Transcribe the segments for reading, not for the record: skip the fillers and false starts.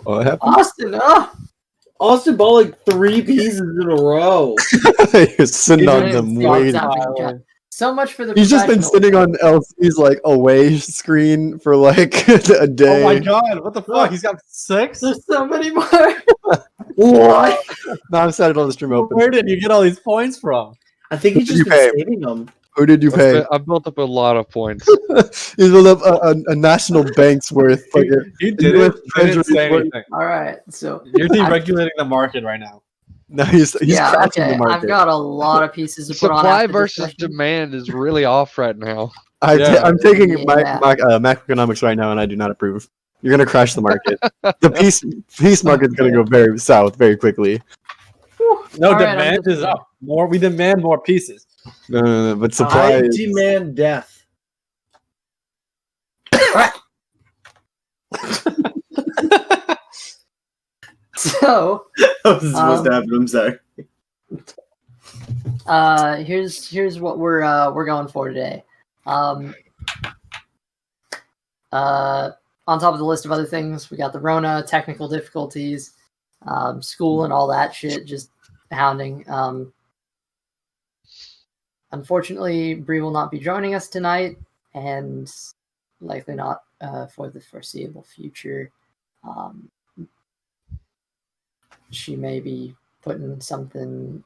What happened? Austin, Austin bought like 3 pieces in a row. You're sitting He's on doing them his waiting. WhatsApp chat. So much for the He's just been professional. sitting on LC's like away screen for like a day. Oh my god, what the fuck? He's got 6? There's so many more. What? No, I'm sad on the stream open. Where did you get all these points from? I think he's Who did just you been pay? saving them. Who did you pay? I built up a lot of points. He's built up a national bank's worth. You didn't say anything. All right, so You're deregulating the market right now. No, he's yeah, crashing okay. the market. I've got a lot of pieces to put on. Supply after versus discussion. demand is really off right now. I'm taking Yeah. macroeconomics right now, and I do not approve. You're gonna crash the market. The peace market's gonna go very south very quickly. No, All right, demand is up. We demand more pieces. No, but supply. I is- demand death. So, This is supposed to happen. I'm sorry. here's what we're going for today. On top of the list of other things, we got the Rona, technical difficulties, school, and all that shit just hounding. Unfortunately, Bree will not be joining us tonight, and likely not for the foreseeable future. She may be putting something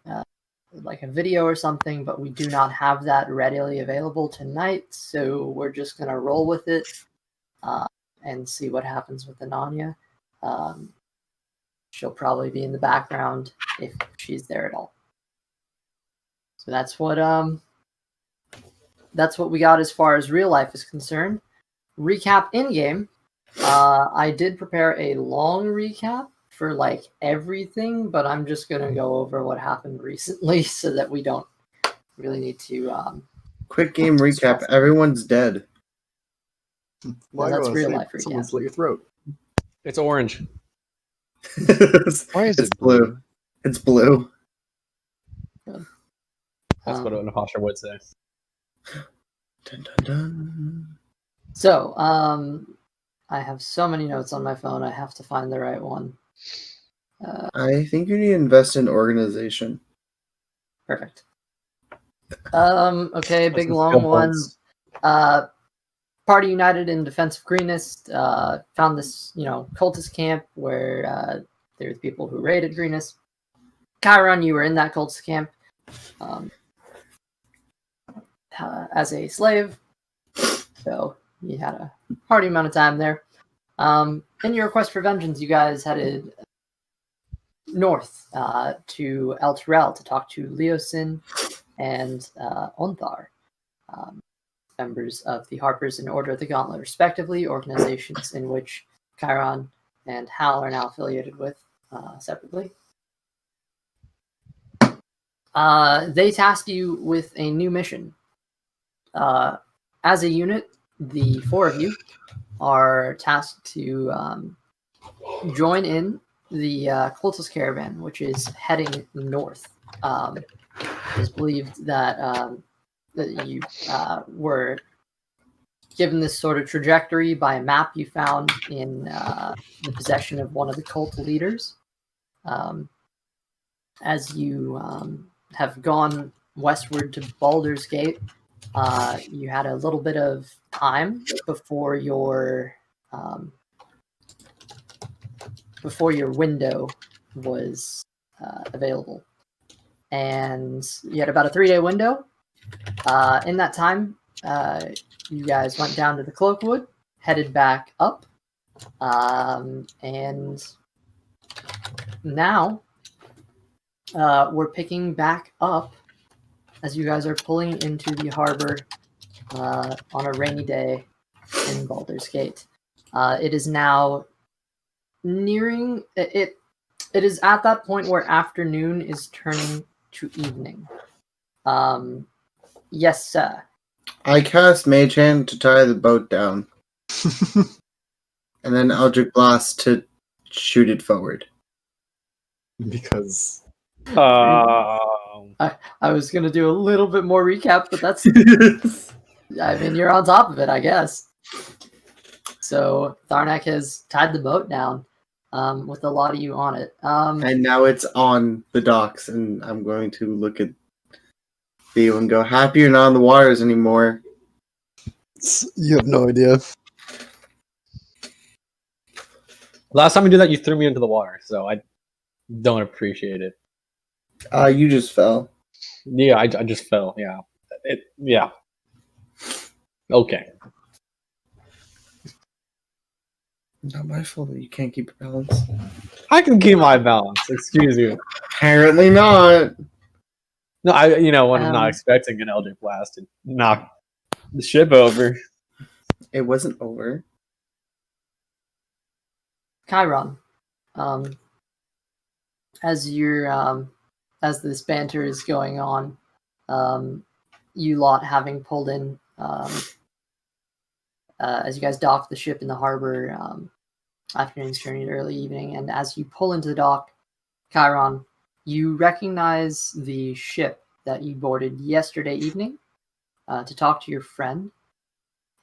like a video or something, but we do not have that readily available tonight, so we're just going to roll with it and see what happens with Ananya. She'll probably be in the background if she's there at all. So that's what we got as far as real life is concerned. Recap in game. I did prepare a long recap for like everything, but I'm just gonna go over what happened recently so that we don't really need to. Quick game recap. Everyone's dead. Why that's do I real say life recap. Someone slit your throat. It's orange. Why is It's it blue? It's blue. That's what an imposter would say. Dun, dun, dun. So, I have so many notes on my phone. I have to find the right one. I think you need to invest in organization. Perfect. Okay, big long ones. Party united in defense of Greenest. Found this, cultist camp where there were people who raided Greenest. Chiron, you were in that cultist camp as a slave, so you had a hearty amount of time there. In your quest for vengeance, you guys headed north to El Terrell to talk to Leosin and Onthar, members of the Harpers and Order of the Gauntlet, respectively, organizations in which Chiron and Hal are now affiliated with separately. They tasked you with a new mission. As a unit, the 4 of you are tasked to join in the cultist caravan, which is heading north. It's believed that that you were given this sort of trajectory by a map you found in the possession of one of the cult leaders. As you have gone westward to Baldur's Gate, you had a little bit of time before your window was available, and you had about a 3-day window. In that time, you guys went down to the Cloakwood, headed back up, and now we're picking back up as you guys are pulling into the harbor on a rainy day in Baldur's Gate. It is now nearing it. It is at that point where afternoon is turning to evening. Yes, sir. I cast Mage Hand to tie the boat down. And then Eldritch Blast to shoot it forward. Because I was gonna do a little bit more recap, but that's. I mean, you're on top of it, I guess. So Tharnak has tied the boat down. with a lot of you on it. And now it's on the docks, and I'm going to look at Theo and go, happy you're not on the waters anymore. You have no idea. Last time you did that, you threw me into the water, so I don't appreciate it. You just fell. Yeah, I just fell. Yeah, yeah. Okay. Not my fault that you can't keep your balance. I can keep my balance. Excuse you. Apparently not. No, when I'm not expecting an Eldritch Blast to knock the ship over. It wasn't over. Chiron, as this banter is going on, you lot having pulled in, as you guys dock the ship in the harbor, afternoon's journey to early evening, and as you pull into the dock, Chiron, you recognize the ship that you boarded yesterday evening to talk to your friend.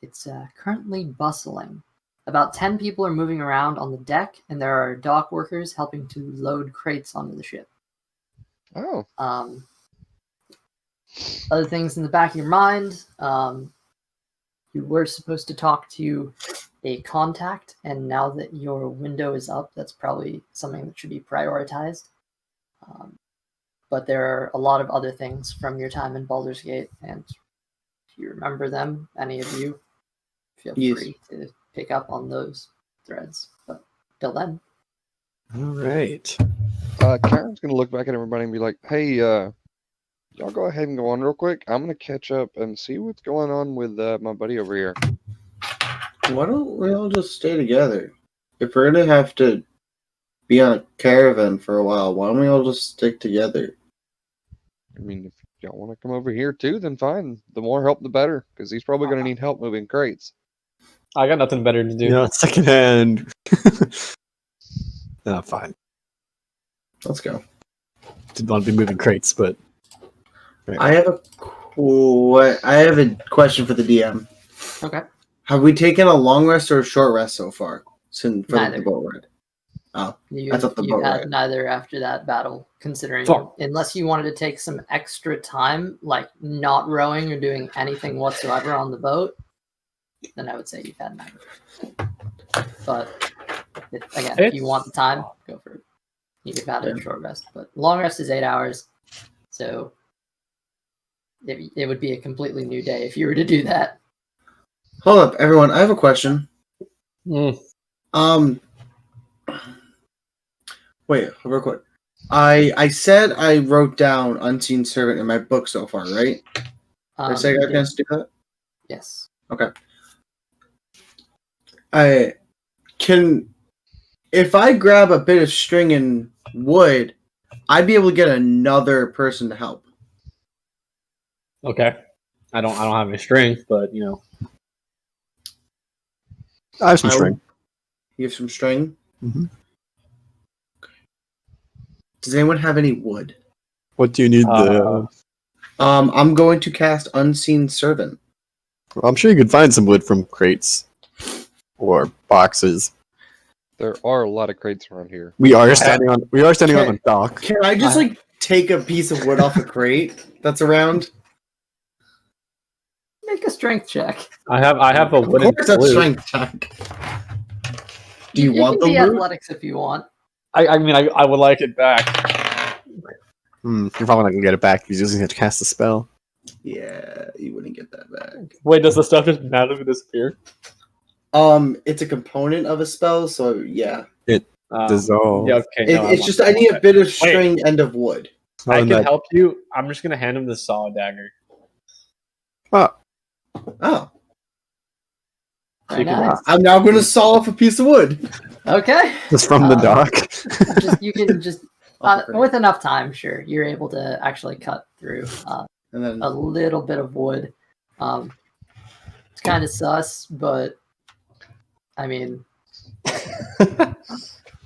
It's currently bustling. About 10 people are moving around on the deck, and there are dock workers helping to load crates onto the ship. Oh. Other things in the back of your mind, you were supposed to talk to a contact, and now that your window is up, that's probably something that should be prioritized. But there are a lot of other things from your time in Baldur's Gate, and if you remember them, any of you, feel free to pick up on those threads. But till then. All right. Karen's gonna look back at everybody and be like, "Hey, y'all go ahead and go on real quick. I'm gonna catch up and see what's going on with my buddy over here." Why don't we all just stay together? If we're gonna have to be on a caravan for a while, why don't we all just stick together? I mean, if y'all want to come over here too, then fine. The more help, the better, because he's probably gonna need help moving crates. I got nothing better to do. You know, secondhand. No, fine. Let's go. Didn't want to be moving crates, but I have a question for the DM. Okay. Have we taken a long rest or a short rest so far for Neither. the boat ride? Oh, You, I thought the you boat had ride. neither after that battle, considering Fuck. unless you wanted to take some extra time, like not rowing or doing anything whatsoever on the boat, then I would say you've had neither. But if you want the time, go for it. You could have had a short rest, but long rest is 8 hours, so it would be a completely new day if you were to do that. Hold up, everyone. I have a question. Mm. Wait, real quick. I said I wrote down Unseen Servant in my book so far, right? Did I say I can do that? Yes. Okay. If I grab a bit of string and wood, I'd be able to get another person to help. Okay. I don't have any strength, but I have some string. You have some string? Mm-hmm. Does anyone have any wood? What do you need? I'm going to cast Unseen Servant. Well, I'm sure you could find some wood from crates or boxes. There are a lot of crates around here. We are standing on a dock. Can I just take a piece of wood off a crate that's around? Make a strength check. I have a Of wooden course, that's flute. strength check. Do you want the can be loot? athletics if you want. I mean, I would like it back. You're probably not gonna get it back. He's using it to cast a spell. Yeah, you wouldn't get that back. Wait, does the stuff just magically disappear? It's a component of a spell, so yeah. Dissolve. Yeah, okay. No, It's just I need a bit of string and of wood. I can help you. I'm just gonna hand him the saw dagger. Oh. Very nice. I'm now going to saw off a piece of wood. Okay. Just from the dock. You can just with enough time, sure, you're able to actually cut through And then a little bit of wood. It's kind of sus, but I mean,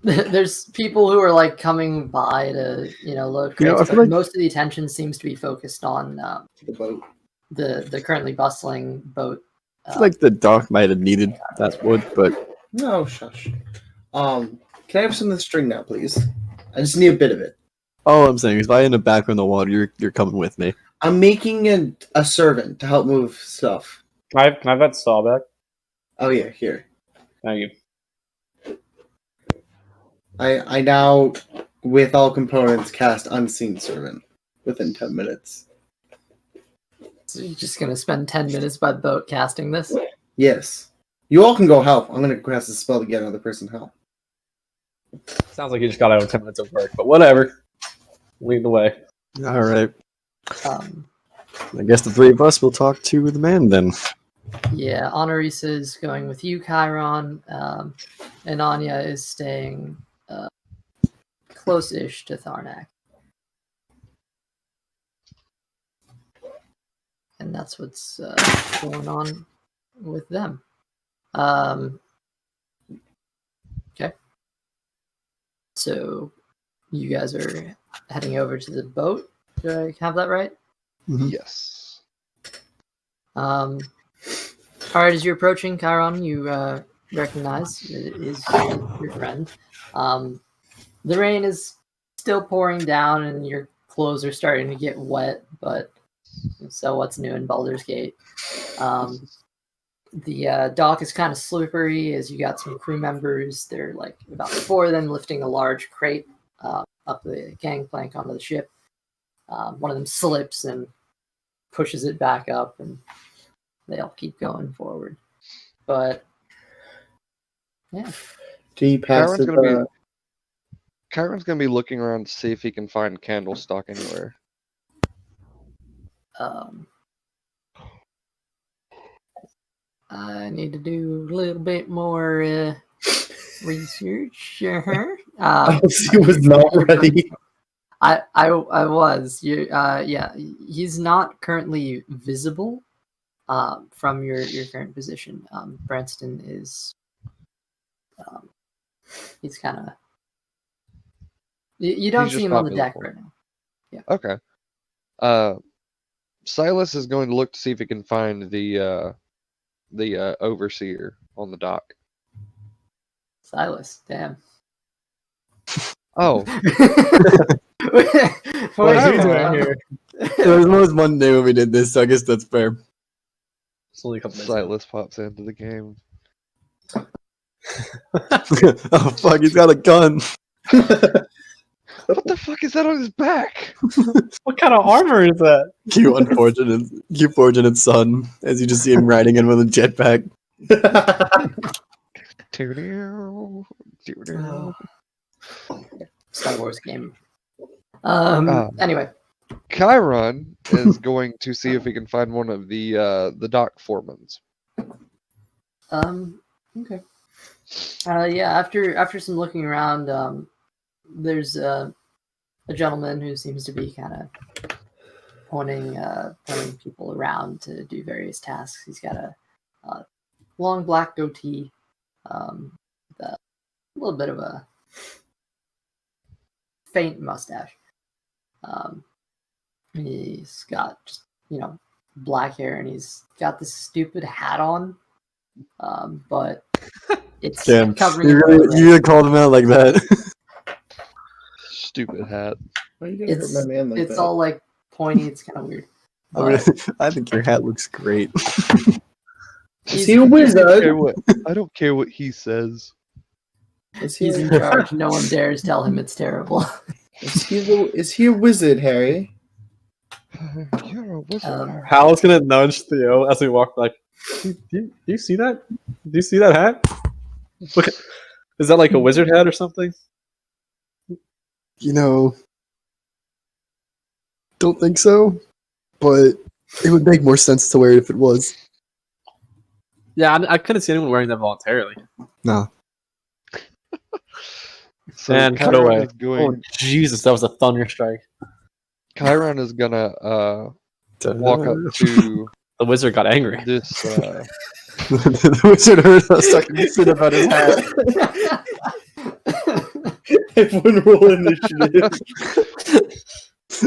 there's people who are like coming by to load crates, but most of the attention seems to be focused on the boat. The currently bustling boat. I feel like the dock might have needed that wood, but No, shush. Can Can I have some of the string now, please? I just need a bit of it. All I'm saying is, if I end up back in the water, you're coming with me. I'm making a servant to help move stuff. Can I have that saw back? Oh yeah, here. Thank you. I now, with all components, cast Unseen Servant within 10 minutes. So you're just gonna spend 10 minutes by the boat casting this? Yes. You all can go help. I'm gonna cast a spell to get another person help. Sounds like you just got out of 10 minutes of work, but whatever. Lead the way. All right. Um, I guess the three of us will talk to the man then. yeah, Honorisa is going with you, Chiron, and Anya is staying close-ish to Tharnak. And that's what's going on with them. Okay. So you guys are heading over to the boat. Did I have that right? Yes. All right, as you're approaching, Chiron, you recognize it is your friend. The rain is still pouring down, and your clothes are starting to get wet. But so, what's new in Baldur's Gate? The dock is kind of slippery, as you got some crew members. They're like about 4 of them lifting a large crate up the gangplank onto the ship. One of them slips and pushes it back up, and they all keep going forward. But yeah, Do you pass Chiron's gonna be looking around to see if he can find Candlestock anywhere. I need to do a little bit more research. He was not ready. I was. Yeah, he's not currently visible from your current position. Branston is. He's kind of. You don't He's see just him not on the deck visible. right now. Okay. Silas is going to look to see if he can find the overseer on the dock. Silas, damn. Oh, Wait, who's right here? There was almost one day when we did this, so I guess that's fair. It's only a couple minutes. Silas pops into the game. Oh fuck, he's got a gun. What the fuck is that on his back? What kind of armor is that? You unfortunate son, as you just see him riding in with a jetpack. Star Wars game. Ah. Anyway, Chiron is going to see if he can find one of the dock foremans. okay. Yeah, after some looking around, there's a gentleman who seems to be kind of pointing people around to do various tasks. He's got a long black goatee, with a little bit of a faint mustache. He's got just, black hair, and he's got this stupid hat on, but it's Damn, covering. you really called him out like that. Stupid hat. Why are you gonna hurt my man like It's that? all like pointy. It's kind of weird. I think your hat looks great. Is he a wizard? I don't care what he says. Is he He's in charge. No one dares tell him it's terrible. is he a wizard, Harry? You're a wizard. Hal's gonna nudge Theo as we walk. Like, do you see that? Do you see that hat? Look, is that like a wizard hat or something? Don't think so, but it would make more sense to wear it if it was. Yeah, I couldn't see anyone wearing that voluntarily. No. So And cut Chiron away. is going. Oh Jesus, that was a thunder strike. Chiron is gonna walk up to The wizard got angry. this. The wizard heard us talking shit about his hat. Everyone roll initiative.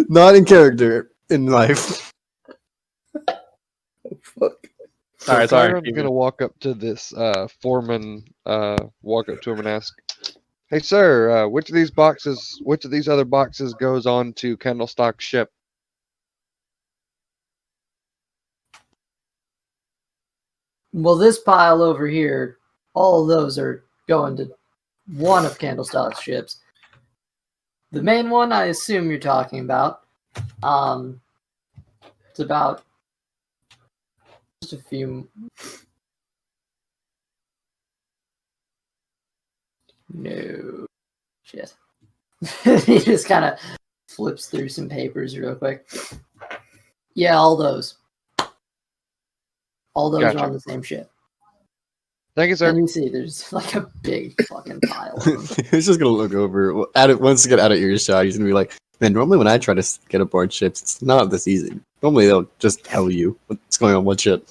Not in character, in life. Fuck. All right, sorry. Chiron's gonna walk up to this foreman. Walk up to him and ask, Hey, sir, which of these other boxes goes on to Candlestock's ship? Well, this pile over here, all of those are going to one of Candlestock's ships. The main one, I assume you're talking about. It's about just a few. No. Shit. He just kind of flips through some papers real quick. Yeah, all those. All those Gotcha. are on the same ship. Thank you, sir. And you see there's like a big fucking pile of them. He's just gonna look over. Once you get out of earshot, he's gonna be like, "Man, normally when I try to get aboard ships, it's not this easy. Normally they'll just tell you what's going on what ship."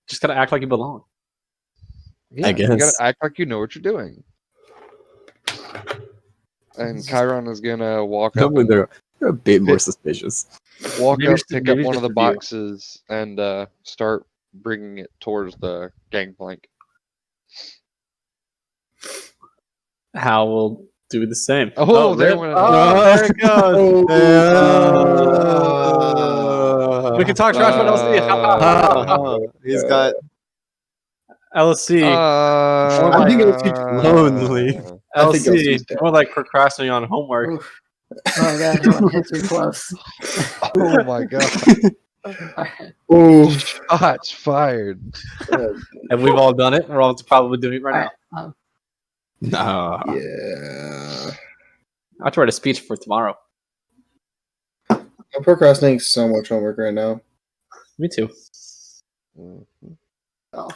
Just gotta act like you belong. Yeah, guess. You gotta act like you know what you're doing. And Chiron is gonna walk up, Normally they're a bit more Pick- suspicious. Maybe pick maybe up one just of the review. boxes, and start bringing it towards the gangplank. Hal will do the same. Oh, there rip. went There it goes. Oh. We can talk trash about LC. He's got LC. I think LC lonely. I think LC. LC's dead. More like procrastinating on homework. Oof. Oh god, that one hit too close. Oh my god! Alright. Oh, Shots fired. And we've all done it. We're all probably doing it right Alright. Nah. yeah. now. I have to write a speech for tomorrow. I'm procrastinating so much homework right now. Me too. Mhm. Oh.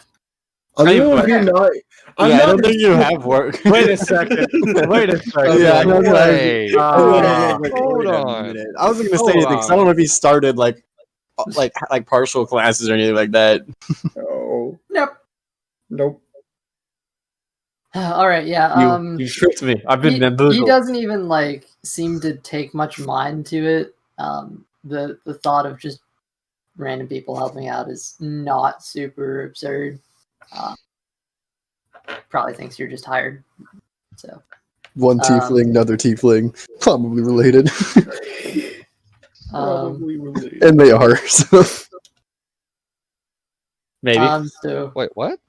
I'm Hey, not. but- You're not. I'm Yeah, I not don't think you have work. Wait a second. Wait a second. Yeah, I know that. Wait. Hold Wait a on. minute. I wasn't gonna say Hold anything 'cause I don't on. know if he started like partial classes or anything like that. No. Nope. Nope. Alright, yeah. You tricked me. I've been he bamboozled. doesn't even like seem to take much mind to it. The thought of just random people helping out is not super absurd. Probably thinks you're just hired. So One tiefling, another tiefling, probably related, related. and they are. So. Maybe. so Wait, what?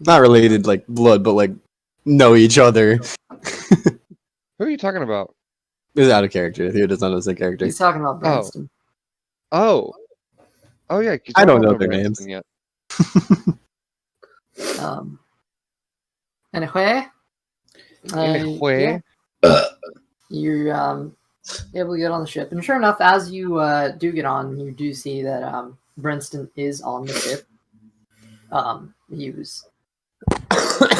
Not related like blood, but like know each other. Who are you talking about? Is out of character. Theo does not know his character. he's talking about Branston. Oh. Oh yeah. 'cause I don't know know their Branston names. Yet. Anyway, Anyway. yeah, you're able to get on the ship, and sure enough, as you do get on, you do see that Brinston is on the ship. He was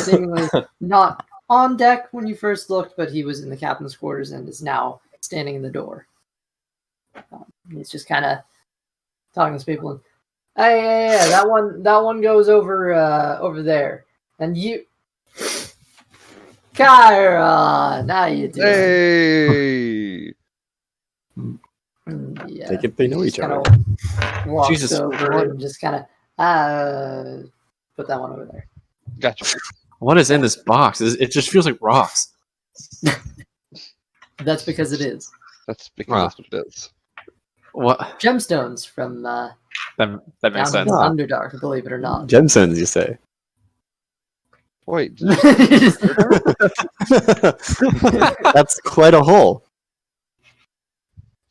seemingly not on deck when you first looked, but he was in the captain's quarters and is now standing in the door. He's just kind of talking to people, and hey, that one goes over there, and you, Chiron, how you doing? Hey. Yeah, Take it they know he each just other. kinda walks Jesus, over what? and just kind of put that one over there. Gotcha. What is in this box? It just feels like rocks. That's because it is That's because that's what it is. What? gemstones from That makes down sense. in Ah. Underdark, believe it or not. Gemstones, you say? Wait. That's quite a hole.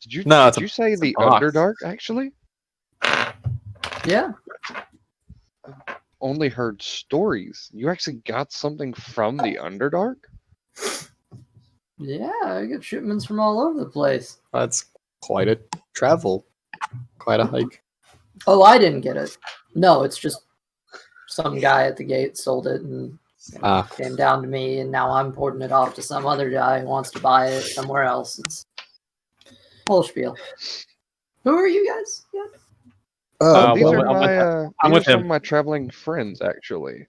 Did you No, it's did a- you say it's a the box. Underdark actually? Yeah, Only heard stories. You actually got something from the Underdark? yeah, I get shipments from all over the place. That's quite a travel. Quite a hike. Oh, I didn't get it. No, it's just some guy at the gate sold it and came down to me, and now I'm porting it off to some other guy who wants to buy it somewhere else. It's whole spiel. Who are you guys? Yeah. These well, are I'm with- my I'm these with are some him. of my traveling friends actually.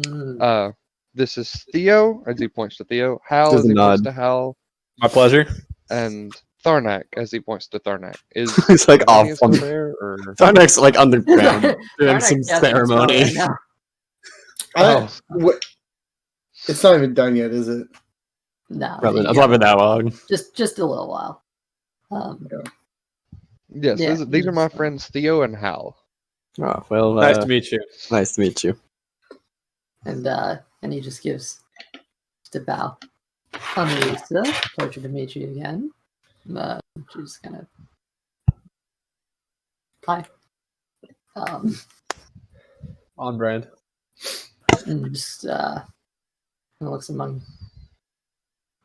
Hmm. This is Theo, as he points to Theo, Hal There's as a he points nod. to Hal, My pleasure. and Tharnak as he points to Tharnak. Is He's like off Tharnak on still there or Tharnak's like underground doing Darn it, some Captain's ceremony. going right now. Oh. It's not even done yet, is it? No, Probably you not. It's got not been that long. just a little while. Yes, Yeah, these are my it's fine. friends Theo and Hal. Oh, well, Nice to meet you. nice to meet you. And he just gives just a bow. Lisa, pleasure to meet you again. She's kind of hi. On brand. And just looks among.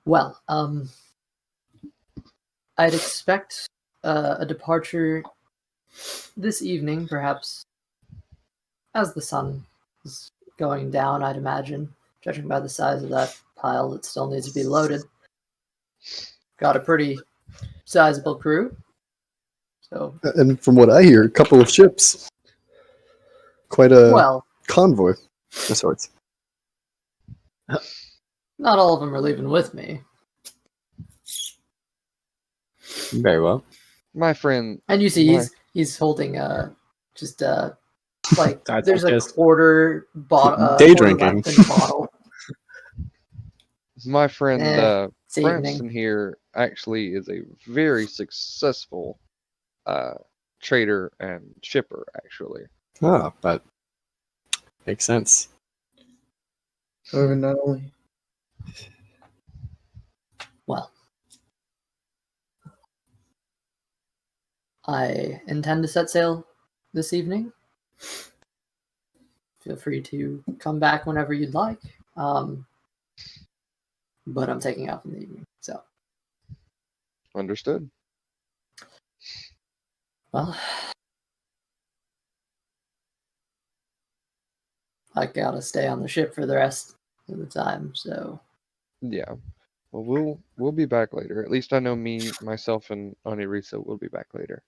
Well, I'd expect a departure this evening, perhaps as the sun is going down. I'd imagine, judging by the size of that pile that still needs to be loaded. Got a pretty sizable crew. So, And from what I hear, a couple of ships. Quite a well, convoy of sorts. not all of them are leaving with me. Very well. My friend, And you see, My- he's holding just like That's there's a just- quarter bottle, Day drinking. bottle. my friend It's evening. Branston here actually is a very successful trader and shipper, actually. Ah, that makes sense. However, not only. Well, I intend to set sail this evening. Feel free to come back whenever you'd like. But I'm taking off in the evening, so Understood. well, I gotta stay on the ship for the rest of the time. So Yeah. Well, we'll be back later. At least I know myself, and Anirisa will be back later.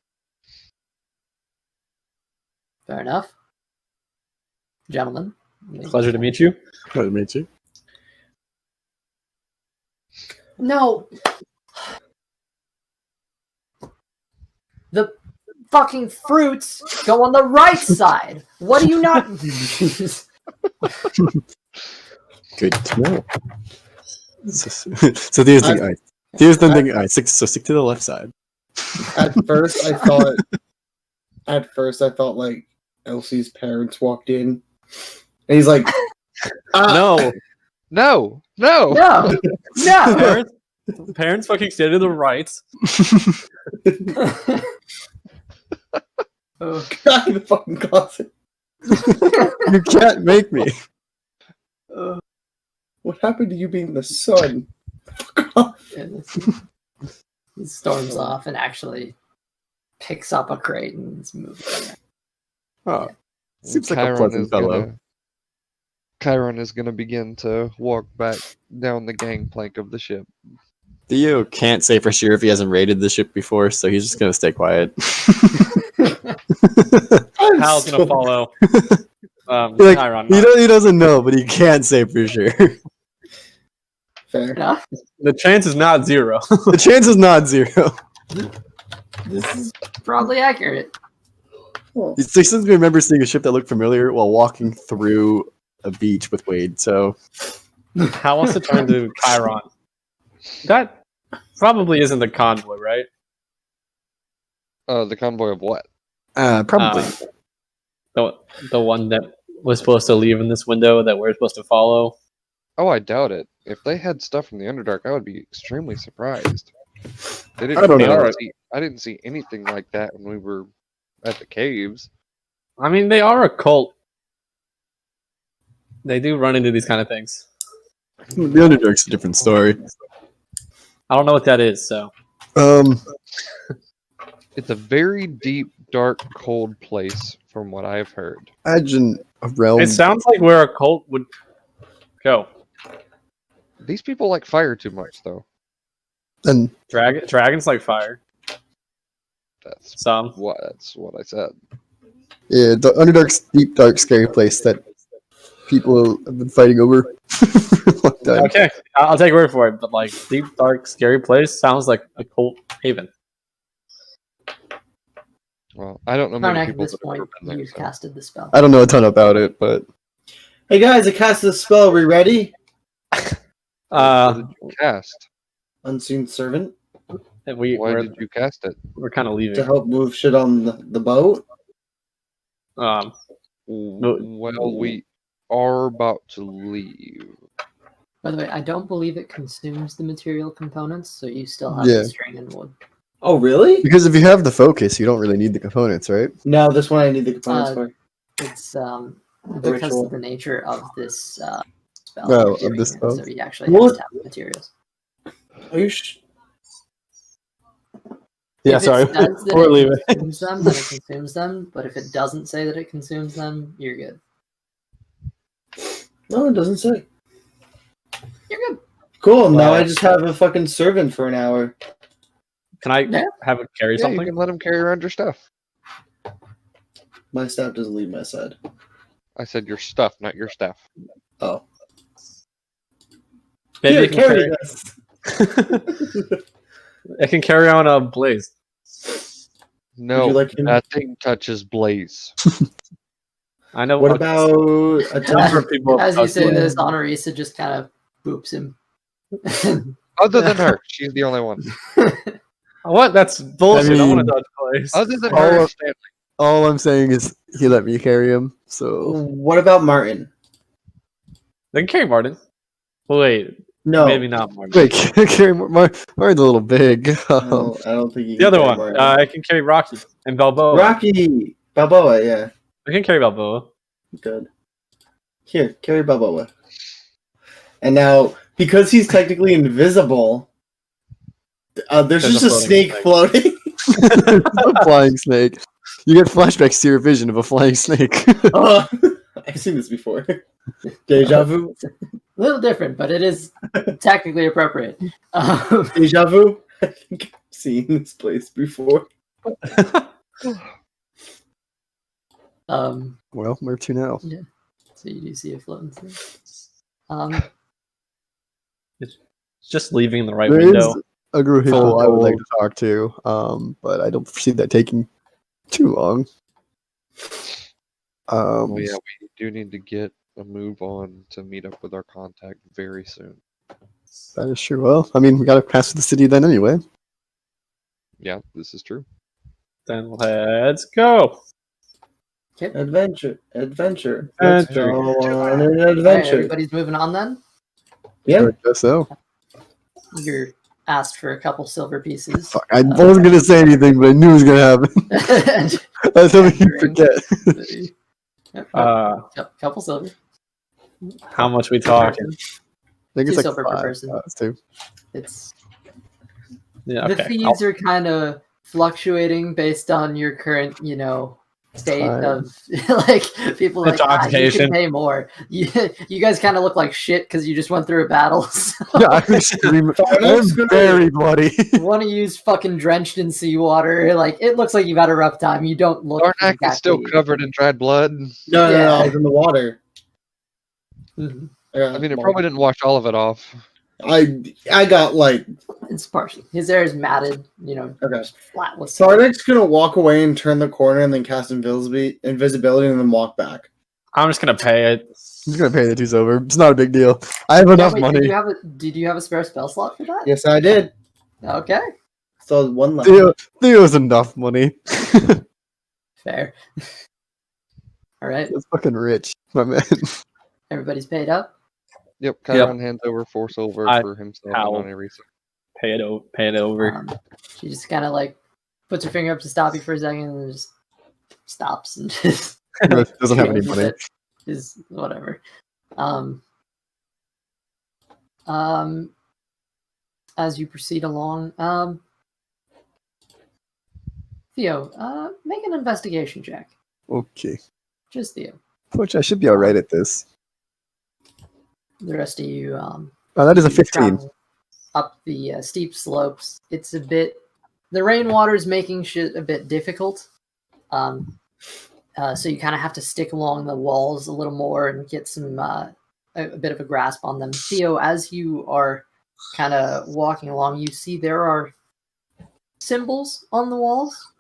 fair enough, gentlemen. Pleasure to meet you. Nice to meet you. No. The fucking fruits go on the right side. What do you not? Good to know. So Theo's thinking, alright. Theo's then thinking, alright, so stick to the left side. At first, I thought like Elsie's parents walked in, and he's like, No. No. No, no. Parents fucking stay to the right. Oh, back in the fucking closet. You can't make me. What happened to you being the son? Fuck off. and he storms off and actually picks up a crate and is moving. Oh, seems like a Chiron pleasant is fellow. Chiron is gonna begin to walk back down the gangplank of the ship. Theo can't say for sure if he hasn't raided the ship before, so he's just gonna stay quiet. Hal's gonna follow. Like, Chiron. he doesn't know, but he can't say for sure. Fair. Yeah, The chance is not zero. The chance is not zero. this is probably accurate. Well, He seems to remember seeing a ship that looked familiar while walking through a beach with Wade, so Hal wants to turn to Chiron. That probably isn't the convoy, right? The convoy of what? probably. The one that was supposed to leave in this window that we're supposed to follow. Oh, I doubt it. If they had stuff from the Underdark, I would be extremely surprised. They didn't, I don't know. I didn't see anything like that when we were at the caves. I mean, they are a cult. They do run into these kind of things. The Underdark's a different story. I don't know what that is, so. It's a very deep, dark, cold place, from what I've heard. Imagine a realm. It sounds like where a cult would go. These people like fire too much, though. And Dragons like fire. That's Some. what I said. yeah, the Underdark's deep, dark, scary place that people have been fighting over for a long time. Okay, I'll take your word for it, but like deep, dark, scary place sounds like a cult haven. Well, I don't know many Karnak, at people this that have point, ever been there. you've So. casted the spell. I don't know a ton about it, but hey guys, I cast the spell. Are we ready? What did you cast? Unseen servant Why we're did you cast it? we're kind of to leaving. help move shit on the boat. No. Well, we are about to leave. By the way, I don't believe it consumes the material components, so you still have Yeah. the string and wood. Oh, really? Because if you have the focus, you don't really need the components, right? No, this one I need the components for. It's because ritual. of the nature of this spell. Oh, you're of doing this it, spell. So you actually What? have to have the materials. Are you Yeah, If sorry. it says that We're it leaving. consumes them, then it consumes them. But if it doesn't say that it consumes them, you're good. No, it doesn't say. You're good. Cool. Now Wow. I just have a fucking servant for an hour. Can I Yeah. have it carry Yeah, you something? can let him carry around your stuff. My staff doesn't leave my side. I said your stuff, not your staff. Oh. Maybe Here, it can carry carry. this. It can carry on a blaze. No, you like him- that thing touches Blaze. I know. What okay, about a I've time? heard people As you touch say it. this, Honorisa just kind of boops him. Other than her, she's the only one. What? That's bullshit. I, want mean- to touch blaze. Other than Oh, her, and Stanley. All I'm saying is he let me carry him, so What about Martin? They can carry Martin. Well, wait, No. maybe not Martin. wait, carry Martin's a little big. No, I don't think you The can other carry one, Martin. I can carry Rocky and Balboa. Rocky Balboa, yeah. I can carry Balboa. Good. Here, carry Balboa. And now, because he's technically invisible, there's There's just a a snake floating. a flying snake. You get flashbacks to your vision of a flying snake. Oh, I've seen this before. Deja vu. A little different, but it is technically appropriate. Deja vu. I think I've seen this place before. Well, where to now? So you do see a floating snake. It's just leaving the right There window. is a group of people I would like to talk to, but I don't foresee that taking too long. Oh yeah, we do need to get a move on to meet up with our contact very soon. That is true. Well, I mean, we got to pass through the city then anyway. Yeah, this is true. Then let's go. Adventure. Let's Adventure. go on an All right, adventure. everybody's moving on then. Yeah. I guess so. You're asked for a couple silver pieces. Fuck, I wasn't gonna say anything, but I knew it was gonna happen. I was hoping you'd forget. Couple silver. How much we talking? I think it's Two like silver per 5. person. It's 2. It's Yeah, the okay. fees are kind of fluctuating based on your current, state Time. of like people like you Intoxication. can pay more. You guys kind of look like shit because you just went through a battle. So Yeah, I'm extremely. I'm very bloody. one of you's fucking drenched in seawater. Like it looks like you've had a rough time. You don't look. Darnak is still exactly- covered in dried blood. No, Yeah. I was in the water. Mhm. I mean, it probably didn't wash all of it off. I got like It's partial. His hair is matted. okay. just flat with. Sardak's gonna walk away and turn the corner and then cast invisibility and then walk back. I'm just gonna pay it. I'm just gonna pay the 2 silver. It's not a big deal. I have enough Wait, money. Did you have a spare spell slot for that? Yes, I did. Okay, So one left. Theo's enough money. fair. All right, That's fucking rich, my man. everybody's paid up. Yep, Chiron hands over 4 silver I- for himself Ow. and on every Pay it over. She just kind of like puts her finger up to stop you for a second and then just stops and just Doesn't have any deals with money. it. Is whatever. As you proceed along, Theo, make an investigation check. Okay. Just Theo. Which I should be alright at this. The rest of you, Oh, that is a you 15. travel up the steep slopes. It's a bit. The rainwater is making shit a bit difficult. So you kind of have to stick along the walls a little more and get some a bit of a grasp on them. Theo, as you are kind of walking along, you see there are symbols on the walls.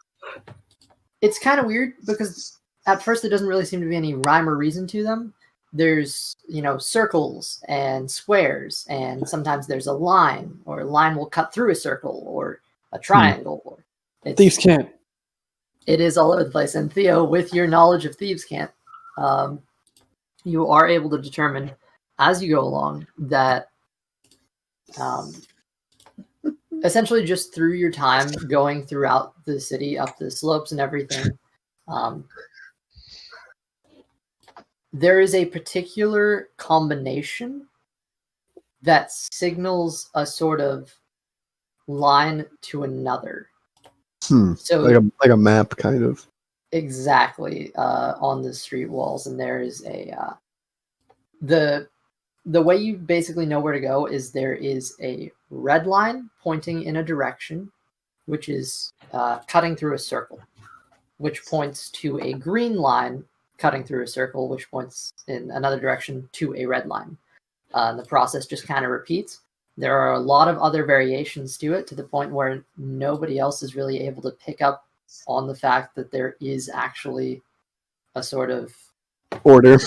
It's kind of weird because at first there doesn't really seem to be any rhyme or reason to them. there's circles and squares, and sometimes there's a line, or a line will cut through a circle or a triangle. Or Thieves Cant. It is all over the place. And Theo, with your knowledge of Thieves Cant, you are able to determine as you go along that essentially just through your time going throughout the city, up the slopes and everything, there is a particular combination that signals a sort of line to another. So like a map, kind of. Exactly, on the street walls, and there is the way you basically know where to go is there is a red line pointing in a direction, which is cutting through a circle, which points to a green line cutting through a circle, which points in another direction to a red line. And the process just kind of repeats. There are a lot of other variations to it, to the point where nobody else is really able to pick up on the fact that there is actually a sort of order.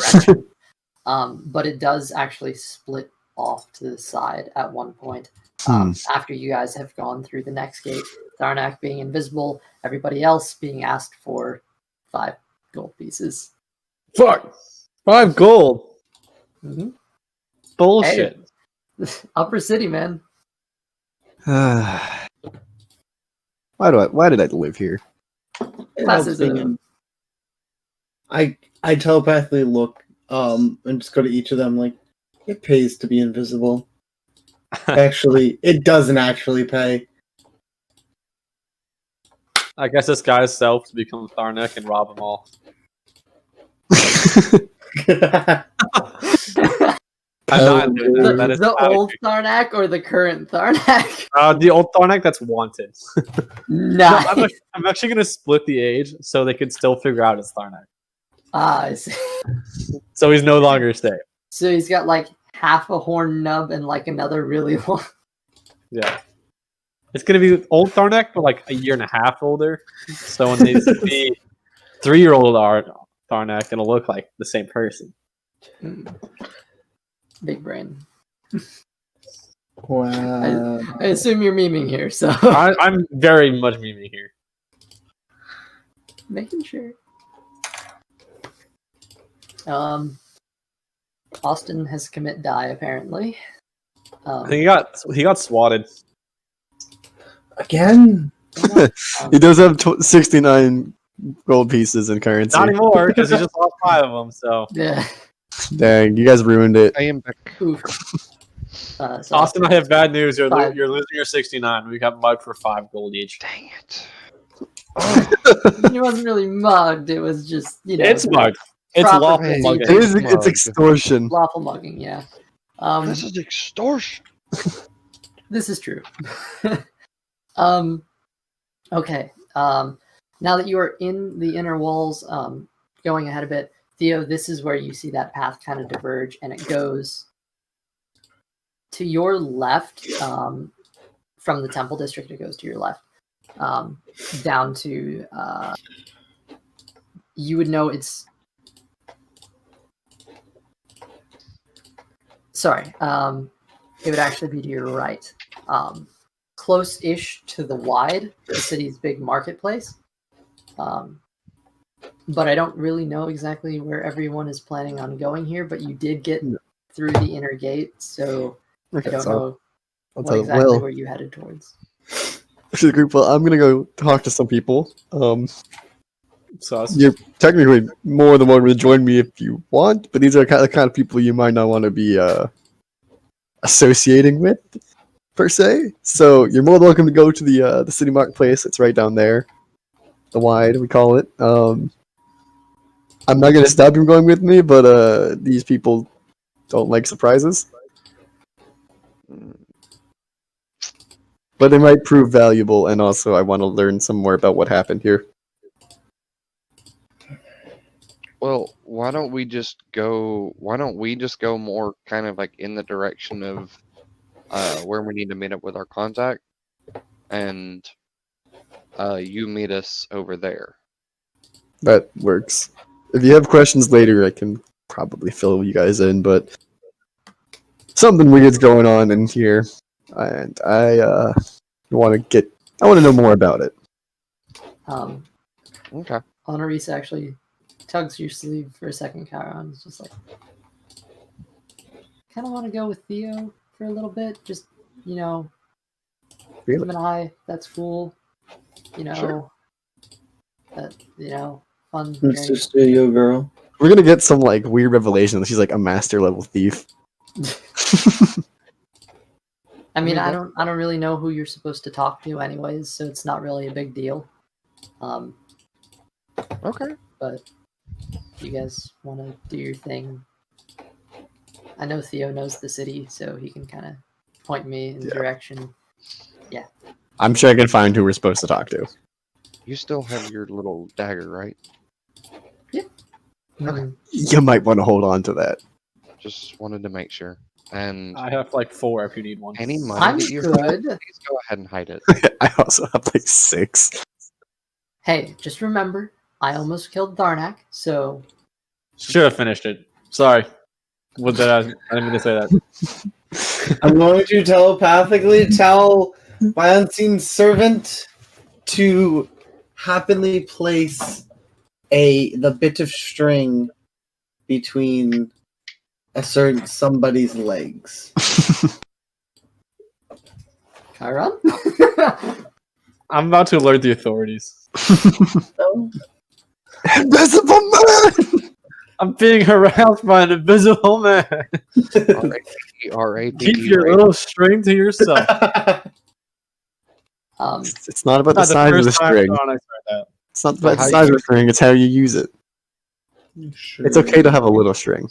But it does actually split off to the side at one point. After you guys have gone through the next gate, Tharnak being invisible, everybody else being asked for 5 gold pieces. Fuck! 5 gold! Mm-hmm. Bullshit. Hey, Upper City, man. Why did I live here? Classism. I telepathically look and just go to each of them like, it pays to be invisible. Actually, it doesn't actually pay. I guess this guy's self to become Tharnak and rob them all. I'm not doing that. That is the old Tharnak or the current Tharnak? The old Tharnak that's wanted. Nice. No, I'm actually going to split the age so they can still figure out it's Tharnak. I see. So he's no longer safe. So he's got like half a horn nub and like another really long. Yeah. It's going to be old Tharnak, but like a year and a half older. So when they see 3-year-old Tharnak, it'll look like the same person. Big brain. Wow. I assume you're memeing here, so I'm very much memeing here. making sure. Austin has commit die apparently. I think he got swatted. Again? He does have 69 gold pieces in currency. Not anymore, because he just lost 5 of them. So Yeah. Dang, you guys ruined it. I am back. Oof. So Austin, I have bad news. You're 5. losing your 69. We got mugged for 5 gold each. Dang it. It wasn't really mugged. It was just It's mugged. It's proper lawful procedure. mugging. It's extortion. Lawful mugging, yeah. This is extortion. This is true. Okay. Now that you are in the inner walls, going ahead a bit, Theo, this is where you see that path kind of diverge, and it goes to your left from the temple district. It goes to your left down to you would know it's. Sorry, it would actually be to your right. Close-ish to the wide, the city's big marketplace. But I don't really know exactly where everyone is planning on going here, but you did get through the inner gate, so I don't know where you headed towards. To the group, well, I'm gonna go talk to some people. So You're technically more than welcome to join me if you want, but these are the kind of people you might not want to be associating with, per se. So you're more than welcome to go to the city marketplace. It's right down there, the wide we call it. I'm not gonna stop you from going with me, but these people don't like surprises. But they might prove valuable, and also I want to learn some more about what happened here. Well, why don't we just go more kind of like in the direction of where we need to meet up with our contact, and you meet us over there. That works. If you have questions later, I can probably fill you guys in, but something weird's going on in here, and I want to know more about it. Okay. Honorisa actually tugs your sleeve for a second, Chiron. It's just like, kind of want to go with Theo for a little bit. Just, Really? him and I, that's cool. Sure. Fun Mr. journey. Studio Girl. We're gonna get some like weird revelation that she's like a master level thief. I mean, I that's- don't really know who you're supposed to talk to anyways, so it's not really a big deal. Okay. But if you guys want to do your thing, I know Theo knows the city, so he can kind of point me in the direction. I'm sure I can find who we're supposed to talk to. You still have your little dagger, right? Mhm. You might want to hold on to that. Just wanted to make sure. And I have like 4 if you need one. any money I'm that you good. have, please go ahead and hide it. I also have like 6. Hey, just remember, I almost killed Tharnak, so Should have finished it. Sorry. What did I didn't mean to say that. I'm going to telepathically tell my unseen servant to happily place the bit of string between a certain somebody's legs. Chiron? I'm about to alert the authorities. So, Invisible man! I'm being harassed by an invisible man. R-A-P-E-R-A-P-E, Keep your right? little string to yourself. It's not about the Not the size of the first time string. Sean I said that. It's not Well, about the how size you- of the string. It's how you use it. It's okay to have a little string.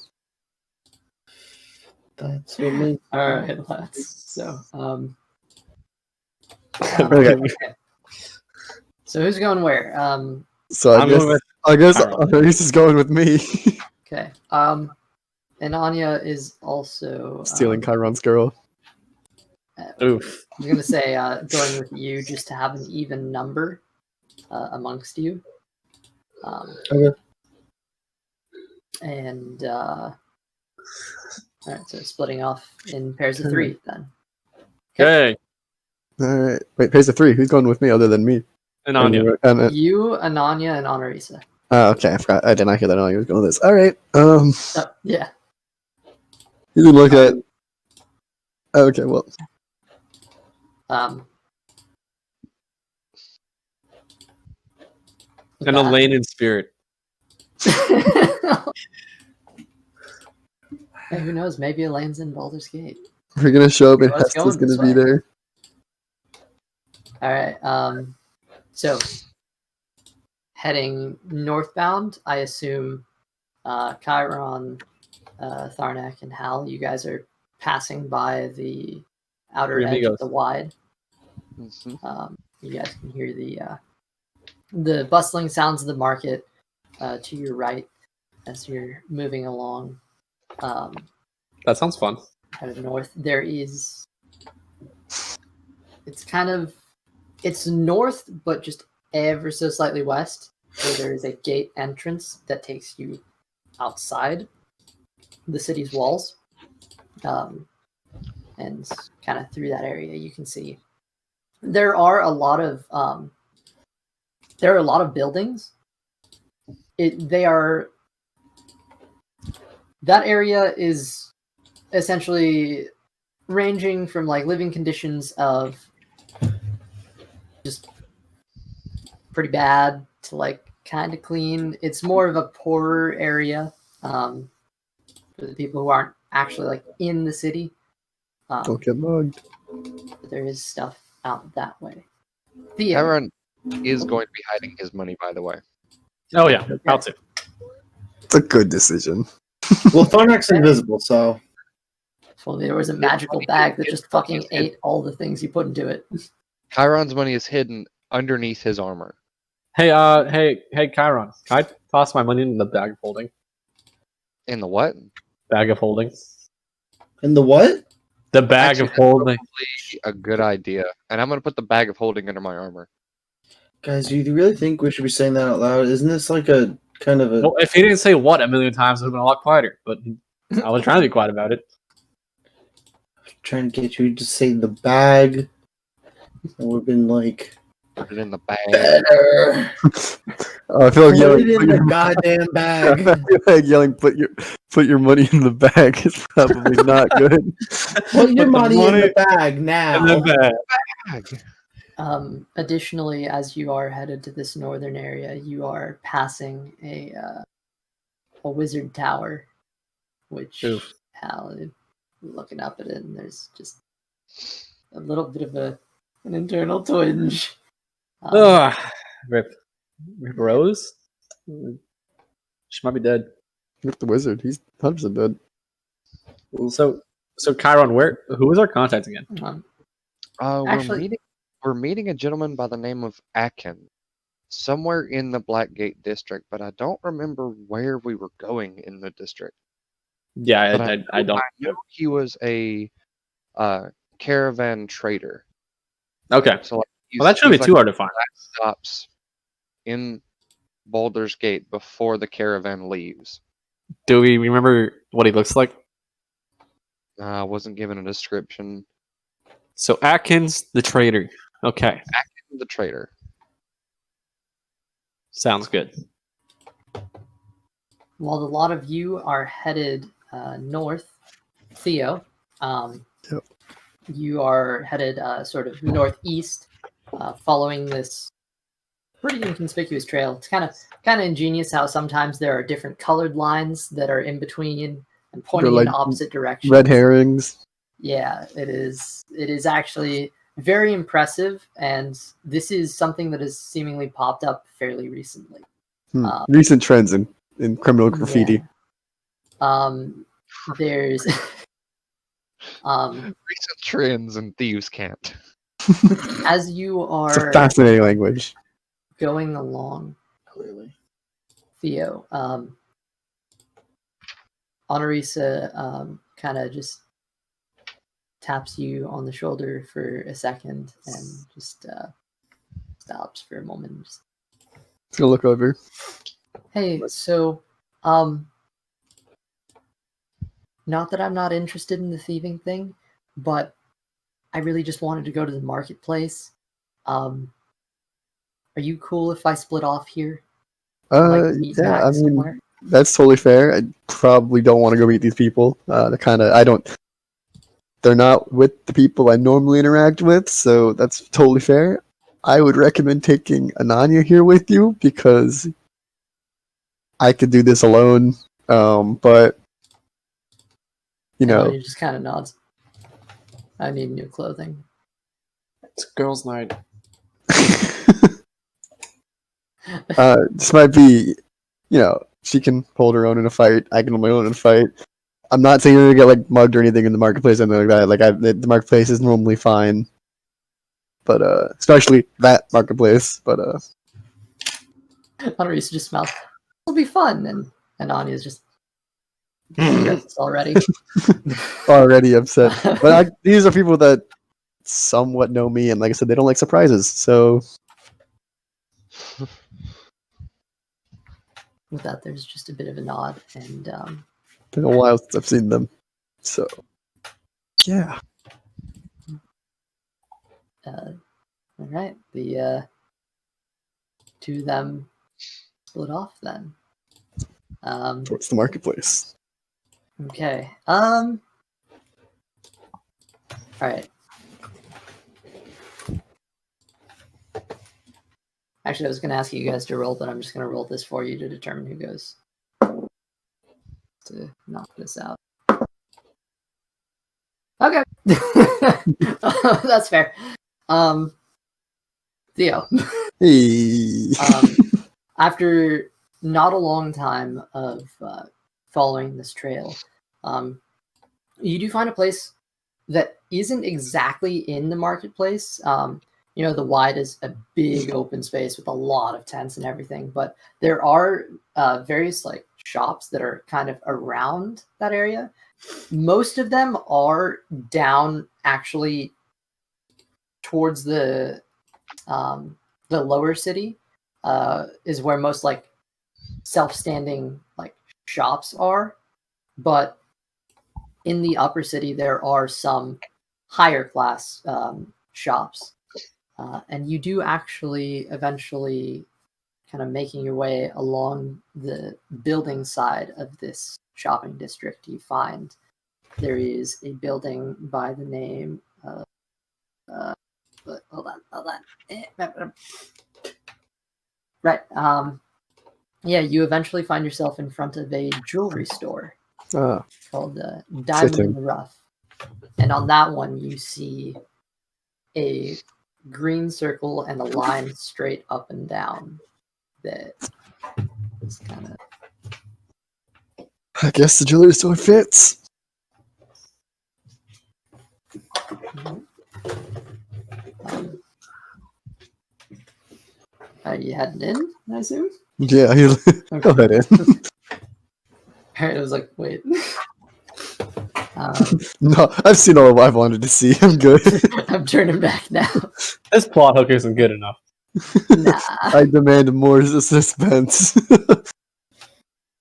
That's what makes Alright, let's. So, Okay. So who's going where? So I I'm guess going with Chiron. Anais is going with me. Okay. And Anya is also Stealing Chiron's girl. Oof. I was gonna say going with you just to have an even number amongst you. Okay. And all right, so splitting off in pairs of 3 then. Okay. Alright. Wait, pairs of 3. Who's going with me other than me? And Anya. You, Ananya, and Honorisa. Oh, okay, I forgot. I did not hear that Anya was going with this. Alright. Oh, yeah. You can look at. Okay, well. Um, And Elaine in spirit. Hey, who knows? Maybe Elaine's in Baldur's Gate. We're gonna show up and Let's go Hesta's this gonna be way. there. All right. So heading northbound, I assume Chiron, Tharnak, and Hal, you guys are passing by the outer Three edge amigos. of the wide. Mhm. You guys can hear the bustling sounds of the market to your right as you're moving along. That sounds fun. Kind of north, there is. It's north, but just ever so slightly west, where there is a gate entrance that takes you outside the city's walls, and kind of through that area, you can see there are a lot of buildings. That area is essentially ranging from like living conditions of just pretty bad to like kind of clean. It's more of a poorer area for the people who aren't actually like in the city. Don't get mugged. But there is stuff out that way. Theo, Chiron is going to be hiding his money, by the way. Oh yeah, how to. It's a good decision. Well, Tharnak's invisible, so if only there was a magical bag that just fucking ate all the things you put into it. Chiron's money is hidden underneath his armor. Hey, hey, Chiron. Can I toss my money in the bag of holding? In the what? Bag of holding. in the what? The bag Actually, of holding. Probably a good idea. And I'm going to put the bag of holding under my armor. Guys, do you really think we should be saying that out loud? Isn't this like a kind of a. Well, if he didn't say what a million times, it would have been a lot quieter. But I was trying to be quiet about it. Trying to get you to say the bag. It would have been like. Put it in the bag. Better. I feel like Put yelling. it in the goddamn I bag. feel like yelling. Put your money in the bag is probably not good. Put your the money in money the bag now. And then Bag. Additionally, as you are headed to this northern area, you are passing a wizard tower, which Oof. looking up at it, and there's just a little bit of an internal twinge. Ugh. Rip Rose? She might be dead. Rip the wizard. He's 100% dead. So Chiron, who was our contact again? Actually- We're meeting a gentleman by the name of Ackyn, somewhere in the Blackgate district, but I don't remember where we were going in the district. Yeah, But I don't. I know he was a caravan trader. Okay. So like, Well, that shouldn't be he's too like hard to find. stops in Baldur's Gate before the caravan leaves. Do we remember what he looks like? I wasn't given a description. So Atkins, the trader. Okay, The trader. sounds good. While a lot of you are headed north, Theo, Yep. you are headed sort of northeast, following this pretty inconspicuous trail. It's kind of ingenious how sometimes there are different colored lines that are in between and pointing like in opposite directions. Red herrings. Yeah, it is. It is actually very impressive, and this is something that has seemingly popped up fairly recently. Recent trends in criminal graffiti. Yeah. There's Recent trends in Thieves Cant. as you It's a are fascinating language. going along, Clearly. Theo, Honorisa kind of just taps you on the shoulder for a second and just stops for a moment. Just, Let's go look over. hey, so not that I'm not interested in the thieving thing, but I really just wanted to go to the marketplace. Are you cool if I split off here? Meet Yeah, back I mean, somewhere? that's totally fair. I probably don't want to go meet these people. They're not with the people I normally interact with, so that's totally fair. I would recommend taking Ananya here with you because I could do this alone. But And he just kind of nods. I need new clothing. It's girls' night. this might be, she can hold her own in a fight. I can hold my own in a fight. I'm not saying you're gonna get mugged or anything in the marketplace or anything like that. The marketplace is normally fine, but especially that marketplace. But Honorisa just smiles. It'll be fun, and Anya's just already. already upset. But these are people that somewhat know me, and like I said, they don't like surprises. So With that, there's just a bit of a nod, and been a while since I've seen them. So yeah, all right, the two of them split off then. towards the marketplace. Okay. All right. Actually, I was going to ask you guys to roll, but I'm just going to roll this for you to determine who goes to knock this out. Okay. That's fair. Theo. Hey. After not a long time of following this trail, you do find a place that isn't exactly in the marketplace. The wide is a big open space with a lot of tents and everything, but there are various shops that are kind of around that area. Most of them are down actually towards the lower city, is where most self-standing like shops are, but in the upper city there are some higher class shops, and you do actually eventually kind of making your way along the building side of this shopping district. You find there is a building by the name of hold on. Right. Yeah, you eventually find yourself in front of a jewelry store called Diamond in the Rough. And on that one, you see a green circle and a line straight up and down that is kind of... I guess the jewelry store fits. Are you heading in, I assume? Yeah, go ahead in. It was like, wait. No, I've seen all I've wanted to see. I'm good. I'm turning back now. This plot hook isn't good enough. Nah. I demand more suspense.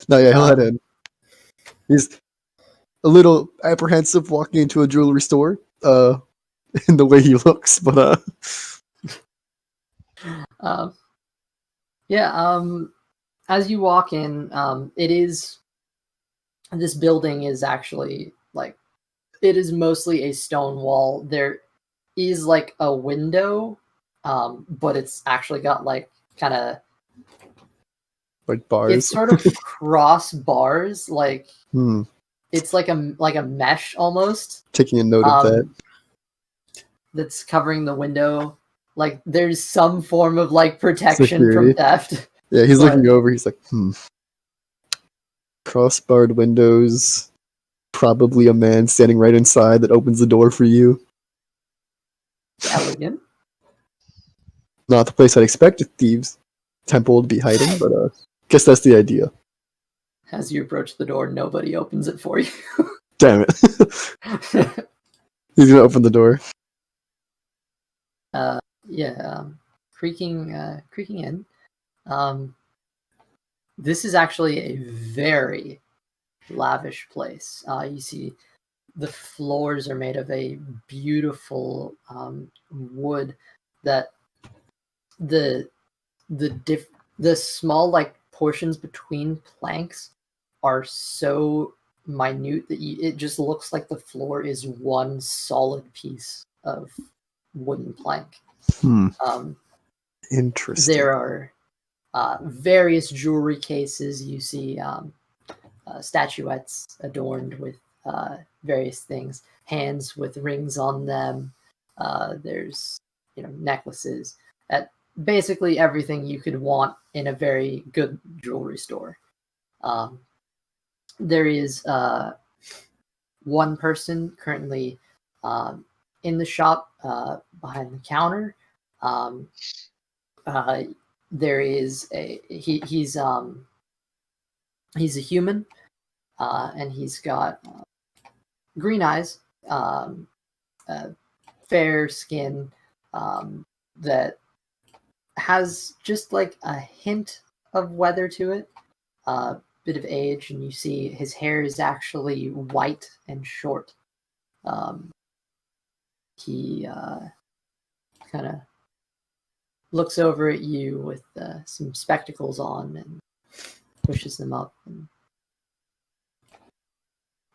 No, yeah, he'll head in. He's a little apprehensive walking into a jewelry store, in the way he looks, but as you walk in, this building is actually like, it is mostly a stone wall. There is like a window, but it's actually got like kind of like bars. It's sort of cross bars, like Hmm. it's like a mesh almost. Taking a note of that. That's covering the window. Like there's some form of like protection Security. from theft. Yeah, he's but- looking over. He's like, crossbarred windows. Probably a man standing right inside that opens the door for you. Elegant. Not the place I'd expect a thieves' temple to be hiding, but guess that's the idea. As you approach the door, nobody opens it for you. Damn it. He's gonna open the door. Creaking in. This is actually a very lavish place. You see the floors are made of a beautiful wood that the small like portions between planks are so minute that it just looks like the floor is one solid piece of wooden plank. Interesting. There are various jewelry cases. You see statuettes adorned with various things, hands with rings on them. There's necklaces, basically everything you could want in a very good jewelry store. There is one person currently in the shop behind the counter. There is he's a human, and he's got green eyes, fair skin, that has just like a hint of weather to it, bit of age, and you see his hair is actually white and short. He kind of looks over at you with some spectacles on and pushes them up. And...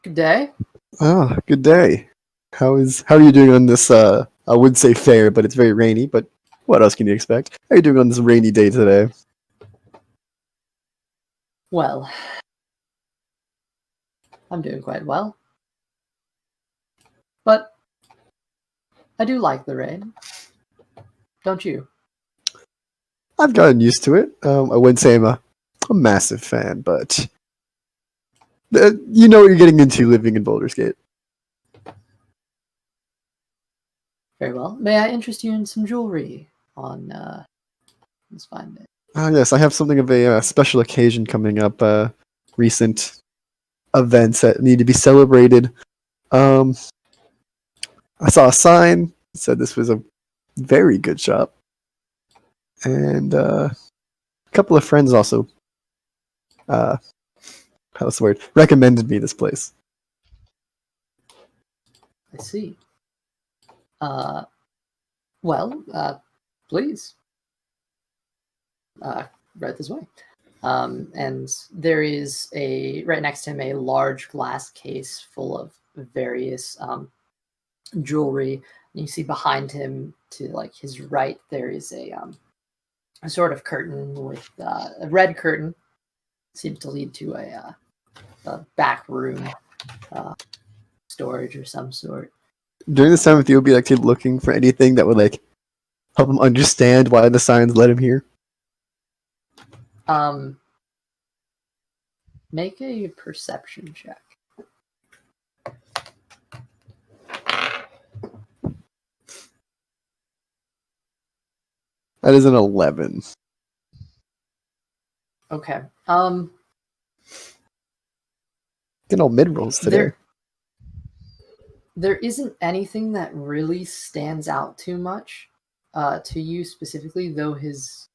Good day. Oh, good day. How are you doing on this? I would say fair, but it's very rainy. But what else can you expect? How are you doing on this rainy day today? Well, I'm doing quite well. But I do like the rain. Don't you? I've gotten used to it. I wouldn't say I'm a massive fan, but you know what you're getting into living in Baldur's Gate. Very well. May I interest you in some jewelry on this fine day? Yes, I have something of a special occasion coming up. Recent events that need to be celebrated. I saw a sign that said this was a very good shop. And a couple of friends also how's the word? Recommended me this place. I see. Well, please. Right this way. And there is right next to him a large glass case full of various jewelry. And you see behind him, to like his right, there is a sort of curtain with a red curtain. Seems to lead to a back room, storage or some sort. During this time, Theo would be like looking for anything that would like help him understand why the signs led him here. Make a perception check. That is an 11. Okay. Getting all mid rolls today. There isn't anything that really stands out too much to you specifically, though his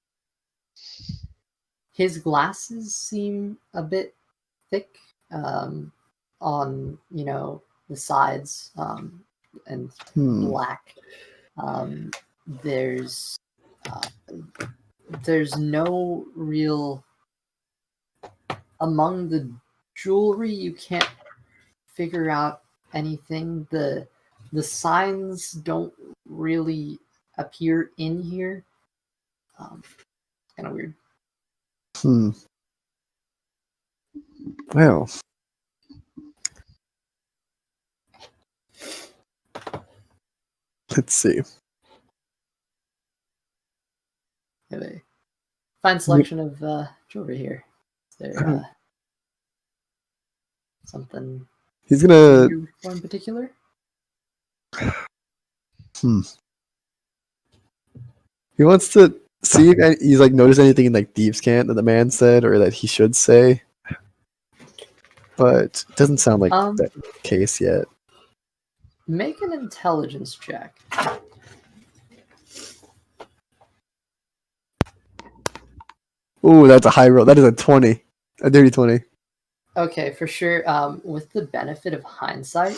glasses seem a bit thick on the sides and black. There's no real among the jewelry. You can't figure out anything. The signs don't really appear in here. Kind of weird. Well, let's see. Have a fine selection of jewelry here. Is there something He's gonna. in particular? He wants to see if he's like noticed anything in like Thieves Cant that the man said or that he should say, but it doesn't sound like that case yet. Make an intelligence check. Ooh, that's a high roll. That is a 20, a dirty 20. Okay, for sure. With the benefit of hindsight,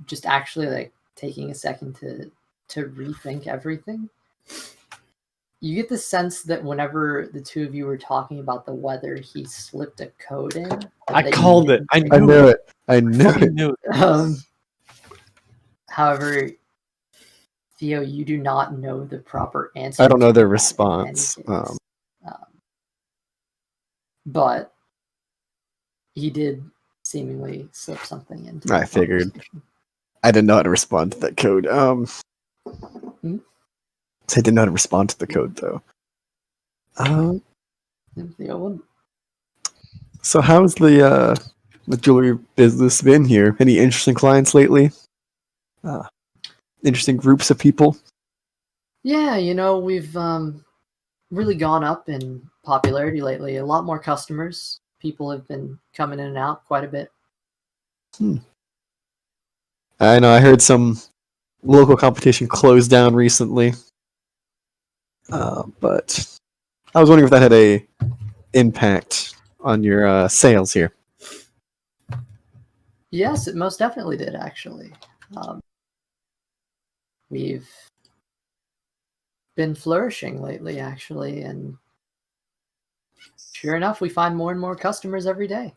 just actually like taking a second to rethink everything, you get the sense that whenever the two of you were talking about the weather, he slipped a code in. I called it. I I knew it. I knew fucking it. knew it. However, Theo, you do not know the proper answer. I don't know to their that in response. any case. But he did seemingly slip something into. I figured. I didn't know how to respond to that code. I didn't know how to respond to the code though. So how's the jewelry business been here? Any interesting clients lately? Interesting groups of people? Yeah, we've really gone up in popularity lately. A lot more customers. People have been coming in and out quite a bit. I know. I heard some local competition closed down recently, but I was wondering if that had a impact on your sales here. Yes, it most definitely did. Actually, we've been flourishing lately, actually, and sure enough, we find more and more customers every day.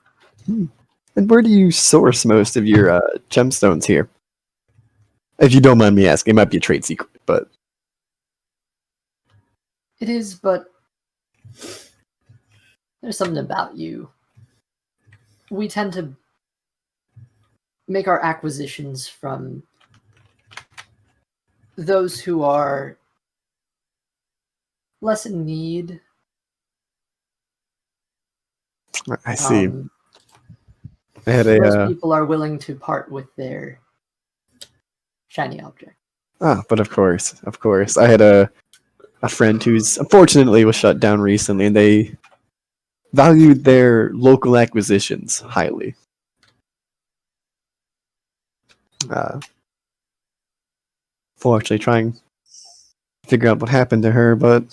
And where do you source most of your gemstones here? If you don't mind me asking, it might be a trade secret, but... It is, but there's something about you. We tend to make our acquisitions from those who are less in need. I see. I had Most people are willing to part with their shiny object. But of course. I had a friend who's unfortunately was shut down recently, and they valued their local acquisitions highly. Fortunately, trying to figure out what happened to her, but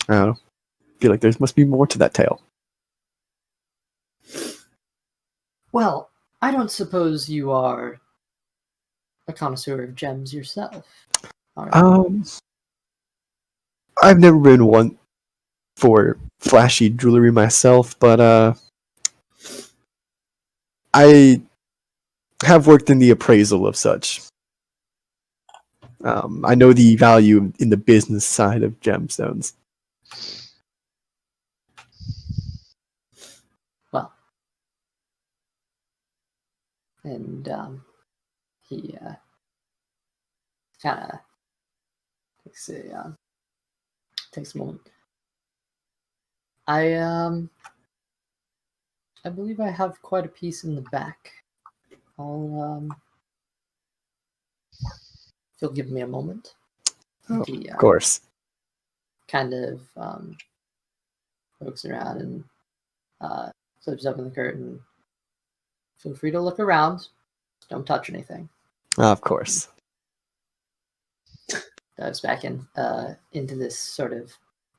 I don't know. I feel like there must be more to that tale. Well, I don't suppose you are a connoisseur of gems yourself, are you? I've never been one for flashy jewelry myself, but I have worked in the appraisal of such. I know the value in the business side of gemstones. Well, and he kind of takes a moment. I believe I have quite a piece in the back. I'll if you'll give me a moment. Oh, He of course. kind of looks around and flips open the curtain. Feel free to look around. Don't touch anything. Of course. Dives back into this sort of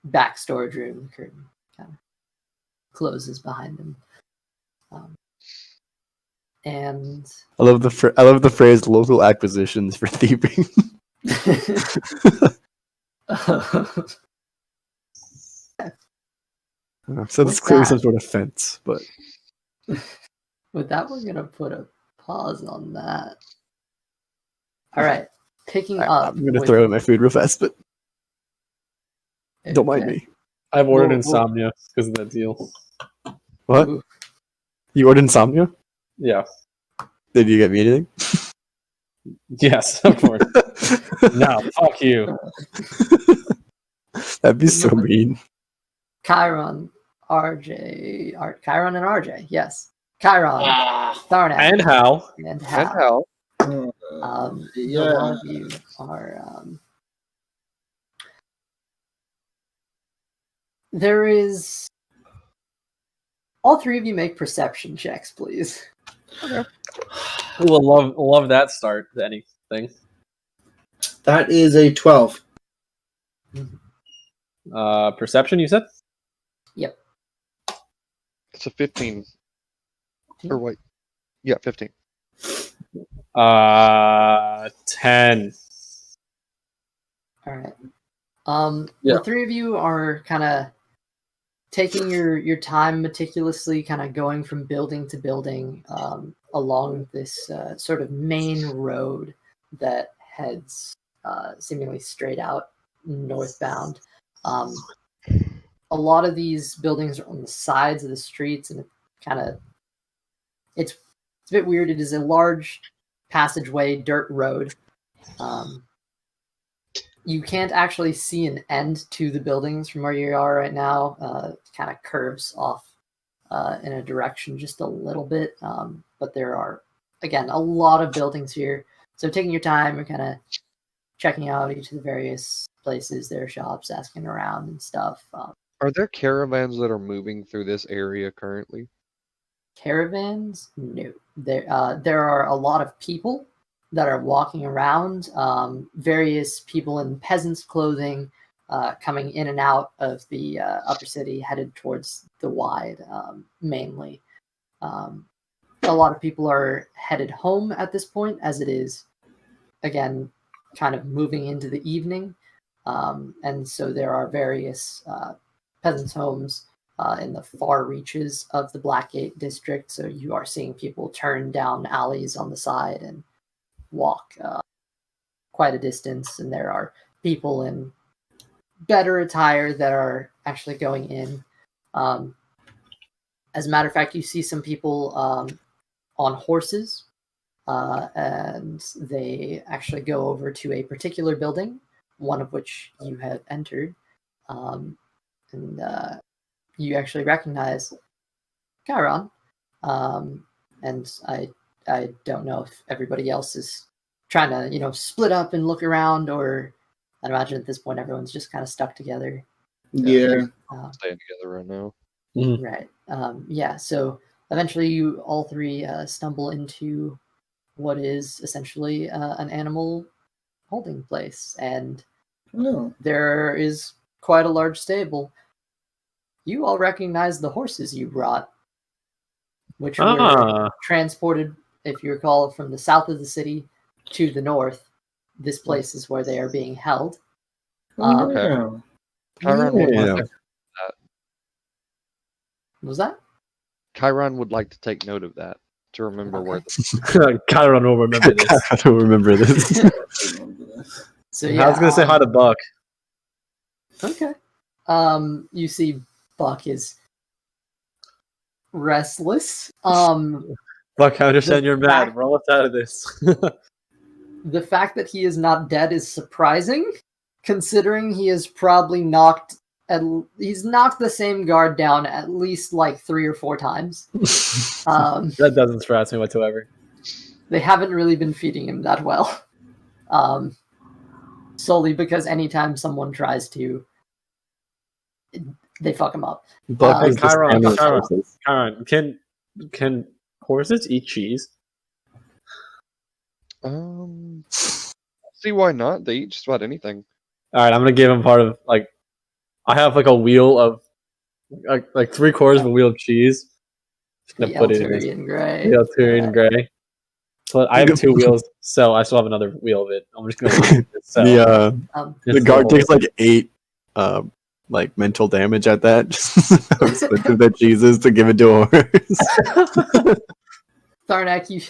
back storage room. The curtain kind of closes behind him. And I love the phrase "local acquisitions for thieving." So it's What's clearly that? some sort of fence, but with that, we're gonna put a pause on that. All right, picking up. I'm gonna throw in my food real fast, but don't mind Okay. me. I've ordered Whoa. insomnia because of that deal. What? Ooh. You ordered insomnia? Yeah. Did you get me anything? Yes, of course. No, fuck you. That'd be so mean. Chiron, Chiron and RJ. Yes, Chiron, Tharnak, And how? and And Hal. how? The one of you are. There is. All three of you make perception checks, please. Who will love that start to anything? That is a 12. Perception, you said? Yep. It's a 15. Or wait. Yeah, 15. 10. All right. Yeah. The three of you are kind of taking your time meticulously, kind of going from building to building along this sort of main road that heads seemingly straight out northbound. A lot of these buildings are on the sides of the streets, and it's a bit weird. It is a large passageway, dirt road. You can't actually see an end to the buildings from where you are right now. It kind of curves off in a direction just a little bit. But there are, again, a lot of buildings here. So taking your time and kind of checking out each of the various places, their shops, asking around and stuff. Are there caravans that are moving through this area currently? Caravans? No. There are a lot of people that are walking around, various people in peasants' clothing coming in and out of the upper city, headed towards the wide, mainly. A lot of people are headed home at this point, as it is, again, kind of moving into the evening. And so there are various peasants' homes in the far reaches of the Blackgate district. So you are seeing people turn down alleys on the side and walk quite a distance, and there are people in better attire that are actually going in. As a matter of fact, you see some people on horses, and they actually go over to a particular building, one of which you had entered, and you actually recognize Chiron. And I don't know if everybody else is trying to, split up and look around, or I'd imagine at this point everyone's just kind of stuck together. Yeah. Staying together right now. Right. Yeah. So eventually, you all three stumble into what is essentially an animal holding place, and Oh. there is quite a large stable. You all recognize the horses you brought. which were transported, if you recall, from the south of the city to the north. This place is where they are being held. Okay. Chiron would Yeah. like What was that? Chiron would like to take note of that to remember where. Chiron will remember this. I don't remember this. So I was gonna say hi to Buck. Okay. You see, Buck is restless. Buck, I understand you're mad. Roll us out of this. The fact that he is not dead is surprising, considering he is probably knocked. He's knocked the same guard down at least like 3 or 4 times. That doesn't surprise me whatsoever. They haven't really been feeding him that well. Solely because anytime someone tries to, they fuck him up. Buck is just Chiron, endless Chiron. horses. Chiron, can horses eat cheese? See why not? They eat just about anything. All right, I'm gonna give him part of like. I have like a wheel of like 3/4 of a wheel of cheese. Just gonna The put it in Elturian Grey. the Elturian Gray. So I have 2 wheels, so I still have another wheel of it. I'm just gonna sell. The guard takes like 8 like mental damage at that. Just how expensive that cheese is to give it to a horse. Tharnak, you.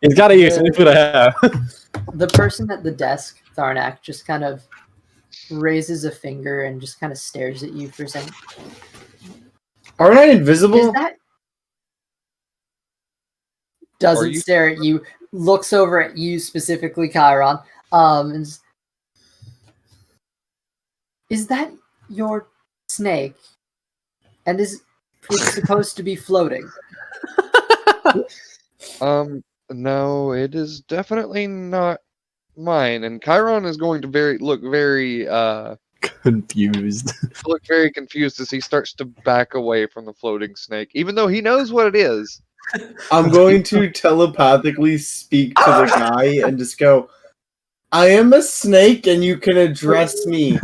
He's gotta use any food I have. The person at the desk, Tharnak, just kind of raises a finger and just kind of stares at you for a second. Aren't I invisible? Is that? Doesn't stare at you. Looks over at you specifically, Chiron. Is that your snake? And is it supposed to be floating? No, it is definitely not mine. And Chiron is going to look very Confused. confused as he starts to back away from the floating snake, even though he knows what it is. I'm going to telepathically speak to the guy and just go, I am a snake and you can address me.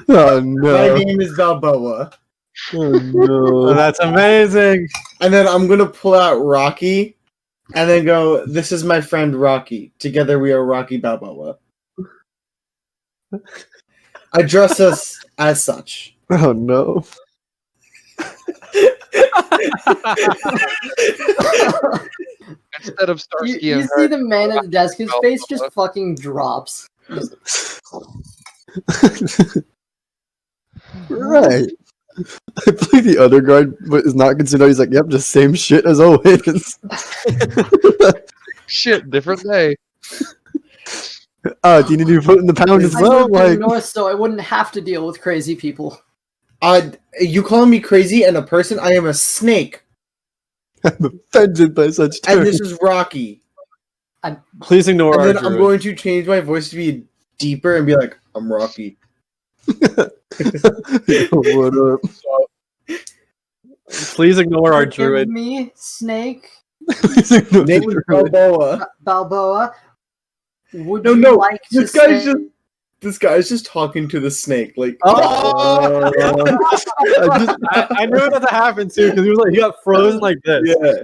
Oh My no. name is Balboa. Oh no. That's amazing. And then I'm going to pull out Rocky and then go, this is my friend Rocky. Together we are Rocky Balboa. Address us as such. Oh no. Instead of Starsky You and see the man at the desk, his face just fucking drops. Right. I believe the other guard is not considered. He's like, yep, just same shit as always. Shit, different day. Do you need to put in the pound as I well? moved to the Like, north so I wouldn't have to deal with crazy people. You calling me crazy and a person? I am a snake. I'm offended by such And terms. this is Rocky. Please ignore And our then I'm druid. going to change my voice to be deeper and be like, I'm Rocky. What up? Please ignore our Forgive druid. me, Snake Name is Balboa. Balboa. Would No, you no, like to this guy's say... This guy's just talking to the snake. Like, Oh! I knew it had to happen too because he got frozen like this. yeah.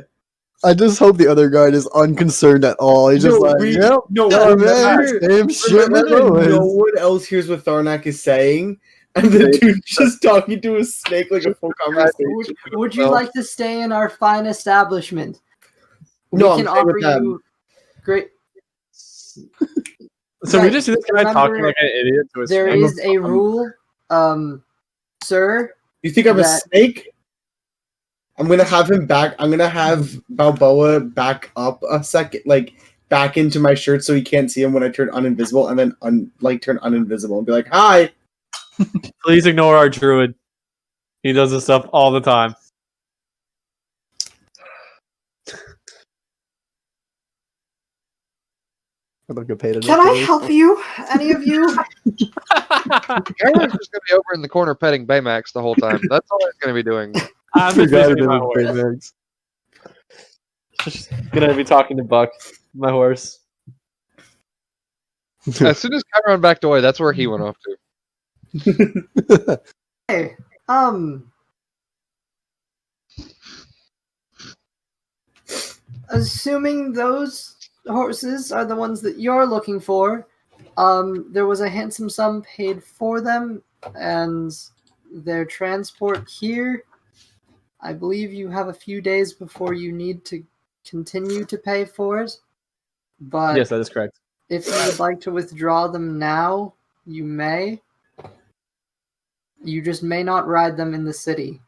I just hope the other guy is unconcerned at all. He's just yep, remember, same shit remember as that always. no one else hears what Tharnak is saying, and the dude's just talking to a snake like a full conversation. Would you like to stay in our fine establishment? No, we can I'm staying offer with them. you great... So we just see this guy Remember, talking like an idiot to his There snake. is a rule, sir. You think I'm a that- snake? I'm gonna have him back. I'm gonna have Balboa back up a second, like back into my shirt so he can't see him when I turn uninvisible, and then turn uninvisible and be like, "Hi." Please ignore our druid. He does this stuff all the time. Can I help you? Any of you? Chiron's just gonna be over in the corner petting Baymax the whole time. That's all he's gonna be doing. I'm just Forgot visiting my it horse. was Just gonna be talking to Buck, my horse. As soon as Chiron backed away, that's where he went off to. Hey, assuming those horses are the ones that you're looking for, there was a handsome sum paid for them, and their transport here. I believe you have a few days before you need to continue to pay for it. But Yes, that is correct. if you would like to withdraw them now, you may. You just may not ride them in the city.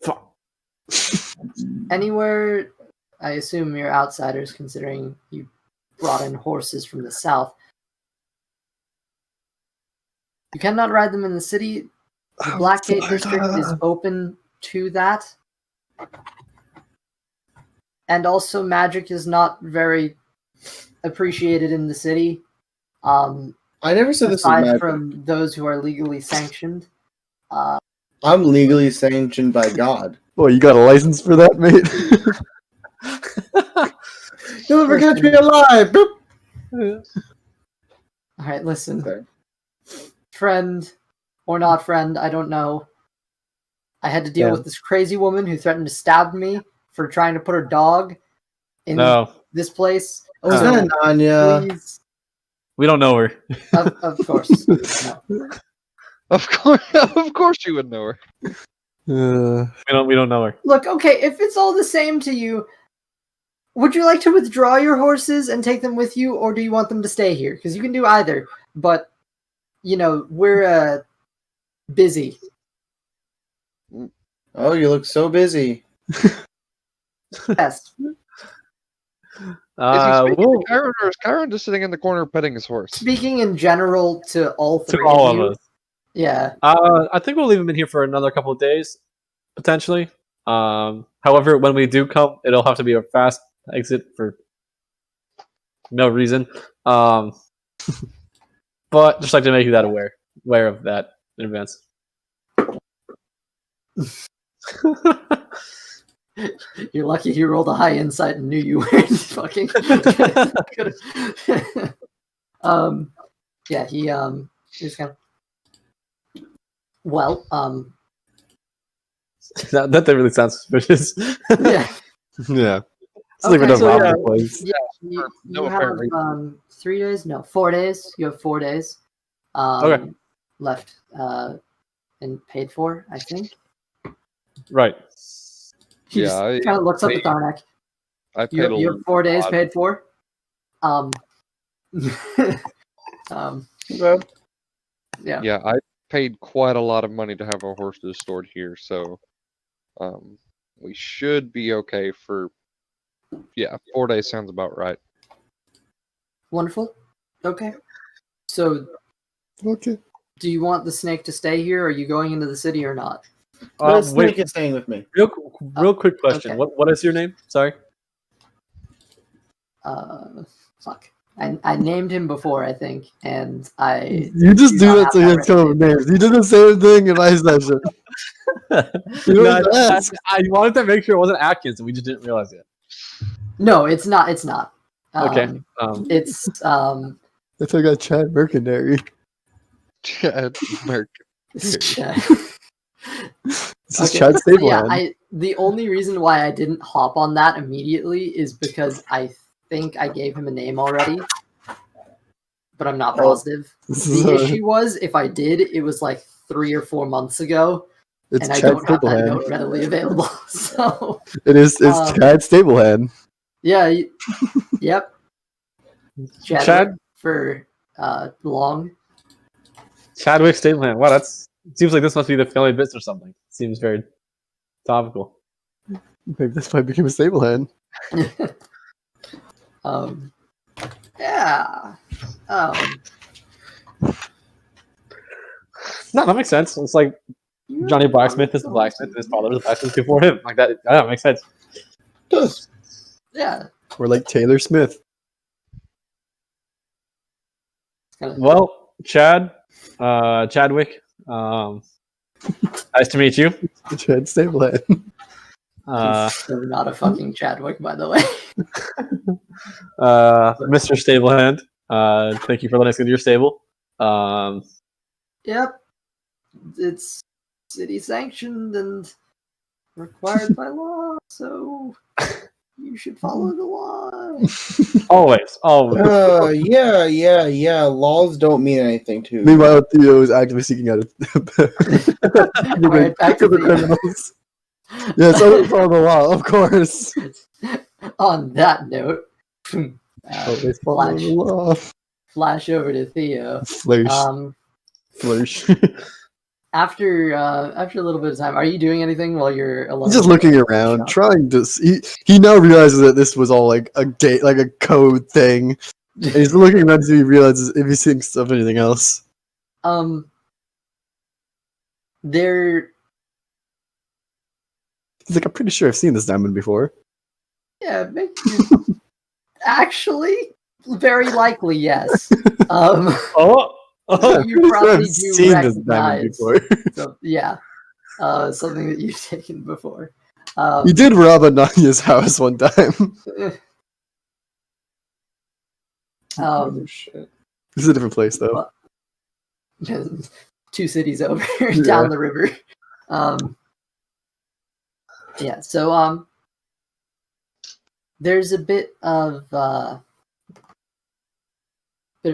Fuck. Anywhere, I assume you're outsiders considering you brought in horses from the south. You cannot ride them in the city. The Blackgate district is open to that. And also magic is not very appreciated in the city. I never said this was Aside magic. from those who are legally sanctioned. I'm legally sanctioned by God. Well, you got a license for that, mate? You'll never catch me alive. Boop. Alright, listen. Sorry. Friend or not friend, I don't know. I had to deal Yeah. with this crazy woman who threatened to stab me for trying to put her dog in No, this place. Oh, is So, that Anya? please, we don't know her. of course. No. Of course, you would know her. We don't know her. Look, okay, if it's all the same to you, would you like to withdraw your horses and take them with you, or do you want them to stay here? Because you can do either, but, we're busy. Oh, you look so busy. Yes. Is he speaking We'll- to Kyron, or is Kyron just sitting in the corner petting his horse? Speaking in general to all three to all of you, of us. yeah. I think we'll leave him in here for another couple of days, potentially. However, when we do come, it'll have to be a fast exit for no reason. But just like to make you that aware of that in advance. You're lucky he rolled a high insight and knew you weren't fucking. Yeah, he was kind of. Well, that really sounds suspicious. yeah. Yeah. It's Okay, like a so robber yeah. place. Yeah, you, no you apparent have reason. 3 days? No, 4 days. You have 4 days. Okay. Left and paid for, I think. Right. He Yeah, just I kind of looks up paid- at Tharnak. I paid You have 4 days lot. paid for. Okay. Yeah. Yeah, I paid quite a lot of money to have our horses stored here, so we should be okay for 4 days sounds about right. Wonderful. Okay. So, Okay. do you want the snake to stay here? Or are you going into the city or not? The snake Wait, is staying with me. real quick question. Okay. What is your name? Sorry. Fuck. I named him before, I think, and I. You just do do not that have so you that have to come up with names. You did the same thing in my session. You No, always ask. I wanted to make sure it wasn't Atkins, and we just didn't realize it. No, it's not. It's not. Okay. It's That's how I got Chad Mercenary. Chad Merc. Chad. This is Okay, Chad so yeah, Stableland. the only reason why I didn't hop on that immediately is because I think I gave him a name already, but I'm not positive. The issue was if I did, it was like 3 or 4 months ago, It's and I Chad don't have that Stableland. note readily available. So It's Um, Chad Stableland. yeah, yep. Chad for long. Chadwick Stableland. Wow, seems like this must be the family business or something. Seems very topical. Maybe that's why I became a Stableland. Yeah. No, that makes sense. It's like Johnny Blacksmith is the blacksmith, and his father was the blacksmith before him. Like that. Yeah, that makes sense. Does. Yeah. Or like Taylor Smith. Well, Chad, Chadwick. Nice to meet you. Chad Stableland. Uh, He's so not a fucking Chadwick, by the way. Mr. Stablehand. Thank you for letting us into your stable. Yep. It's city sanctioned and required by law, so You should follow the law. Always. Yeah. Laws don't mean anything to me. Meanwhile, Theo is actively seeking out All right, back to the Theo. criminals. Yes, always follow the law, of course. On that note, Always follow the law. flash over to Theo. Flourish. Flourish. After a little bit of time, are you doing anything while you're alone? He's just looking around, shop? trying to. He now realizes that this was all like a gate, like a code thing. And he's looking around to see if he realizes if he thinks of anything else. There. He's like, I'm pretty sure I've seen this diamond before. Yeah, actually, very likely, yes. You I've probably seen do this diamond recognize. before. So, yeah, something that you've taken before. You did rob Ananya's house one time. Oh, shit. This is a different place, though. 2 cities over down the river. Yeah, so there's a bit of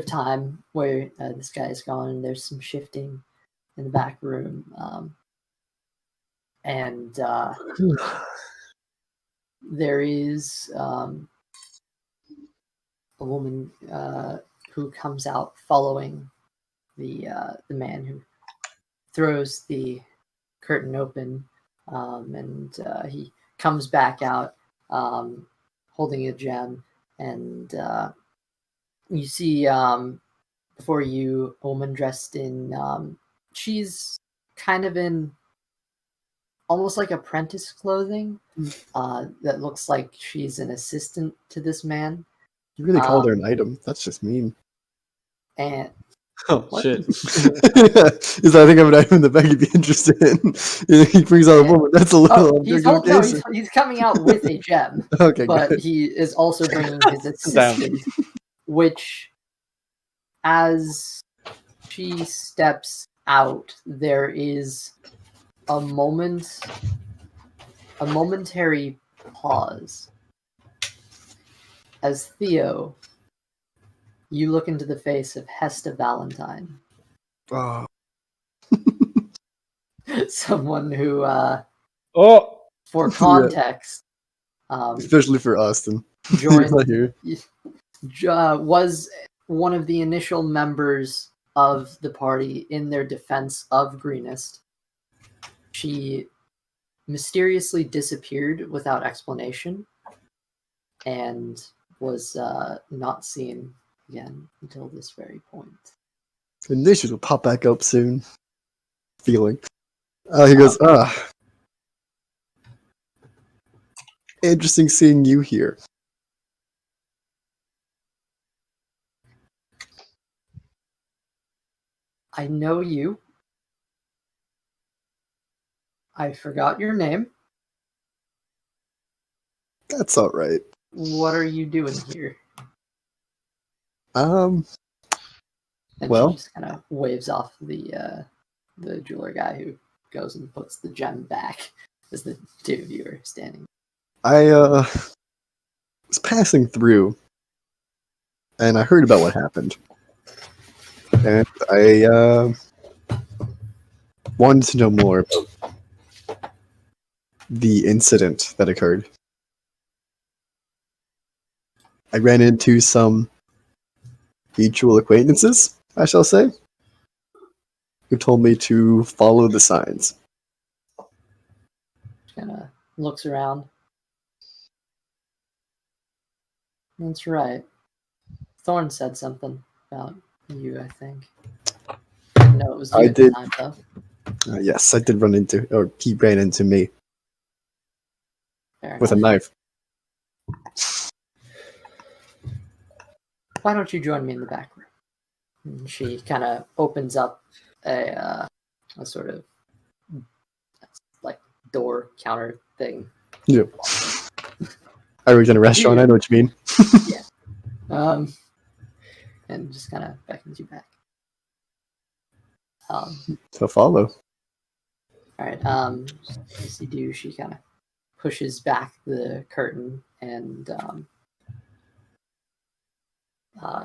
time where this guy is gone, and there's some shifting in the back room, and there is a woman who comes out following the man who throws the curtain open, and he comes back out holding a gem, and you see before you a woman dressed in she's kind of in almost like apprentice clothing that looks like she's an assistant to this man. You really called her an item. That's just mean. And Oh What? shit! He's like, I think I have an item in the bag you'd be interested in. He brings out a woman. That's a little. he's coming out with a gem, Okay, but good. he is also bringing his assistant, which, as she steps out, there is a momentary pause as Theo, you look into the face of Hesta Valentine, Oh. someone who, Oh, for context, Especially for Austin. joined Not here. was one of the initial members of the party in their defense of Greenest. She mysteriously disappeared without explanation and was not seen again until this very point. And they should pop back up soon. Feeling. He goes, interesting seeing you here. I know you. I forgot your name. That's alright. What are you doing here? Um, And Well- she just kind of waves off the jeweler guy who goes and puts the gem back as the two of you are standing. I was passing through and I heard about what happened. And I wanted to know more about the incident that occurred. I ran into some mutual acquaintances, I shall say, who told me to follow the signs. Kind of looks around. That's right. Thorn said something about you, I think. No, it was you I at the did. time, though. Yes, I did run into, or he ran into me Fair with a enough. knife. Why don't you join me in the back room? And she kind of opens up a sort of like door counter thing. Yeah. I worked in a restaurant, I know what you mean. And just kind of beckons you back. So follow. All right. As you do, she kind of pushes back the curtain, and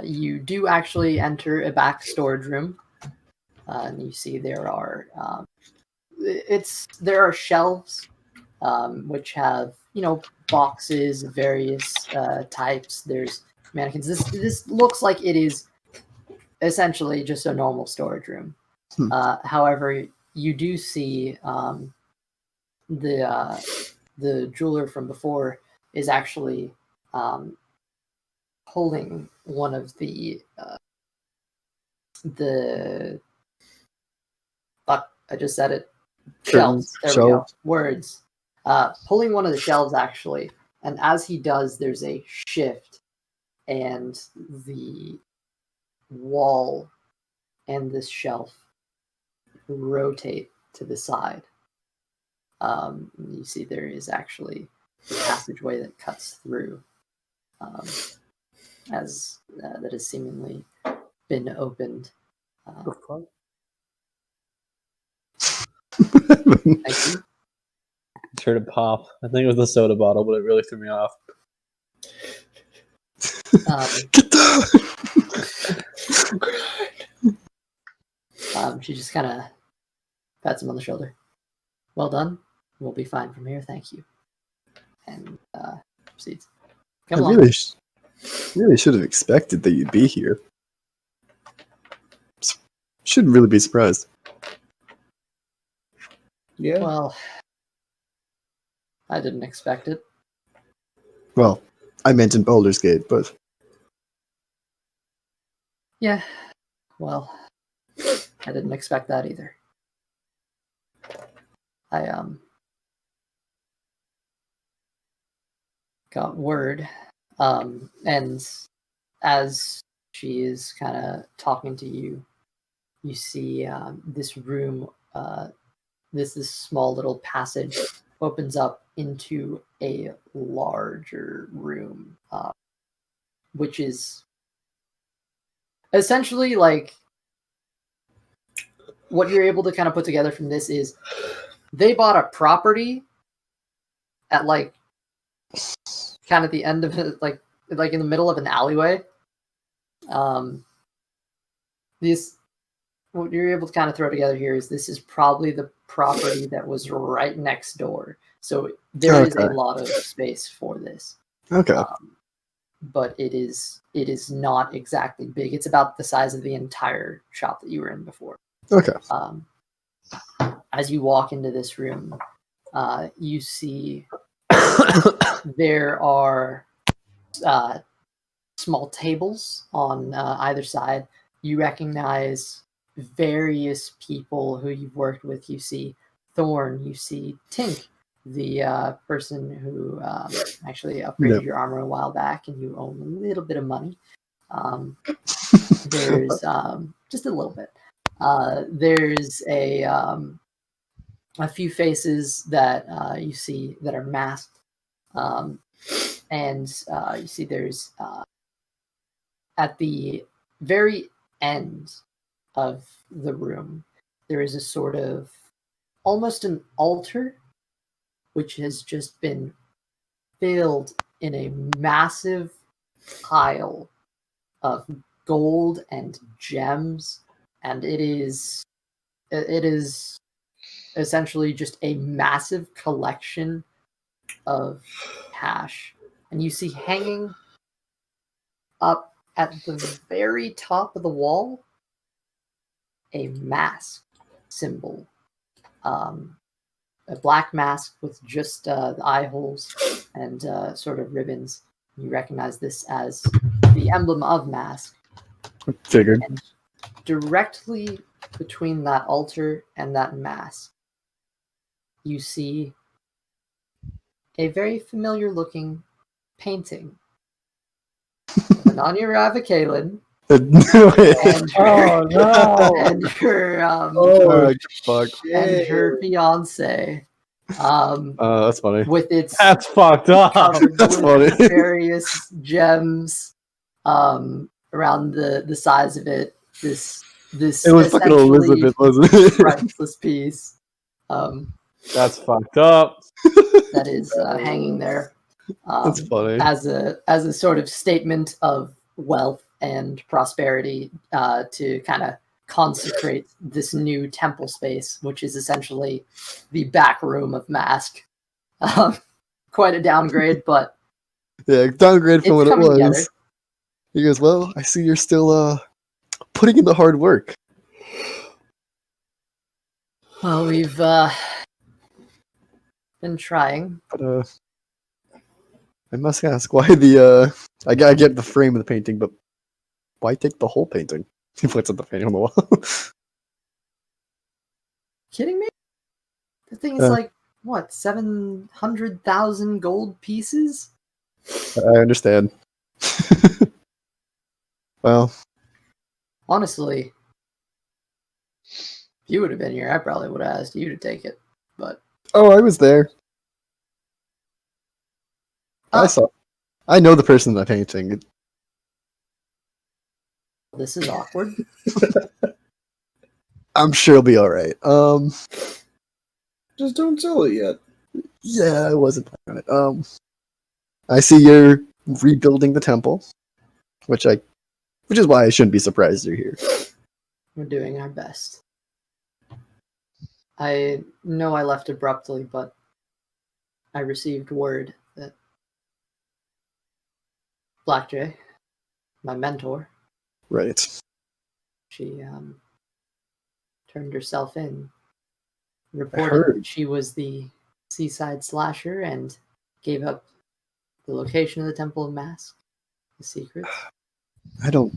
you do actually enter a back storage room. And you see there are shelves which have boxes of various types. There's mannequins. This looks like it is essentially just a normal storage room. However, you do see the jeweler from before is actually holding one of the fuck, I just said it. Shelves. There we go. Words. Pulling one of the shelves actually, and as he does, there's a shift, and the wall and this shelf rotate to the side. You see there is actually a passageway that cuts through, as that has seemingly been opened. Thank you. I heard it pop. I think it was the soda bottle, but it really threw me off. Get down! She just kind of pats him on the shoulder. Well done. We'll be fine from here. Thank you. And proceeds. Come on. Really should have expected that you'd be here. Shouldn't really be surprised. Yeah. Well, I didn't expect it. Well, I meant in Baldur's Gate, but Yeah. Well, I didn't expect that either. I got word, and as she is kind of talking to you, you see this room, this small little passage opens up into a larger room, which is essentially like what you're able to kind of put together from this is they bought a property at like kind of the end of it, like in the middle of an alleyway. What you're able to kind of throw together here is this is probably the property that was right next door. So there is a lot of space for this. okay. But it is not exactly big. It's about the size of the entire shop that you were in before. Okay. As you walk into this room, you see there are small tables on either side. You recognize various people who you've worked with. You see Thorn, you see Tink, the person who actually upgraded your armor a while back, and you own a little bit of money. There's just a little bit. There's a few faces that you see that are masked, and you see there's at the very end of the room there is a sort of almost an altar which has just been filled in a massive pile of gold and gems, and it is essentially just a massive collection of cash. And you see hanging up at the very top of the wall a mask symbol, a black mask with just the eye holes and sort of ribbons. You recognize this as the emblem of mask. Figured. And directly between that altar and that mask, you see a very familiar looking painting of Ananya Ravikaelen and her fiance. That's funny. With its That's fucked up. covered That's with funny. various gems around the size of it. This It was fucking Elizabeth, wasn't it? priceless piece. That's fucked up. that is hanging there. That's funny. As a sort of statement of wealth and prosperity to kind of consecrate this new temple space, which is essentially the back room of Mask. Quite a downgrade, but Yeah, downgrade from it's what it coming was. together. He goes, well, I see you're still putting in the hard work. Well, we've been trying. But I must ask, why the I get the frame of the painting, but why take the whole painting? He puts up the painting on the wall. Kidding me? The thing is like what, 700,000 gold pieces? I understand. Well, Honestly, if you would have been here, I probably would have asked you to take it. But oh, I was there. I saw. I know the person in the painting. this is awkward. I'm sure it'll be all right. Just don't sell it yet. Yeah, I wasn't planning on it. I see you're rebuilding the temple, which is why I shouldn't be surprised you're here. We're doing our best. I know I left abruptly, but I received word that Black Jay, my mentor, Right. she turned herself in. I Reported heard. that she was the seaside slasher and gave up the location of the Temple of Mask, the secrets. I don't.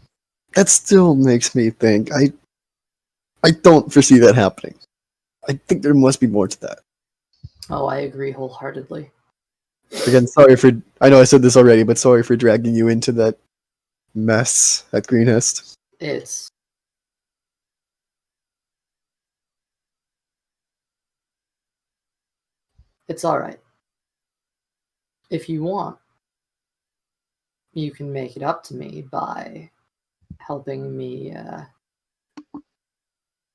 That still makes me think. I don't foresee that happening. I think there must be more to that. Oh, I agree wholeheartedly. Again, sorry for. I know I said this already, but sorry for dragging you into that mess at Greenest. It's all right. If you want, you can make it up to me by helping me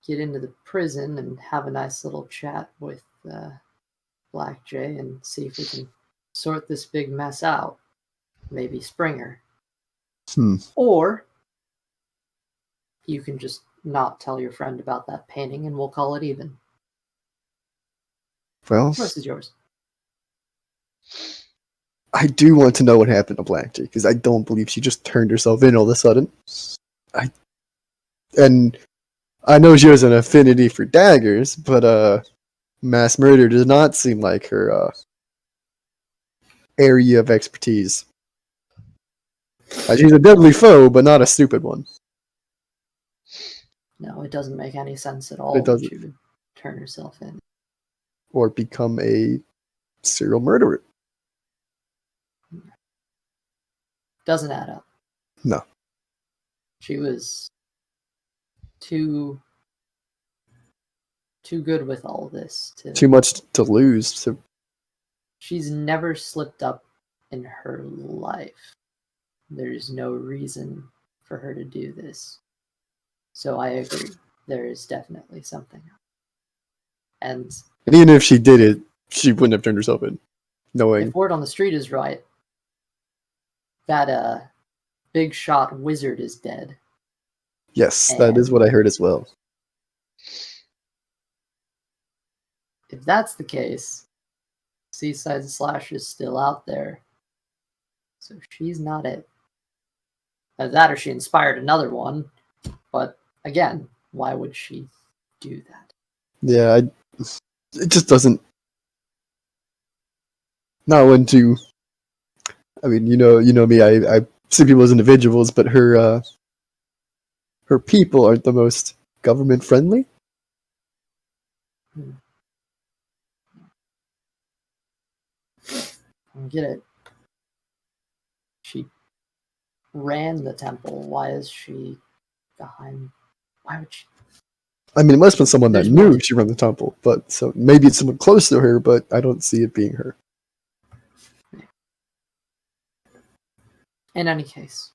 get into the prison and have a nice little chat with Black Jay and see if we can sort this big mess out. Maybe Springer. Or you can just not tell your friend about that painting and we'll call it even. Well, The choice is yours. I do want to know what happened to Black Jay because I don't believe she just turned herself in all of a sudden. And I know she has an affinity for daggers, but mass murder does not seem like her area of expertise. She's a deadly foe, but not a stupid one. No, it doesn't make any sense at all It that doesn't. she would turn herself in. Or become a serial murderer. Doesn't add up. No. She was too good with all this. Too much to lose. So She's never slipped up in her life. There's no reason for her to do this. So I agree. There is definitely something. And even if she did it, she wouldn't have turned herself in. Knowing. if word on the street is right, that big shot wizard is dead. Yes, that is what I heard as well. If that's the case, Seaside Slash is still out there. So she's not it. Either that or she inspired another one. But again, why would she do that? Yeah, it just doesn't. Not one to. I mean, you know me. I see people as individuals, but her people aren't the most government friendly. I get it. She ran the temple. Why is she behind? Why would she? I mean, it must have been someone that There's knew more. she ran the temple, but so maybe it's someone close to her, but I don't see it being her. In any case,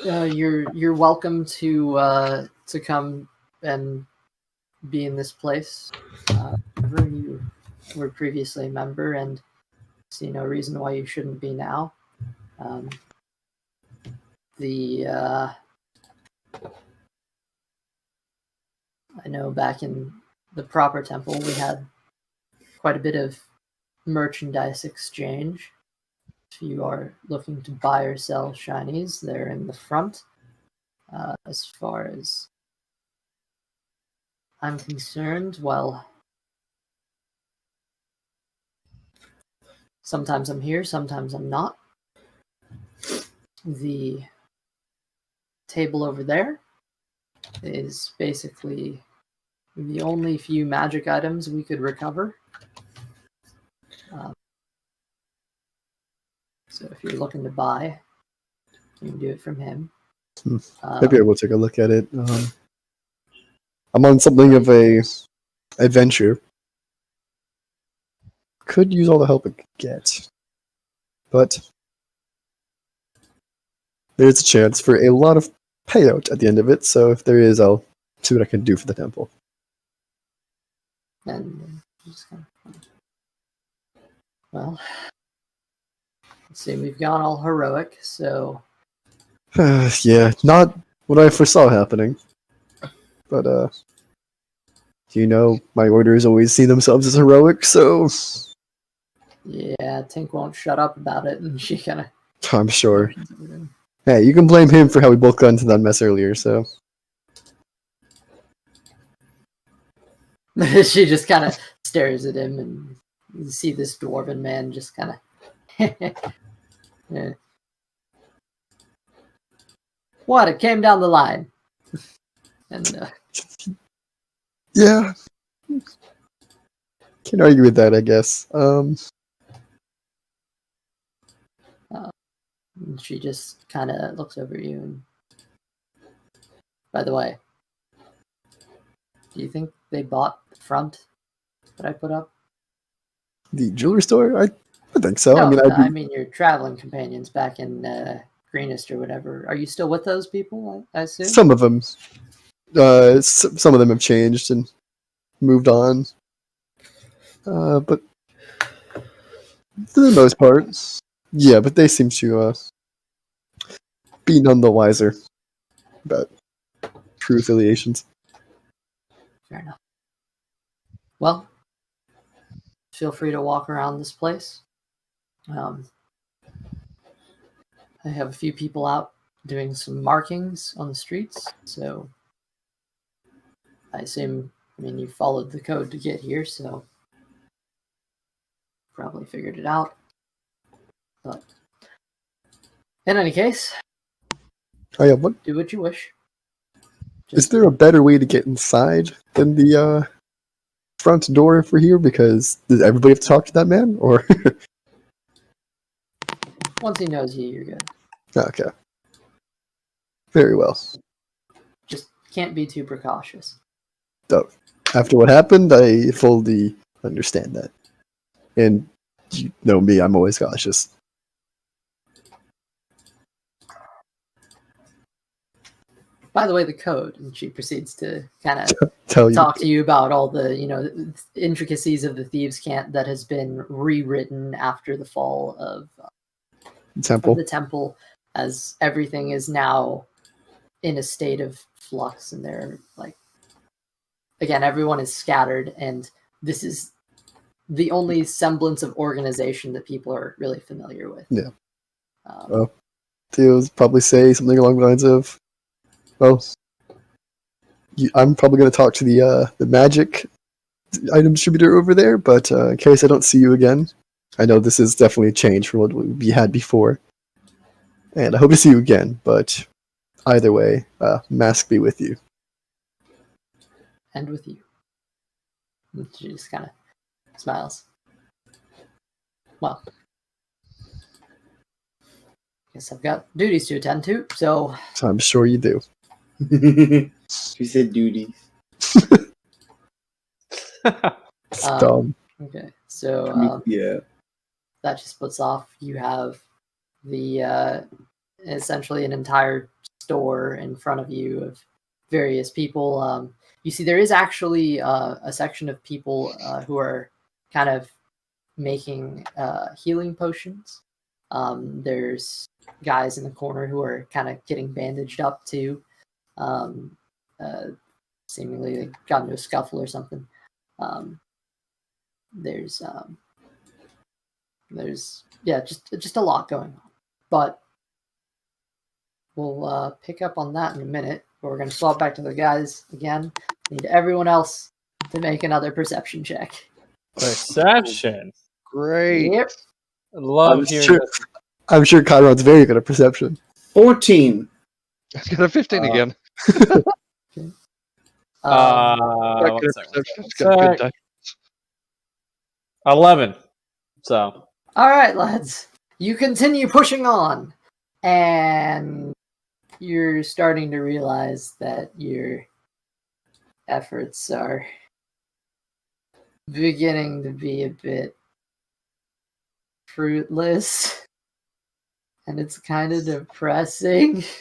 you're welcome to come and be in this place. Whenever you were previously a member, and see no reason why you shouldn't be now. I know back in the proper temple we had quite a bit of merchandise exchange. If you are looking to buy or sell shinies, they're in the front. As far as I'm concerned, well, sometimes I'm here, sometimes I'm not. The table over there is basically the only few magic items we could recover. So if you're looking to buy, you can do it from him. Maybe I will take a look at it. I'm on something of a adventure. Could use all the help I could get, but there's a chance for a lot of payout at the end of it. So if there is, I'll see what I can do for the temple. And just kind of, well, let's see. We've gone all heroic, so Yeah, not what I foresaw happening. But you know, my orders always see themselves as heroic, so yeah, Tink won't shut up about it, and she kind of. I'm sure. Hey, you can blame him for how we both got into that mess earlier. So She just kind of stares at him, and you see this dwarven man just kind of. Yeah. What? It came down the line. And yeah, can't argue with that, I guess. she just kind of looks over at you. And by the way, do you think they bought the front that I put up? The jewelry store? I think so. No, I I mean your traveling companions back in Greenest or whatever. Are you still with those people? I assume. some of them. Some of them have changed and moved on. But for the most part, yeah. But they seem to be none the wiser about true affiliations. Fair enough. Well, feel free to walk around this place. I have a few people out doing some markings on the streets, so I assume, you followed the code to get here, so probably figured it out. But in any case, Oh yeah, what do what you wish. is there a better way to get inside than the front door for here? Because does everybody have to talk to that man, or Once he knows you, you're good. okay, very well. Just can't be too precautious. So, after what happened, I fully understand that, and you know me, I'm always cautious. By the way, the code, and she proceeds to kind of Tell you, talk to you about all the intricacies of the Thieves Cant that has been rewritten after the fall of temple. the temple, as everything is now in a state of flux, and they're like, again, everyone is scattered, and this is the only semblance of organization that people are really familiar with. Yeah. Theo's probably say something along the lines of, "Well, I'm probably going to talk to the magic item distributor over there, but in case I don't see you again, I know this is definitely a change from what we had before, and I hope to see you again. But either way, mask be with you." And with you. And she just kind of smiles. Well, guess I've got duties to attend to, so So I'm sure you do. She said duties. It's dumb. okay. So Yeah. that just splits off. You have the essentially an entire store in front of you of various people. you see there is actually a section of people who are kind of making healing potions. There's guys in the corner who are kind of getting bandaged up too. Seemingly they got into a scuffle or something. There's just a lot going on. But we'll pick up on that in a minute. But we're going to swap back to the guys again. Need everyone else to make another perception check. Perception. Great. Yep. I love I'm hearing sure, this. I'm sure Conrad's very good at perception. 14. It's got a 15 again. Um, Not One good sec, perception, one it's got good sec. dice. 11. So, all right, lads. You continue pushing on, and you're starting to realize that your efforts are beginning to be a bit fruitless, and it's kind of depressing guys,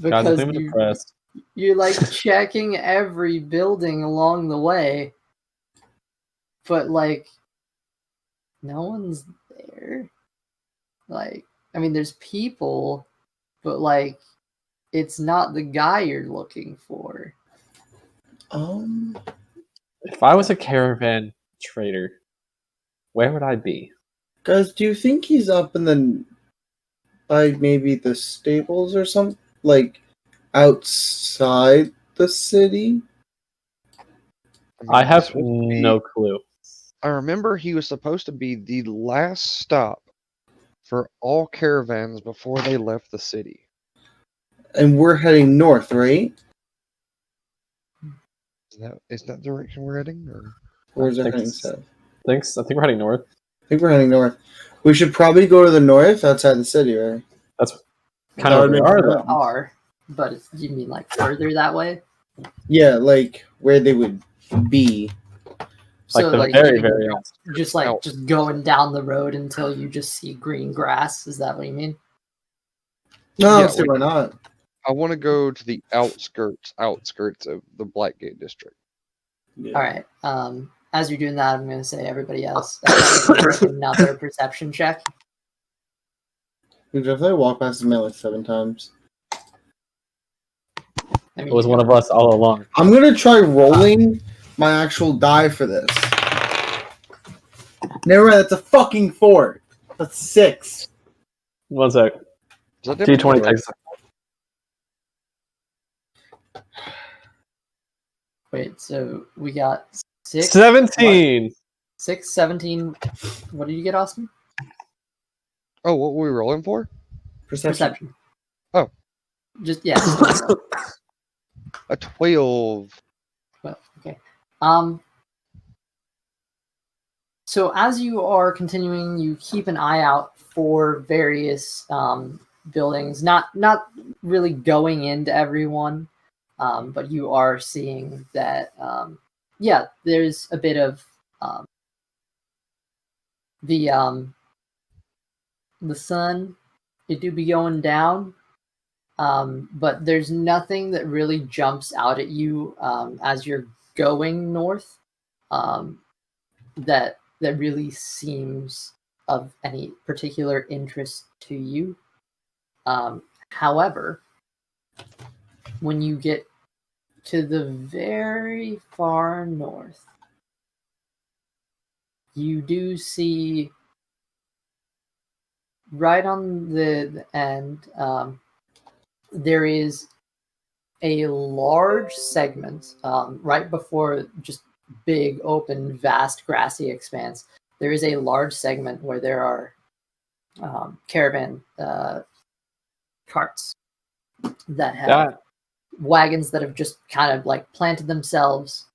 because I'm depressed. you're like checking every building along the way, but like no one's there. Like, I mean, there's people, but like it's not the guy you're looking for. If I was a caravan trader, where would I be? Guys, do you think he's up in the by maybe the stables or something? Like outside the city? I have he's supposed to be- no clue. I remember he was supposed to be the last stop for all caravans before they left the city. And we're heading north, right? Is that the direction we're heading? Or Or is I it think heading s- south? I think we're heading north. I think we're heading north. We should probably go to the north outside the city, right? That's That kind of would where we make are, sense. though. Are, but you mean like further that way? Yeah, like where they would be. Like So the like very, you very just like out. just going down the road until you just see green grass. Is that what you mean? No, Yeah, see, why not? I want to go to the outskirts of the Blackgate district. Yeah. All right. As you're doing that, I'm going to say everybody else make another perception check. We definitely walked past the man like 7 times. I mean, It was one of us all along. I'm gonna try rolling my actual die for this. Never mind, that's a fucking 4. That's 6. 1 sec. Is that different? D20 takes. Wait, so we got 6, 17! 6, 17. What did you get, Austin? Oh, what were we rolling for? Perception. Oh. Just, yeah. Just roll. A 12. Well, okay. So as you are continuing, you keep an eye out for various buildings. Not really going into everyone, but you are seeing that. Yeah, there's a bit of the sun. It do be going down. But there's nothing that really jumps out at you as you're going north that really seems of any particular interest to you. However, when you get to the very far north, you do see right on the end there is a large segment right before just big open vast grassy expanse. There is a large segment where there are caravan carts that have wagons that have just kind of like planted themselves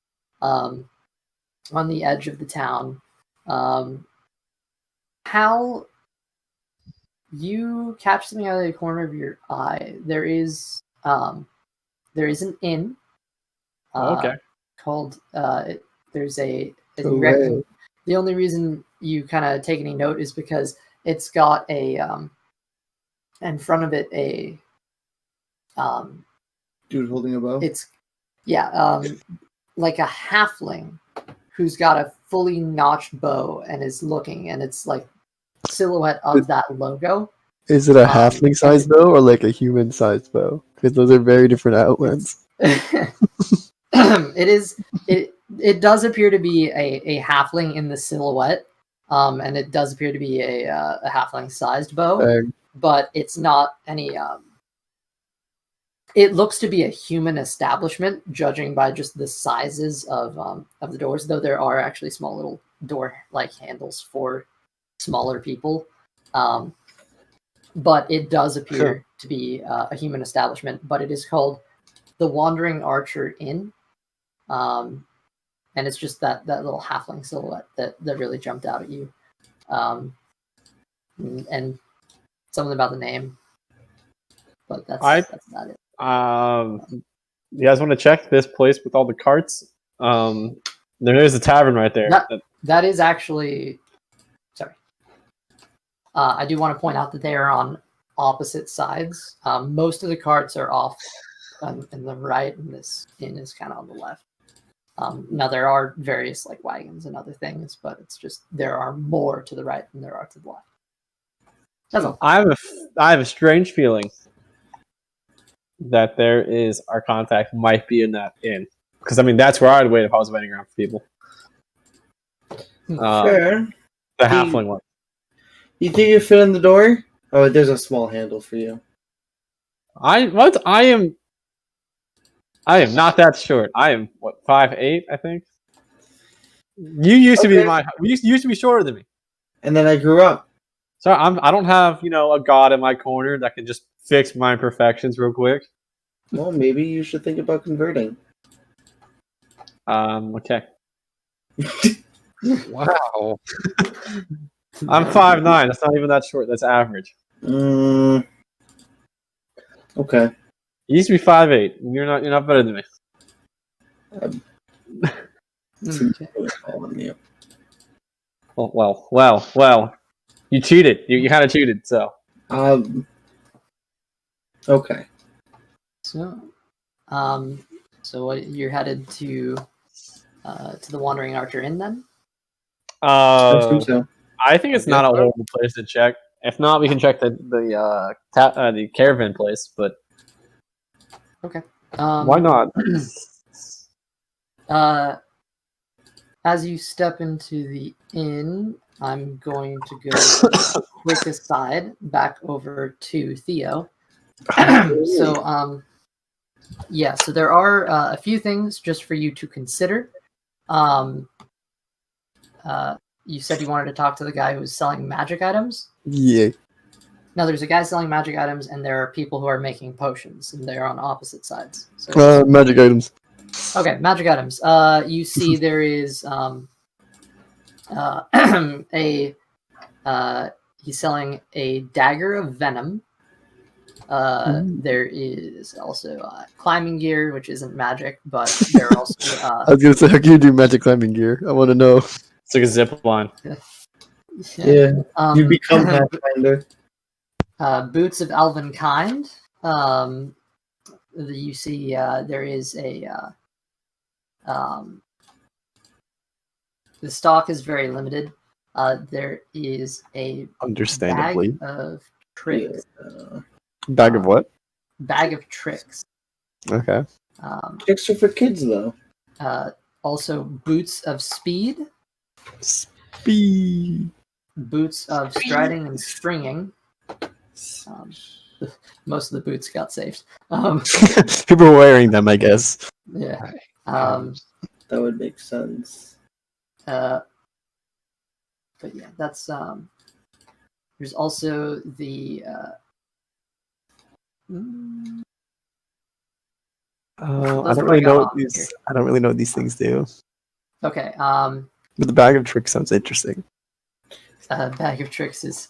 on the edge of the town. How you catch something out of the corner of your eye? There is an inn. Okay. Called there's a Hooray. the only reason you kind of take any note is because it's got a in front of it a Dude holding a bow. it's like a halfling who's got a fully notched bow and is looking, and it's like silhouette of that logo. Is it a halfling sized bow or like a human sized bow? Because those are very different outlines. It does appear to be a halfling in the silhouette, and it does appear to be a halfling sized bow, but it's not any. It looks to be a human establishment, judging by just the sizes of the doors. Though there are actually small little door like handles for smaller people, but it does appear to be a human establishment. But it is called the Wandering Archer Inn, and it's just that little halfling silhouette that really jumped out at you, and something about the name. But that's not it. You guys want to check this place with all the carts? There is a tavern right there. That is actually. Sorry. I do want to point out that they are on opposite sides. Most of the carts are off in the right, and this inn is kind of on the left. Now there are various like wagons and other things, but it's just there are more to the right than there are to the left. That's all. I have a strange feeling that our contact might be in that inn, because I mean that's where I'd wait if I was waiting around for people. Fair. The halfling one. You think you fit in the door? Oh, there's a small handle for you. I am not that short. I am 5'8", I think. You used to be you used to be shorter than me. And then I grew up. So I don't have, a god in my corner that can just fix my imperfections real quick. Well, maybe you should think about converting. Okay. Wow. I'm 5'9". That's not even that short. That's average. Okay. You used to be 5'8". You're not better than me. Okay. Well. You cheated. You kind of cheated. So. Okay. So what, you're headed to the Wandering Archer Inn then? I assume so. I think it's not a horrible place to check. If not, we can check the caravan place. But okay, why not? As you step into the inn, I'm going to go quick aside back over to Theo. So there are a few things just for you to consider. You said you wanted to talk to the guy who's selling magic items? Yeah. No, there's a guy selling magic items, and there are people who are making potions, and they're on opposite sides. So, magic items. Okay, magic items. You see there is he's selling a dagger of venom. There is also climbing gear, which isn't magic, but there are also. I was gonna say, how can you do magic climbing gear? I want to know. It's like a zip line. Yeah. You become Pathfinder. Boots of elven kind. You see, there is a. The stock is very limited. There is a understandably bag of tricks. Bag of what? Bag of tricks. Okay. Tricks are for kids, though. Also, boots of speed. Speed. Boots of striding and springing. Most of the boots got saved. People are wearing them, I guess. Yeah. That would make sense. But yeah, that's there's also the I don't really know what these. I don't really know what these things do. Okay. But the bag of tricks sounds interesting. Bag of tricks is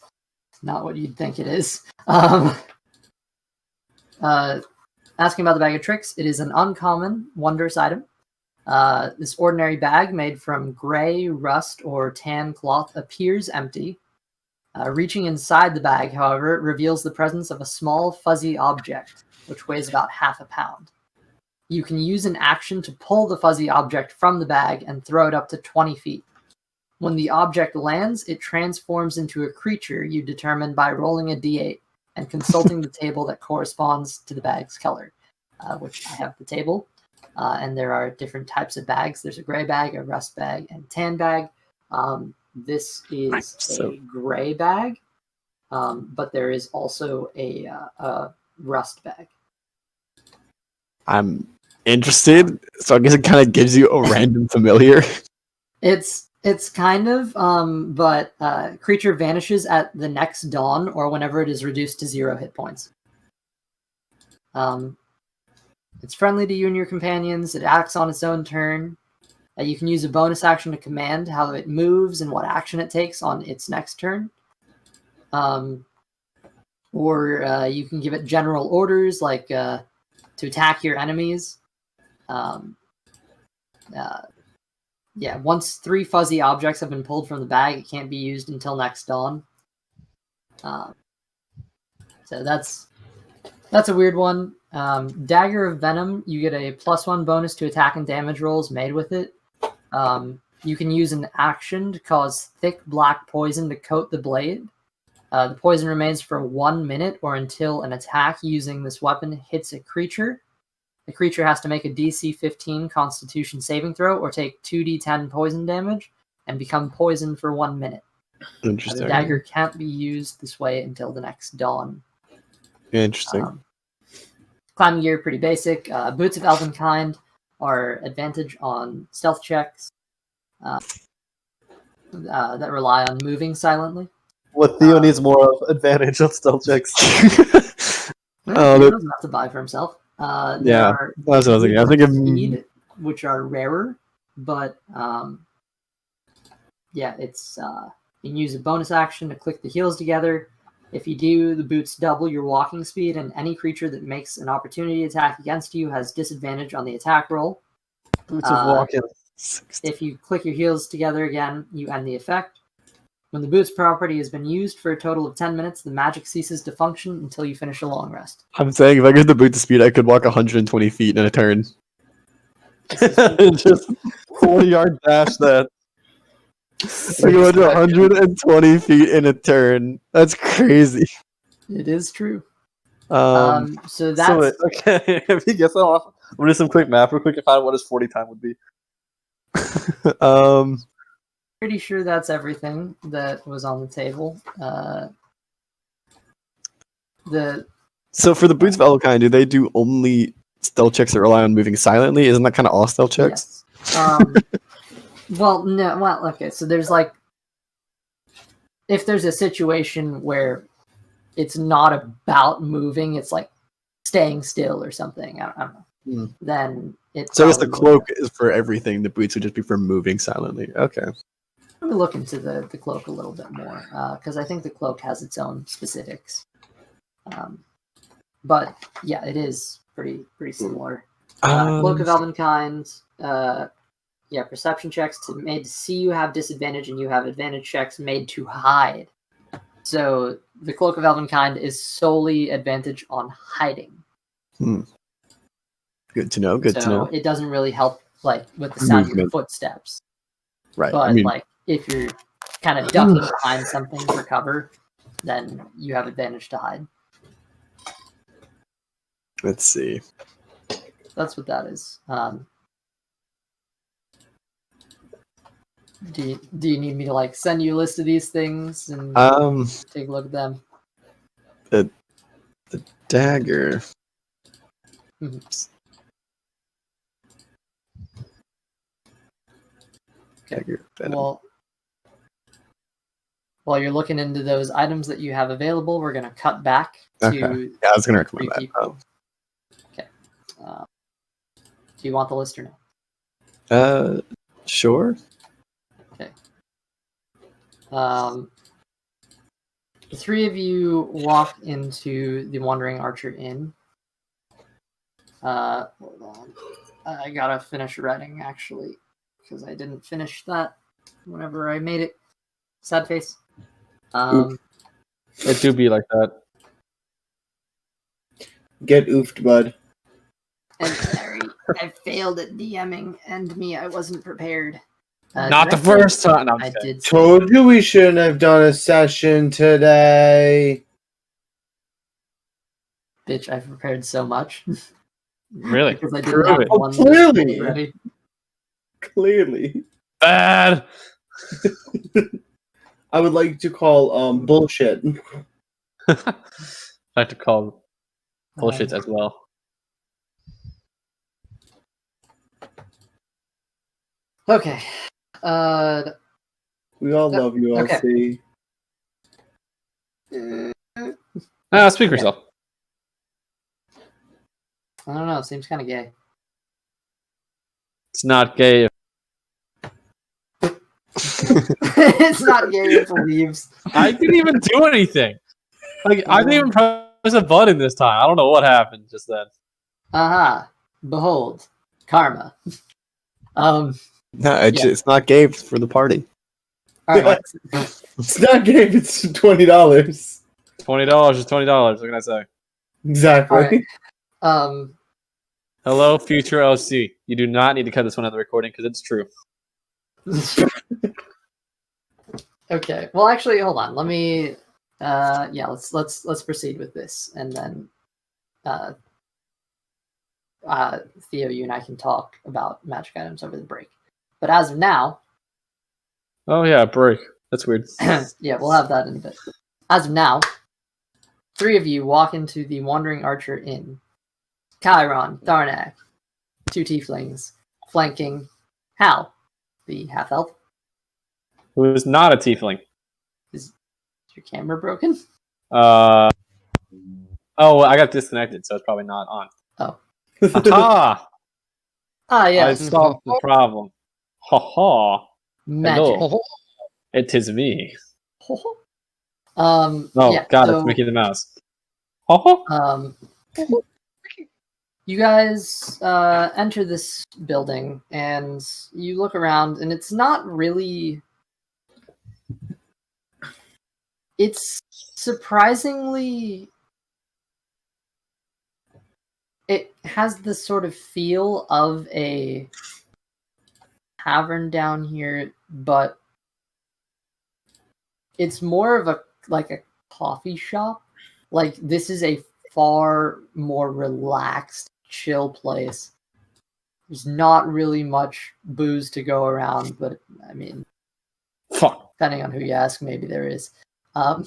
not what you'd think it is. Asking about the bag of tricks, it is an uncommon, wondrous item. This ordinary bag made from gray, rust, or tan cloth appears empty. Reaching inside the bag, however, reveals the presence of a small, fuzzy object, which weighs about half a pound. You can use an action to pull the fuzzy object from the bag and throw it up to 20 feet. When the object lands, it transforms into a creature you determine by rolling a d8 and consulting the table that corresponds to the bag's color, which I have the table. And there are different types of bags. There's a gray bag, a rust bag, and tan bag. This is a gray bag, but there is also a rust bag. I'm interested, so I guess it kind of gives you a random familiar. It's kind of, but creature vanishes at the next dawn or whenever it is reduced to 0 hit points. It's friendly to you and your companions. It acts on its own turn. You can use a bonus action to command how it moves and what action it takes on its next turn. Or you can give it general orders like to attack your enemies. Once 3 fuzzy objects have been pulled from the bag, it can't be used until next dawn. So that's a weird one. Dagger of Venom, you get a +1 bonus to attack and damage rolls made with it. You can use an action to cause thick black poison to coat the blade. The poison remains for 1 minute or until an attack using this weapon hits a creature. The creature has to make a DC 15 Constitution saving throw or take 2d10 poison damage and become poisoned for 1 minute. Interesting. The dagger can't be used this way until the next dawn. Interesting. Climbing gear, pretty basic. Boots of Elven Kind are advantage on stealth checks that rely on moving silently. What Theo needs more of advantage on stealth checks. He doesn't have to buy for himself. Yeah, are that's what I was thinking. I think speed, which are rarer, but it's you can use a bonus action to click the heels together. If you do, the boots double your walking speed, and any creature that makes an opportunity attack against you has disadvantage on the attack roll. Boots of walking. If you click your heels together again, you end the effect. When the boots property has been used for a total of 10 minutes, the magic ceases to function until you finish a long rest. I'm saying if I give the boot to speed, I could walk 120 feet in a turn. Just 40-yard dash that. I go to 120 feet in a turn. That's crazy. It is true. Um, So that's okay. If you guess that off, I'm gonna do some quick math real quick to find out what his 40 time would be. pretty sure that's everything that was on the table. So for the boots of Elkine, do they do only stealth checks that rely on moving silently? Isn't that kind of all stealth checks? Yes. Well, no. Well, okay. So there's like, if there's a situation where it's not about moving, it's like staying still or something. I don't know. Then it's. So I guess the cloak is for everything. The boots would just be for moving silently. Okay. Let me look into the cloak a little bit more because I think the cloak has its own specifics. But yeah, it is pretty similar. Cloak of Elven Kind. Perception checks made to see you have disadvantage, and you have advantage checks made to hide. So the Cloak of Elven Kind is solely advantage on hiding. Good to know. Good to know. It doesn't really help like with the sound of your footsteps. Right. But like if you're kind of ducking behind something for cover, then you have advantage to hide. Let's see. That's what that is. Do you need me to like send you a list of these things and take a look at them? The dagger. Dagger. Well, while you're looking into those items that you have available, we're going to cut back to. Okay. Yeah, I was going to recommend that. Okay. Do you want the list or no? Sure. Okay. The three of you walk into the Wandering Archer Inn. Hold on. I gotta finish writing, actually, because I didn't finish that whenever I made it. Sad face. It do be like that. Get oofed, bud. And I failed at DMing, and I wasn't prepared. Not did the I say- first time. No, I'm I just kidding. did. Say, Told you we shouldn't have done a session today. bitch, I've prepared so much. Really? Because I Prove didn't have it. one Clearly. ready. Clearly. Bad. I would like to call bullshit. I like to call bullshit as well. Okay. We all love you, Okay. LC. Speak for yourself. I don't know. Seems kind of gay. It's not gay. It's not gay if it leaves. I didn't even do anything. Like I didn't even press a button this time. I don't know what happened just then. Aha! Behold, karma. No, it's, Yeah. it's not gay for the party. All right. It's not gay if it's $20. $20 is $20. What can I say? Exactly. All right. Hello, future LC. You do not need to cut this one out of the recording because it's true. Okay. Well, actually, hold on. Let me. Yeah. Let's proceed with this, and then, Theo, you and I can talk about magic items over the break. But as of now, Oh yeah, break. That's weird. yeah, we'll have that in a bit. As of now, 3 of you walk into the Wandering Archer Inn. Chiron, Tharnak, 2 tieflings, flanking Hal, the half-elf. Who is not a tiefling? Is your camera broken? Oh, well, I got disconnected, so it's probably not on. Oh. Aha! Ah, I yes. solved the problem. Ha ha! Magic. Hello. It is me. Oh, Oh, God, so, it's Mickey the Mouse. Ha ha! You guys enter this building, and you look around, and it's not really... It's surprisingly... It has this sort of feel of a tavern down here, but it's more of a coffee shop. Like, this is a far more relaxed, chill place. There's not really much booze to go around, but I mean, Fuck. depending on who you ask, maybe there is. Yeah,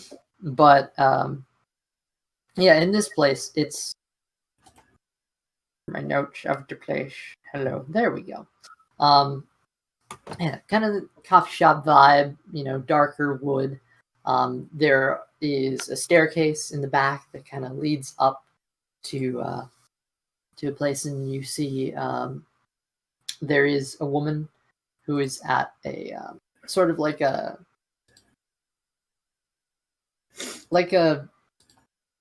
in this place, it's my note of the place. Hello, there we go. Yeah, kind of the coffee shop vibe, darker wood. There is a staircase in the back that kind of leads up to a place, and you see there is a woman who is at a sort of like a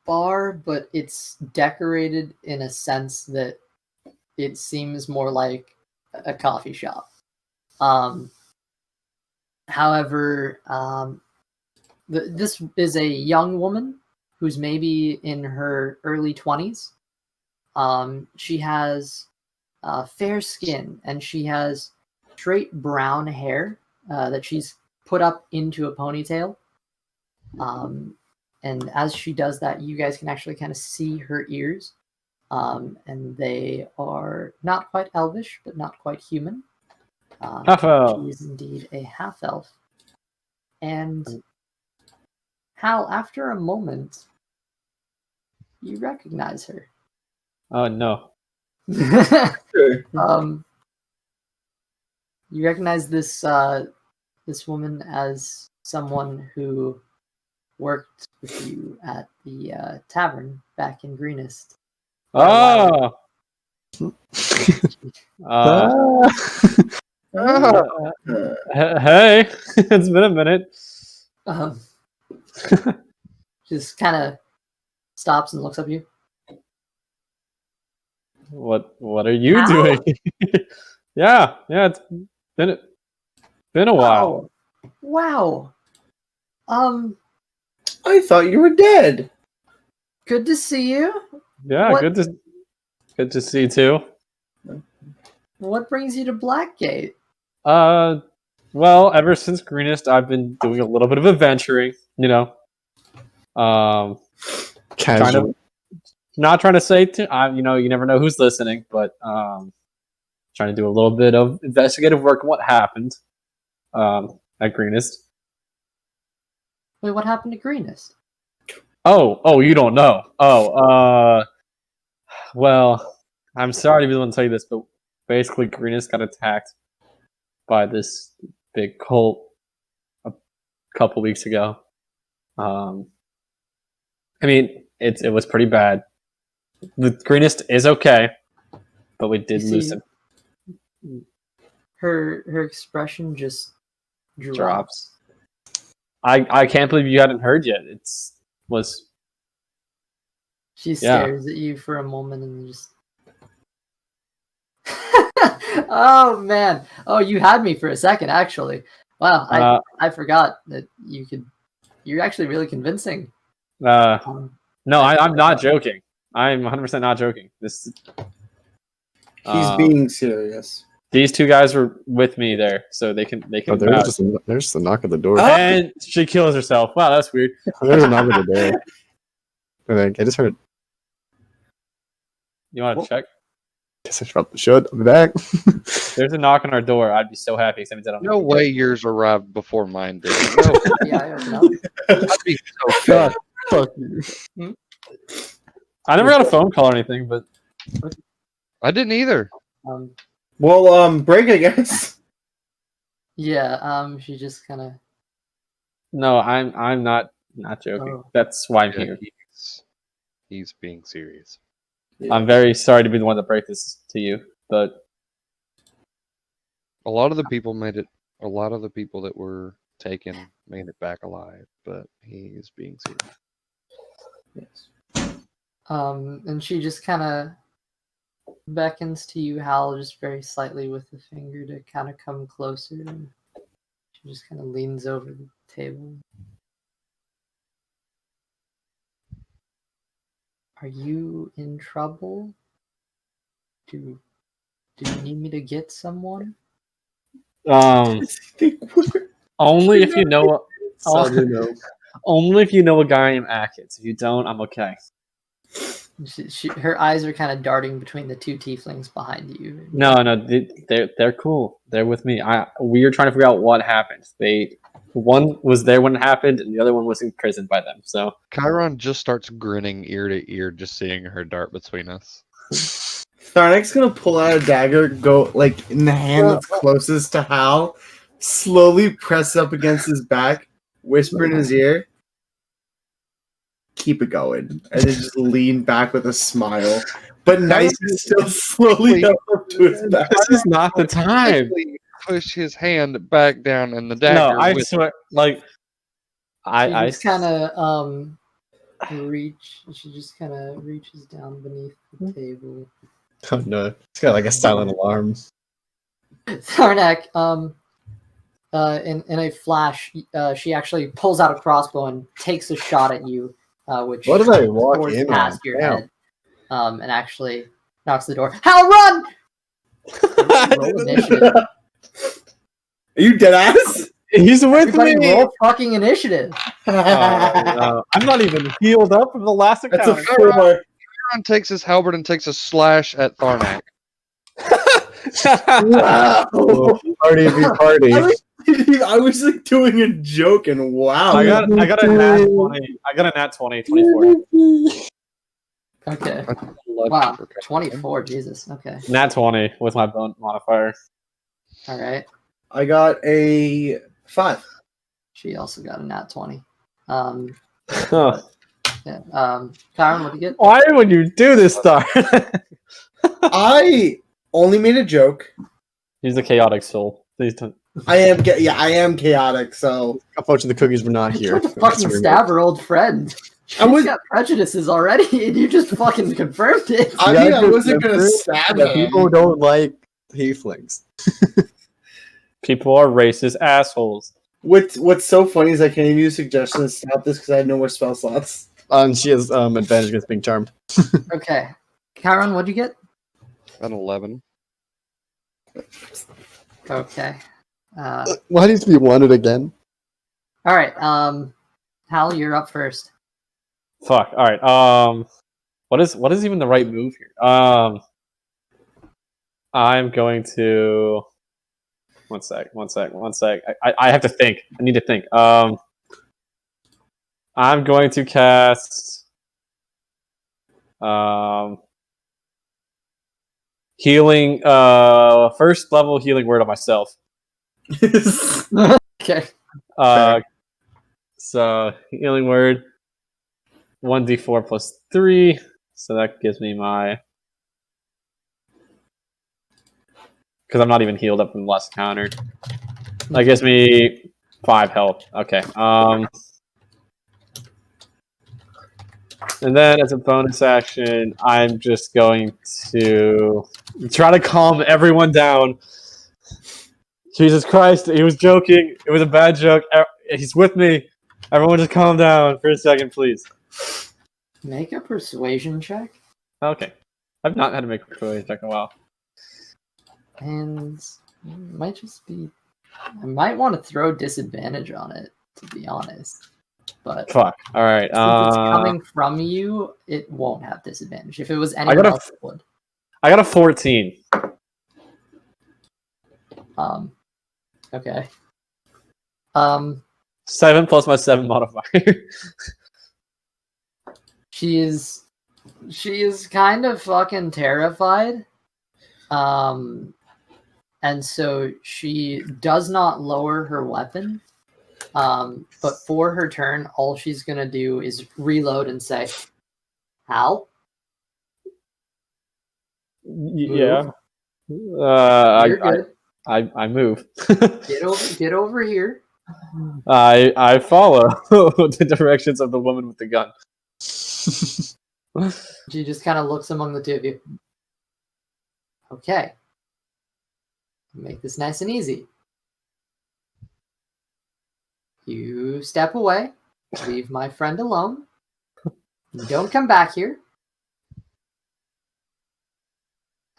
bar, but it's decorated in a sense that it seems more like a coffee shop. However, this is a young woman who's maybe in her early 20s. She has fair skin, and she has straight brown hair that she's put up into a ponytail. And as she does that, you guys can actually kind of see her ears. And they are not quite elvish, but not quite human. Half-elf. She is indeed a half-elf. And Hal, after a moment, you recognize her. Oh no. Sure. You recognize this this woman as someone who worked with you at the tavern back in Greenest. Oh. Hey, it's been a minute. Just kind of stops and looks up at you. What are you Ow. doing? yeah, it's been a while. Wow. I thought you were dead. Good to see you. Yeah, What- good to see you too. What brings you to Blackgate? Well, ever since Greenest, I've been doing a little bit of adventuring. You know, Casual. not trying to say you know, you never know who's listening, but trying to do a little bit of investigative work on what happened at Greenest. Wait, what happened to Greenest? Oh, you don't know. Well, I'm sorry to be the one to tell you this, but basically Greenest got attacked by this big cult a couple weeks ago. I mean, it was pretty bad. The Greenest is okay, but we did You lose see, him. Her expression just drops. Drops. I can't believe you hadn't heard yet. Was She Yeah. stares at you for a moment and just. Oh man! Oh, you had me for a second, actually. Wow, I forgot that you could. You're actually really convincing. no, I'm not joking. I'm 100% not joking. He's being serious. These two guys were with me there, so they can Oh, vouch. there's just a knock at the door. And she kills herself. Wow, that's weird. There's a knock at the door. I think I just heard. You want to check? Guess I probably should. I'll be back. There's a knock on our door. I'd be so happy if somebody said, No way yours arrived before mine did. No, Yeah, I open up. I'd be so God, pissed. fuck you. I never got a phone call or anything, but I didn't either. Well, break, I guess. Yeah. She just kind of. no, I'm not joking. Oh. That's why I'm Yeah, here. he's being serious. I'm very sorry to be the one to break this to you, but A lot of the people made it. A lot of the people that were taken made it back alive, but he's being serious. And she just kind of beckons to you, Hal, just very slightly with the finger to kind of come closer. And she just kind of leans over the table. Are you in trouble? Do you need me to get someone? only if you know Sadly, no. only if you know a guy named Ackyn. If you don't, I'm okay. Her eyes are kind of darting between the two tieflings behind you. No, they're cool. They're with me. We are trying to figure out what happened. One was there when it happened, and the other one was imprisoned by them. So Chiron just starts grinning ear to ear, just seeing her dart between us. Tharnek's gonna pull out a dagger, go like in the hand that's closest to Hal, slowly press up against his back, whisper in his ear, "Keep it going," and then just lean back with a smile. But nice is still slowly up to his back. this is not the time. Push his hand back down, and the dagger. No, I with swear. Like, She just kind of She just kind of reaches down beneath the table. Oh no. It's got like a silent alarm. Tharnak, in a flash, she actually pulls out a crossbow and takes a shot at you, which What did I walk pours in past on? your Damn. head, and actually knocks the door. Hal, run! Roll initiative. Are you dead ass? He's with Everybody me. roll fucking initiative. Oh, no. I'm not even healed up from the last That's a encounter. 4. Chiron takes his halberd and takes a slash at Tharnak. Wow. Party be party. I was like doing a joke, and wow. I got a nat 20. I got a nat 20, 24. Okay. Lucky Wow. for Chiron. 24. Jesus. Okay. Nat 20 with my bone modifier. All right. I got a 5. She also got a nat 20. Huh. Yeah. Kyron, what do you get? Why would you do this, Star? I only made a joke. He's a chaotic soul. Please don't. I am chaotic, so Unfortunately, the cookies were not You here. tried to fucking stab her old friend. She's was- got prejudices already, and you just fucking confirmed it. I Yeah, mean, I good wasn't gonna effort. stab Yeah, him. people don't like tieflings. People are racist assholes. What's so funny is I can't even use suggestions to stop this because I have no more spell slots. And she has advantage against being charmed. Okay. Kyron, what'd you get? An 11. Okay. Why needs to be wanted again? All right. Hal, you're up first. Fuck. All right. What is even the right move here? I'm going to. One sec. I have to think. I need to think. I'm going to cast. Healing. First level healing word on myself. Okay. So healing word. 1d4 plus 3. So that gives me my. Because I'm not even healed up from the last counter. That gives me 5 health. Okay. And then as a bonus action, I'm just going to try to calm everyone down. Jesus Christ, he was joking. It was a bad joke. He's with me. Everyone just calm down for a second, please. Make a persuasion check. Okay. I've not had to make a persuasion check in a while. And it might just be... I might want to throw disadvantage on it, to be honest. But Fuck. All right. since it's coming from you, it won't have disadvantage. If it was anyone else, it would. I got a 14. Okay. 7 plus my 7 modifier. She is kind of fucking terrified. And so she does not lower her weapon. But for her turn, all she's gonna do is reload and say, "Hal." Yeah. You're good. I move. Get over here. I follow the directions of the woman with the gun. She just kind of looks among the two of you. Okay. Make this nice and easy. You step away, leave my friend alone. You don't come back here.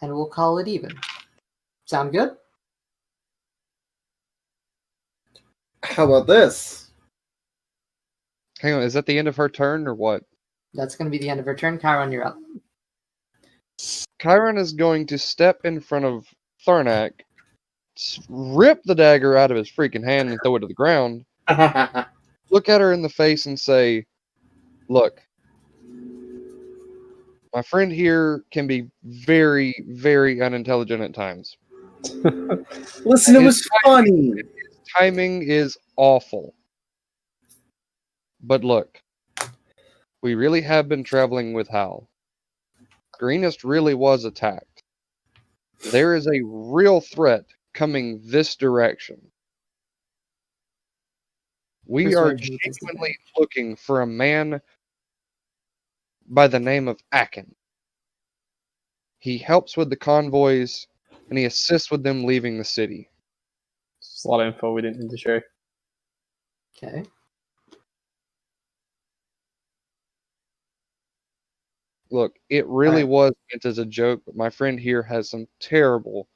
And we'll call it even. Sound good? How about this? Hang on, is that the end of her turn or what? That's going to be the end of her turn. Chiron, you're up. Chiron is going to step in front of Tharnak, rip the dagger out of his freaking hand and throw it to the ground, look at her in the face and say, "Look, my friend here can be very, very unintelligent at times. Listen, it was funny. Timing is awful. But look, we really have been traveling with Hal. Greenest really was attacked. There is a real threat coming this direction. We are genuinely looking for a man by the name of Ackyn. He helps with the convoys, and he assists with them leaving the city. It's a lot of info we didn't need to share. Okay. Look, it really was meant as a joke, but my friend here has some terrible,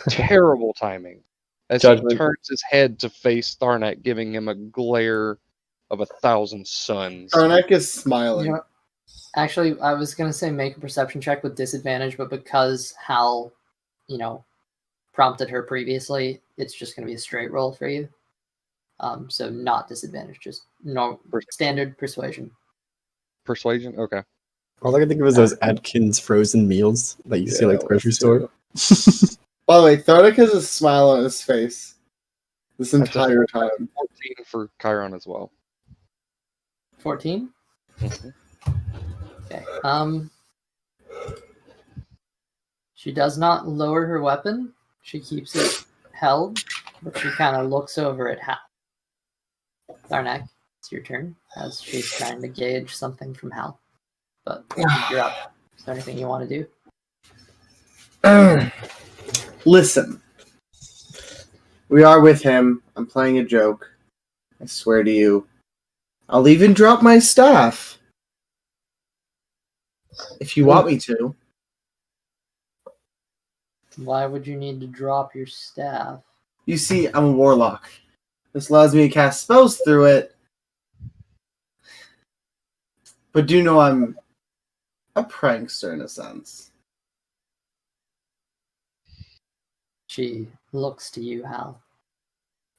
terrible timing. As Judgment. he turns his head to face Tharnak, giving him a glare of 1,000 suns. Tharnak is smiling. You know, actually, I was going to say make a perception check with disadvantage, but because Hal, prompted her previously, it's just going to be a straight roll for you. So not disadvantage, just standard persuasion. Persuasion? Okay. All I can think of is those Atkins frozen meals that you see like the grocery store. By the way, Tharnak has a smile on his face this entire time. 14 for Chiron as well. 14? Mm-hmm. Okay. She does not lower her weapon. She keeps it held, but she kind of looks over at Hal. Tharnak, it's your turn, as she's trying to gauge something from Hal. But you're up. Is there anything you want to do? Listen. We are with him. I'm playing a joke. I swear to you. I'll even drop my staff. If you want me to. Why would you need to drop your staff? You see, I'm a warlock. This allows me to cast spells through it. But do know I'm a prankster in a sense. She looks to you, Hal.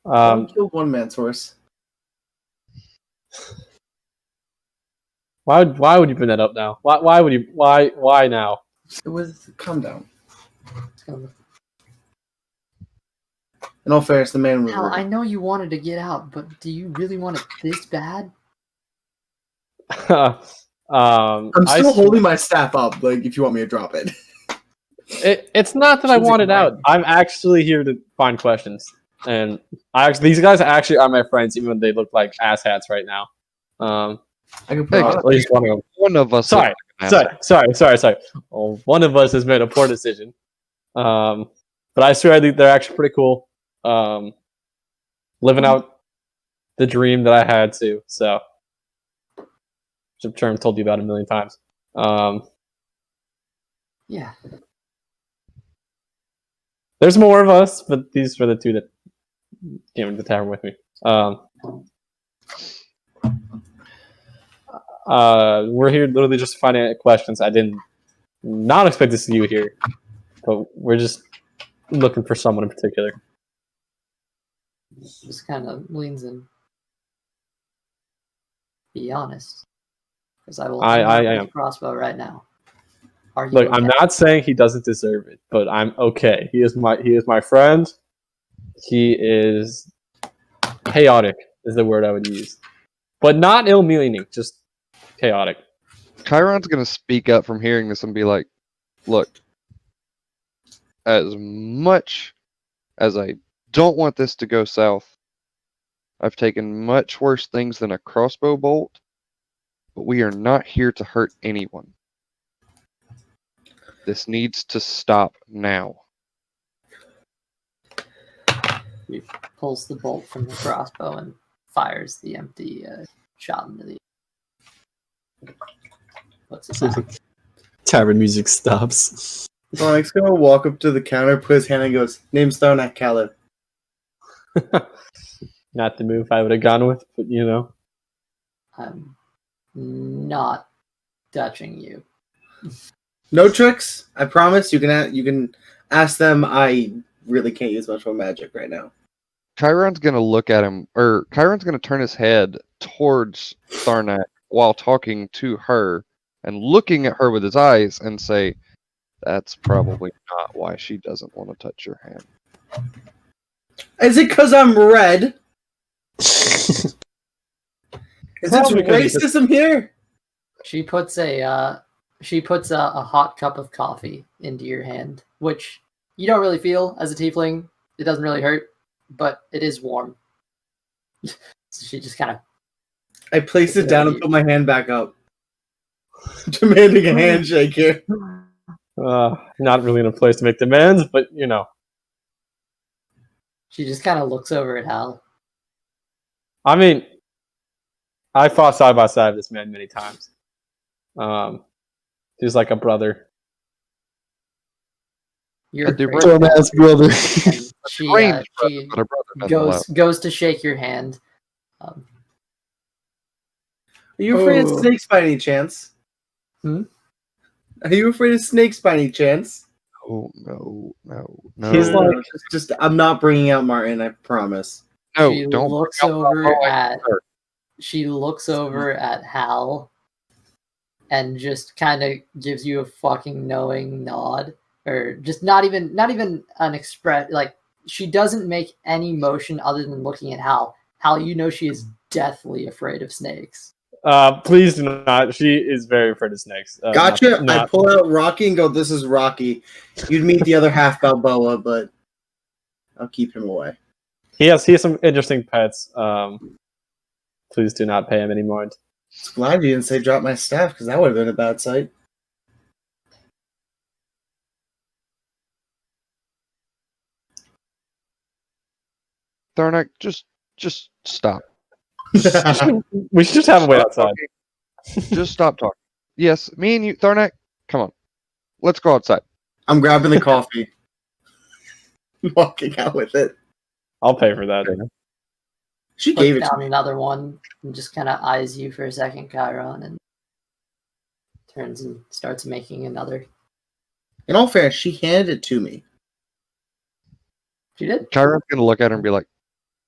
I killed one man's horse. Why would you bring that up now? Why would you? Why now? It was calm down. It's gonna- In all fairness, the man was Hal, rude. I know you wanted to get out, but do you really want it this bad? I'm still holding my staff up, like if you want me to drop it. It's not that I want it out. I'm actually here to find questions, and these guys actually are my friends, even when they look like asshats right now. I can put Hey, on At least one of them. One of us. Sorry. Well, one of us has made a poor decision. But I swear they're actually pretty cool. Living out the dream that I had too. So, which I'm sure I've told you about a million times. Yeah. There's more of us, but these are the two that came into the tavern with me. We're here literally just to find out questions. I did not expect to see you here, but we're just looking for someone in particular. Just kind of leans in. Be honest. Because I will I unlock am. this crossbow right now. Are you Look, okay? I'm not saying he doesn't deserve it, but I'm okay. He is my friend. He is chaotic is the word I would use, but not ill-meaning, just chaotic. Chiron's gonna speak up from hearing this and be like, "Look, as much as I don't want this to go south, I've taken much worse things than a crossbow bolt, but we are not here to hurt anyone. This needs to stop now." He pulls the bolt from the crossbow and fires the empty shot into the. What's it back? Tavern music stops. Sonic's gonna walk up to the counter, put his hand and goes, "Name's Tharnak Caleb." Not the move I would have gone with, but you know. I'm not touching you. No tricks. I promise. You can ask them. I really can't use much more magic right now. Chiron's gonna look at him, or Chiron's gonna turn his head towards Tharnak while talking to her and looking at her with his eyes and say, "That's probably not why she doesn't want to touch your hand." Is it because I'm red? Is this Probably 'cause racism here? She puts a hot cup of coffee into your hand, which you don't really feel as a tiefling. It doesn't really hurt, but it is warm. So she just kind of. I placed it down and put my hand back up, demanding a handshake here. Not really in a place to make demands, but you know. She just kind of looks over at Hal. I mean, I fought side by side with this man many times. He's like a brother. You're The afraid right- of Hal. Dumbass brother. And she Strange brother, but a brother nonetheless. goes to shake your hand. Are you afraid of Oh. snakes by any chance? Hmm? Are you afraid of snakes by any chance? Oh no. He's No, like- just I'm not bringing out Martin. I promise. No, She don't looks bring up over Baldur. at. She looks over at Hal, and just kind of gives you a fucking knowing nod, or just not even an express. Like, she doesn't make any motion other than looking at Hal. Hal, you know she is deathly afraid of snakes. Please do not. She is very afraid of snakes. Gotcha. I Not- pull out Rocky and go, "This is Rocky." You'd meet the other half Balboa, but I'll keep him away. He has some interesting pets. Please do not pay him any mind. It's glad you didn't say drop my staff, because that would have been a bad sight. Tharnak, just stop. We should just have him wait Stop outside. talking. Just stop talking. Yes, me and you, Tharnak, come on. Let's go outside. I'm grabbing the coffee. walking out with it. I'll pay for that. She Puts gave it to down me. another one and just kind of eyes you for a second, Chiron, and turns and starts making another. In all fairness, she handed it to me. She did. Chiron's gonna look at her and be like,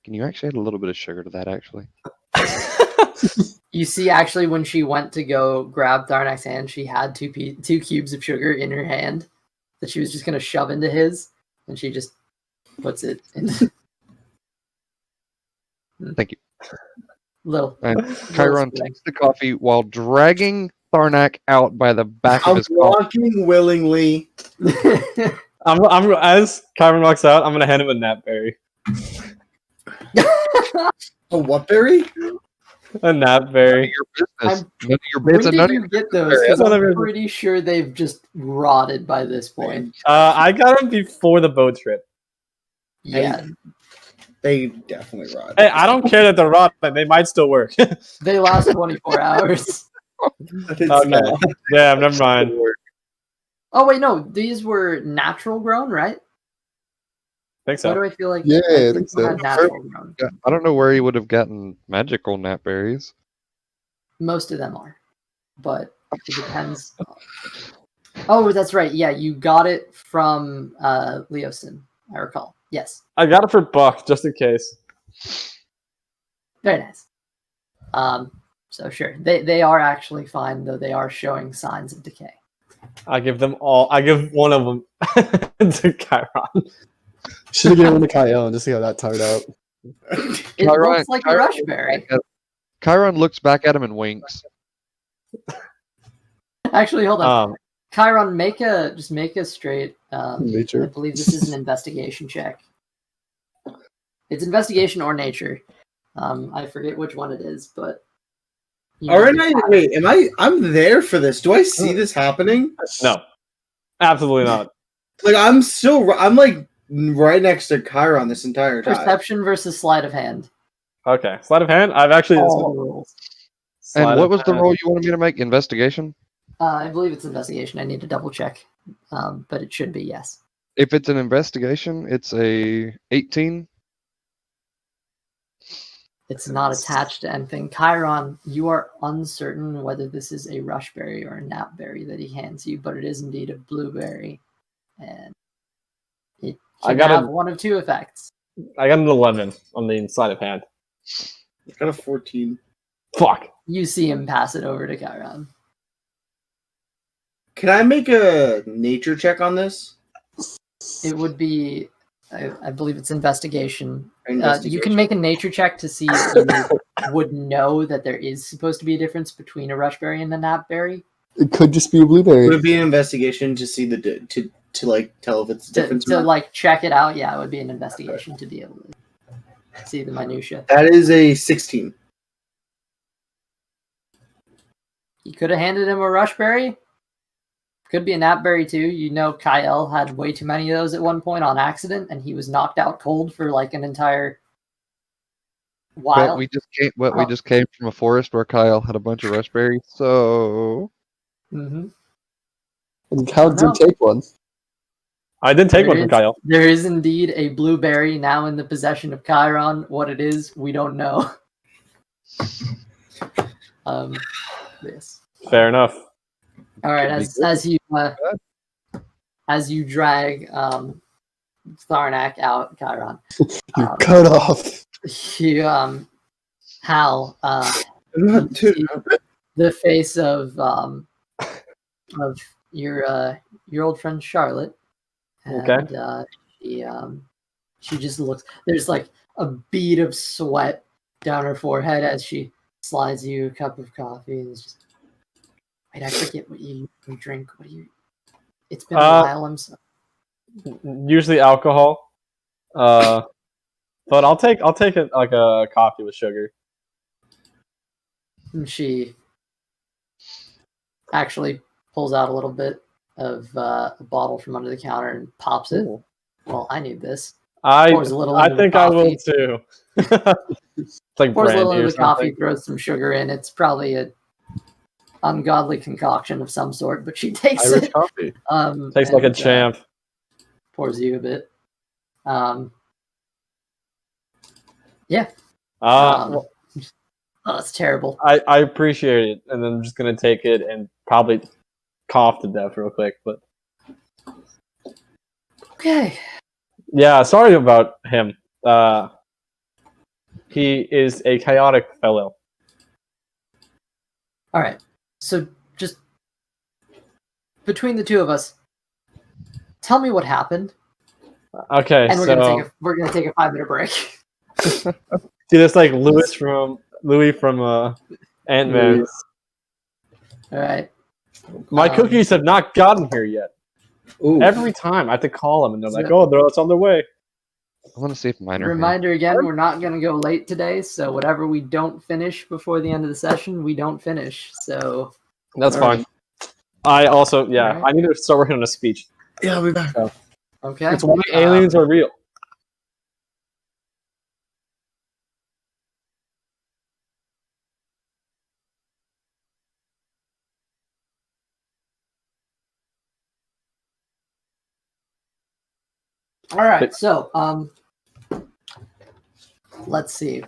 "Can you actually add a little bit of sugar to that?" Actually, You see, actually, when she went to go grab Tharnak's hand, she had two cubes of sugar in her hand that she was just going to shove into his, and she just puts it in. Thank you. Little. And little Chiron spoon. takes the coffee while dragging Tharnak out by the back of I'm his collar. walking willingly. I'm as Kyron walks out, I'm gonna hand him a gnatberry. A what berry? A gnatberry. Your business. None of your When business. did None of you your get those? business. Because None of I'm your- pretty sure they've just rotted by this point. I got him before the boat trip. Yeah, They definitely rot. Hey, I don't care that they're rotten. They might still work. they last 24 hours. It's Okay. not. Yeah, never mind. Oh wait, no, these were natural grown, right? Think Why so. do I feel like Yeah, I think think so. had natural grown? Yeah, I don't know where he would have gotten magical gnatberries. Most of them are, but it depends. Oh, that's right. Yeah, you got it from Leoston, I recall. Yes, I got it for Buck, just in case. very nice. So sure, they are actually fine, though they are showing signs of decay. I give them all. I give one of them to Chiron. Should have given one to Kyle just see how that tied out. It Chiron- looks like a Chiron- rushberry. Chiron looks back at him and winks. Actually, hold on. Um, Chiron, make a straight. I Nature. believe this is an investigation check. It's investigation or nature. I forget which one it is, but. you All right, need to- wait. I'm there for this. Do I see this happening? no, absolutely not. Like I'm like right next to Chiron this entire time. Perception versus sleight of hand. Okay, sleight of hand. I've actually. All rules. Sleight And of what was the hand. roll you wanted me to make? Investigation? I believe it's investigation. I need to double check, but it should be yes. If it's an investigation, it's a 18. It's not attached to anything. Chiron, you are uncertain whether this is a rushberry or a gnatberry that he hands you, but it is indeed a blueberry, and it I can got have a- one of two effects. I got an 11 on the sleight of hand. I got a 14. Fuck. You see him pass it over to Chiron. Can I make a nature check on this? It would be, I believe it's investigation. You Investigation. can make a nature check to see if you would know that there is supposed to be a difference between a rushberry and a gnatberry. It could just be a Would blueberry. it be an investigation to see to like tell if it's a To, difference? to or not? like check it out, yeah, it would be an investigation to be able to see the minutia. That is a 16. You could have handed him a rushberry. Could be a gnatberry too. You know, Kyle had way too many of those at one point on accident, and he was knocked out cold for like an entire while. But we just came from a forest where Kyle had a bunch of raspberries. So Mm-hmm. And Kyle I don't did take one. I did take one There from is- Kyle. There is indeed a blueberry now in the possession of Chiron. What it is, we don't know. Yes. Fair enough. All right. Could be As you drag Tharnak out, Chiron, You're cut off. you Hal, Not too. the face of your old friend Charlotte. And, she just looks. There's like a bead of sweat down her forehead as she slides you a cup of coffee, and it's just. Wait, I forget what you drink. What do you? It's been a while. I'm sorry. Usually alcohol. But I'll take it like a coffee with sugar. And she actually pulls out a little bit of a bottle from under the counter and pops it. Ooh. Well, I need this. I Pours a little I into the think I will coffee. too. It's like Pours a little brandy or into the coffee, something. throws some sugar in. It's probably a ungodly concoction of some sort, but she takes Irish it. coffee. Tastes like a and, champ. Pours you a bit. Yeah. Well, Oh, that's terrible. I appreciate it, and I'm just gonna take it and probably cough to death real quick. But Okay. yeah, sorry about him. He is a chaotic fellow. All right. So just between the two of us, tell me what happened, Okay, and we're so gonna take a 5-minute break. see, that's like Louis from Ant-Man. All right. My cookies have not gotten here yet. Ooh. Every time I have to call them, and they're like, So- "Oh, it's on their way." I want to see if mine are here. Reminder again, we're not gonna go late today, so whatever we don't finish before the end of the session, we don't finish. So That's Alright. fine. I also, yeah, Alright. I need to start working on a speech. Yeah, I'll be back. okay. It's why aliens are real. All right. So let's see.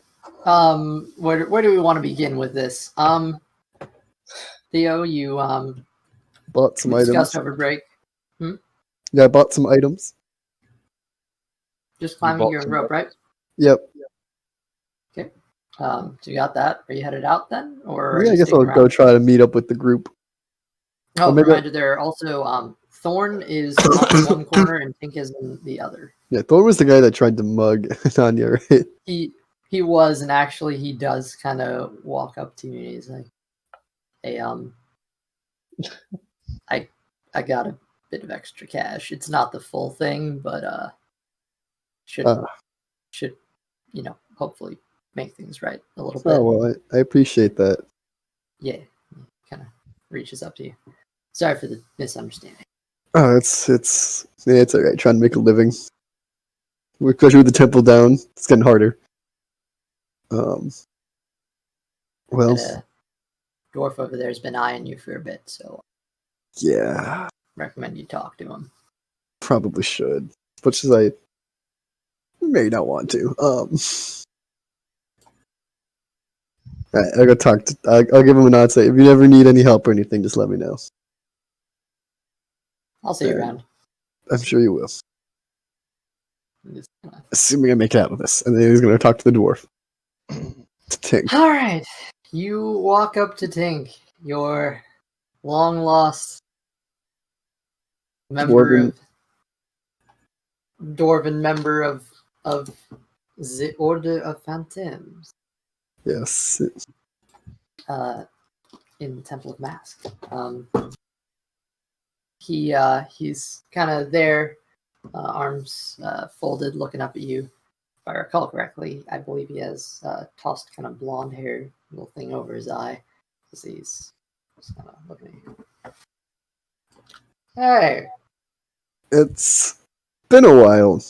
Where do we want to begin with this? Theo, you Bought some we discussed items. over break. Yeah, I bought some items. Just climbing bought your some rope, right? Yep. So you got that. Are you headed out then, or are Yeah, I you guess sticking I'll go around? try to meet up with the group. Oh, or maybe- reminder there also Thorn is on one corner and Tink is in the other. Yeah, Thor was the guy that tried to mug Tanya, right? He was, and actually he does kind of walk up to you and he's like, "Hey, I got a bit of extra cash. It's not the full thing, but should hopefully make things right a little bit." Oh, well, I appreciate that. Yeah, kind of reaches up to you. Sorry for the misunderstanding. Oh, it's all right. Trying to make a living. Especially with the temple down, it's getting harder. Well, That dwarf over there has been eyeing you for a bit, so yeah, recommend you talk to him. probably should. As much as I may not want to. Alright, I'll go talk to. I'll give him a nod. Say, if you ever need any help or anything, just let me know. I'll see you Yeah. around. I'm sure you will. Just kinda- Assuming I make it out of this, and then he's gonna talk to the dwarf. To Tink. All right, you walk up to Tink, your long lost member dwarven member of the Order of Phantoms, Yes. in the Temple of Mask. He's kind of there, arms folded, looking up at you. If I recall correctly, I believe he has tossed kind of blonde hair, little thing over his eye, as he's just kind of looking at you. Hey, It's been a while.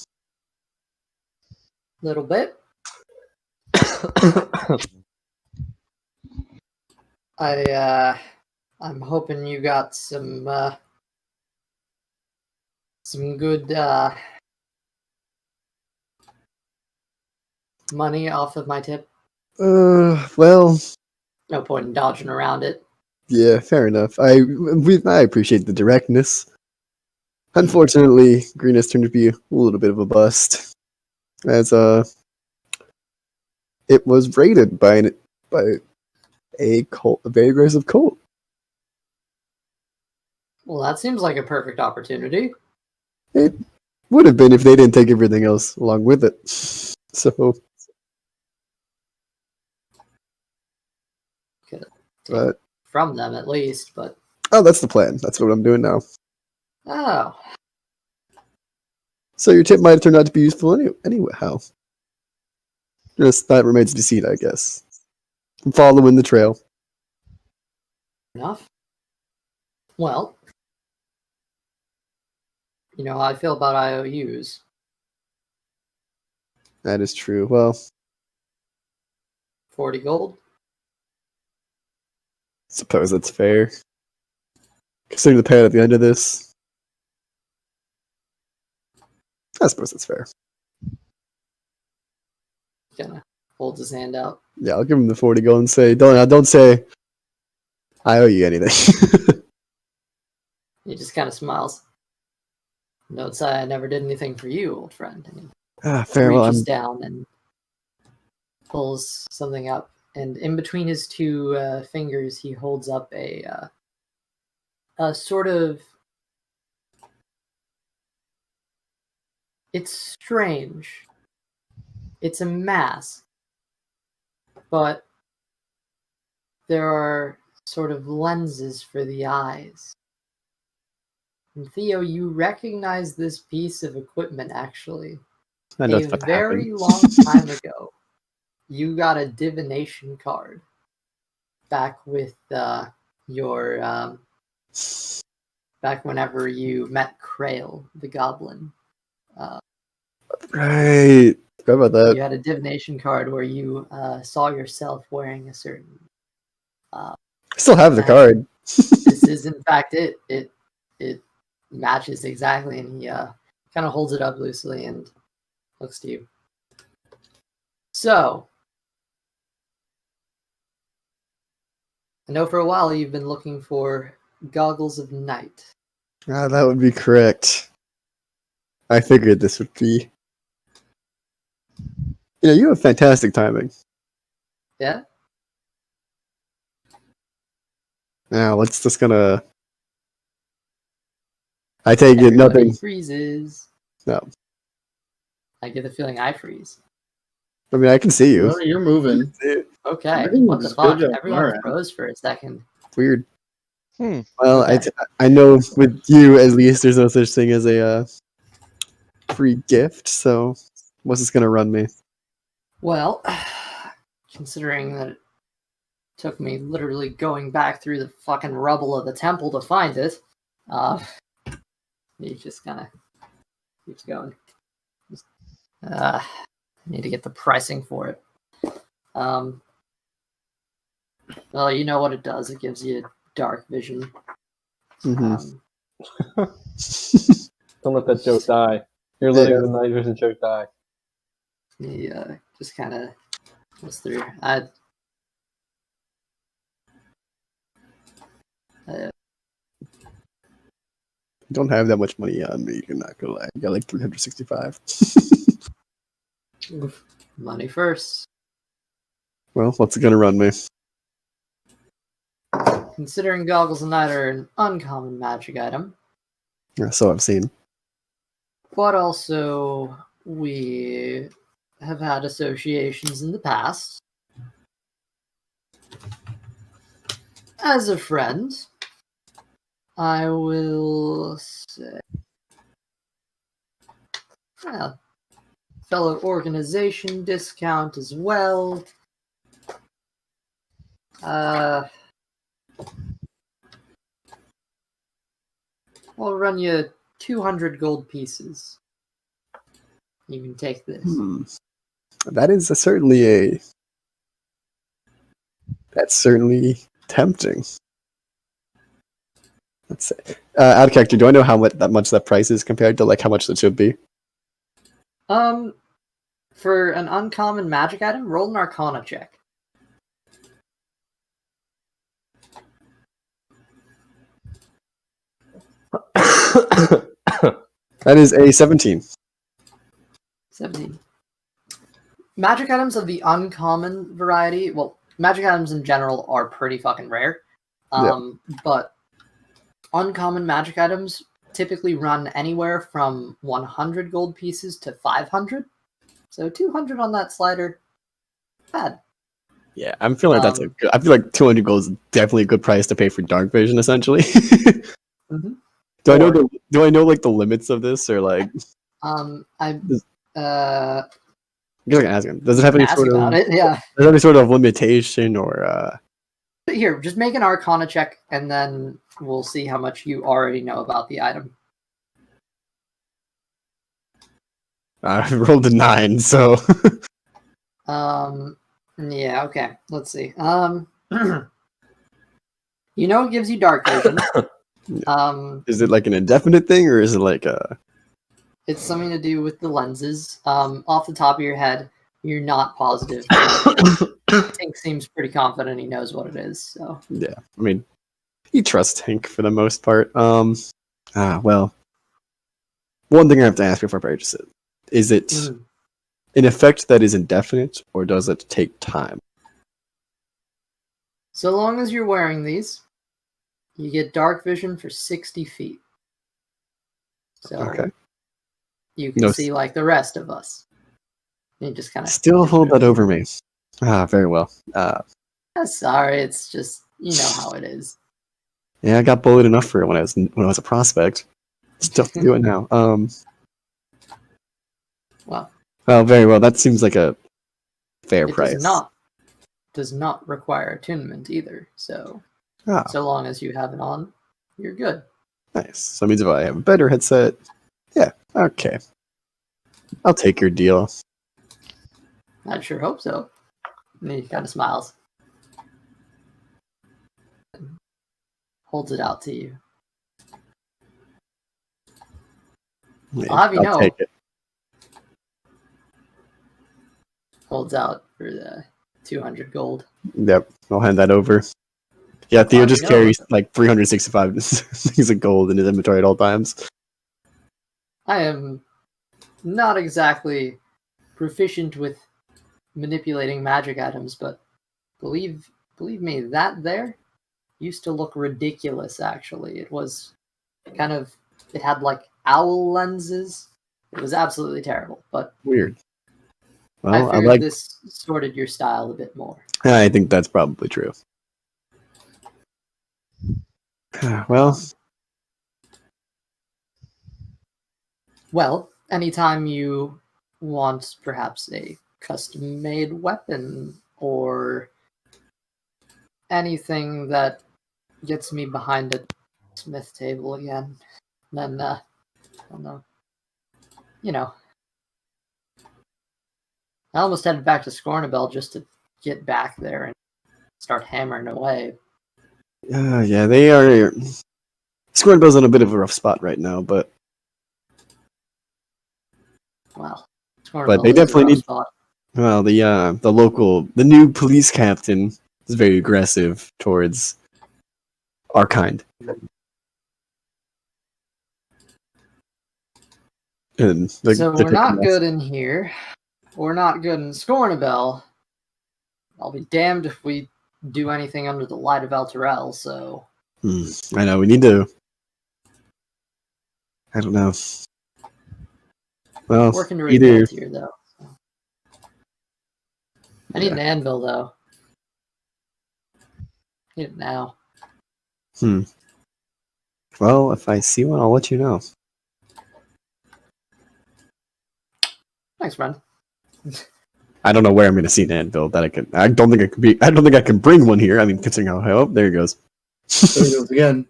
little bit. I'm hoping you got some good money off of my tip. Well, No point in dodging around it. yeah, fair enough. I appreciate the directness. Unfortunately, Greenest turned to be a little bit of a bust, as it was raided by a cult, a very aggressive cult. Well, that seems like a perfect opportunity. It would have been if they didn't take everything else along with it. So, Could take but from them at least, but oh, that's the plan. That's what I'm doing now. oh, So your tip might have turned out to be useful anyway. How? Just that remains to be seen, I guess. I'm following the trail. enough. Well, you know how I feel about IOUs. That is true. Well, 40 gold. suppose that's fair. Considering the payout at the end of this, I suppose that's fair. kind of holds his hand out. Yeah, I'll give him the 40 gold and say, don't say I owe you anything. He just kind of smiles. Notes I never did anything for you, old friend. And he Fair. Well, reaches down and pulls something up, and in between his two fingers, he holds up a sort of. It's strange. It's a mask, but there are sort of lenses for the eyes. And Theo, you recognize this piece of equipment actually. I know A it's about to very happen. long time ago, you got a divination card back with your back whenever you met Krail, the goblin. Right. Forgot about that. You had a divination card where you saw yourself wearing a certain. I still have the mask. card. This is in fact it. It matches exactly, and he kind of holds it up loosely and looks to you. So, I know for a while you've been looking for goggles of night. That would be correct. I figured this would be. You have fantastic timing. Yeah? Now, what's this gonna... I take it Everybody nothing. freezes. No. I get the feeling I freeze. I mean, I can see you. Well, you're moving. Okay, Everything what the looks fuck? good on Everyone our end. froze for a second. Weird. Hmm. Well, Okay. I know with you, at least, there's no such thing as a free gift, so what's this gonna run me? Well, considering that it took me literally going back through the fucking rubble of the temple to find it, he just kind of keeps going. I need to get the pricing for it. Well, you know what it does. It gives you dark vision. Mhm. Don't let that joke die. You're letting the night vision joke die. He just kind of goes through. Don't have that much money on me. You're not gonna lie. I got like 365. Money first. Well, what's it gonna run me? Considering goggles of night are an uncommon magic item, Yeah, so I've seen. but also we have had associations in the past. As a friend, I will say, well, fellow organization discount as well. I'll run you 200 gold pieces. You can take this. That is that's certainly tempting. Let's say, out of character, do I know how much that price is compared to like how much it should be? For an uncommon magic item, roll an Arcana check. That is a 17. 17. Magic items of the uncommon variety, well, magic items in general are pretty fucking rare. But uncommon magic items typically run anywhere from 100 gold pieces to 500. So 200 on that slider, bad. Yeah, I'm feeling like I feel like 200 gold is definitely a good price to pay for dark vision, essentially. Mm-hmm. Do I know like the limits of this, or like? I guess I can ask him. Does it have can any ask sort of? about it, yeah. Does it have any sort of limitation or? Here, just make an Arcana check, and then we'll see how much you already know about the item. I rolled a 9, so. Yeah, okay. Let's see. You know it gives you dark vision. Is it like an indefinite thing, or is it like a? It's something to do with the lenses. Off the top of your head, you're not positive. Tink seems pretty confident he knows what it is. So Yeah, I mean, you trust Tank for the most part. Well, one thing I have to ask before I purchase it: is it an effect that is indefinite, or does it take time? so long as you're wearing these, you get dark vision for 60 feet. So Okay. you can No, see like the rest of us. You just kind of still hold that over me. Very well. Sorry, it's just you know how it is. Yeah, I got bullied enough for it when I was a prospect. Still have to do it now. Well, Very well. That seems like a fair it price. does not require attunement either. So Ah, so long as you have it on, you're good. nice. So that means if I have a better headset, yeah, okay. I'll take your deal. I sure hope so. And he kind of smiles. Holds it out to you. I'll have you know. take it. Holds out for the 200 gold. Yep, I'll hand that over. Yeah, Theo Well, just you know, carries like 365 things of gold in his inventory at all times. I am not exactly proficient with manipulating magic items, but believe me, that there used to look ridiculous. Actually, it was kind of it had like owl lenses. It was absolutely terrible, but Weird. I Well, figured this sorted your style a bit more. I think that's probably true. Well, anytime you want perhaps a custom-made weapon or anything that gets me behind a smith table again, then you know, I almost headed back to Scornabel just to get back there and start hammering away. Yeah, they are. Scornbell's in a bit of a rough spot right now, but Well, But they Scornabel is a definitely rough need- spot. well, the new police captain is very aggressive towards our kind. And So we're not good in here. We're not good in Scornabel. I'll be damned if we do anything under the light of Elturel, so I know, we need to. I don't know. Well, working to either. rebuild here, though. I need an anvil, though. Need it now. Well, if I see one, I'll let you know. Thanks, friend. I don't know where I'm going to see an anvil that I can. I don't think I can bring one here. I mean, considering how. Oh, there he goes. There he goes again.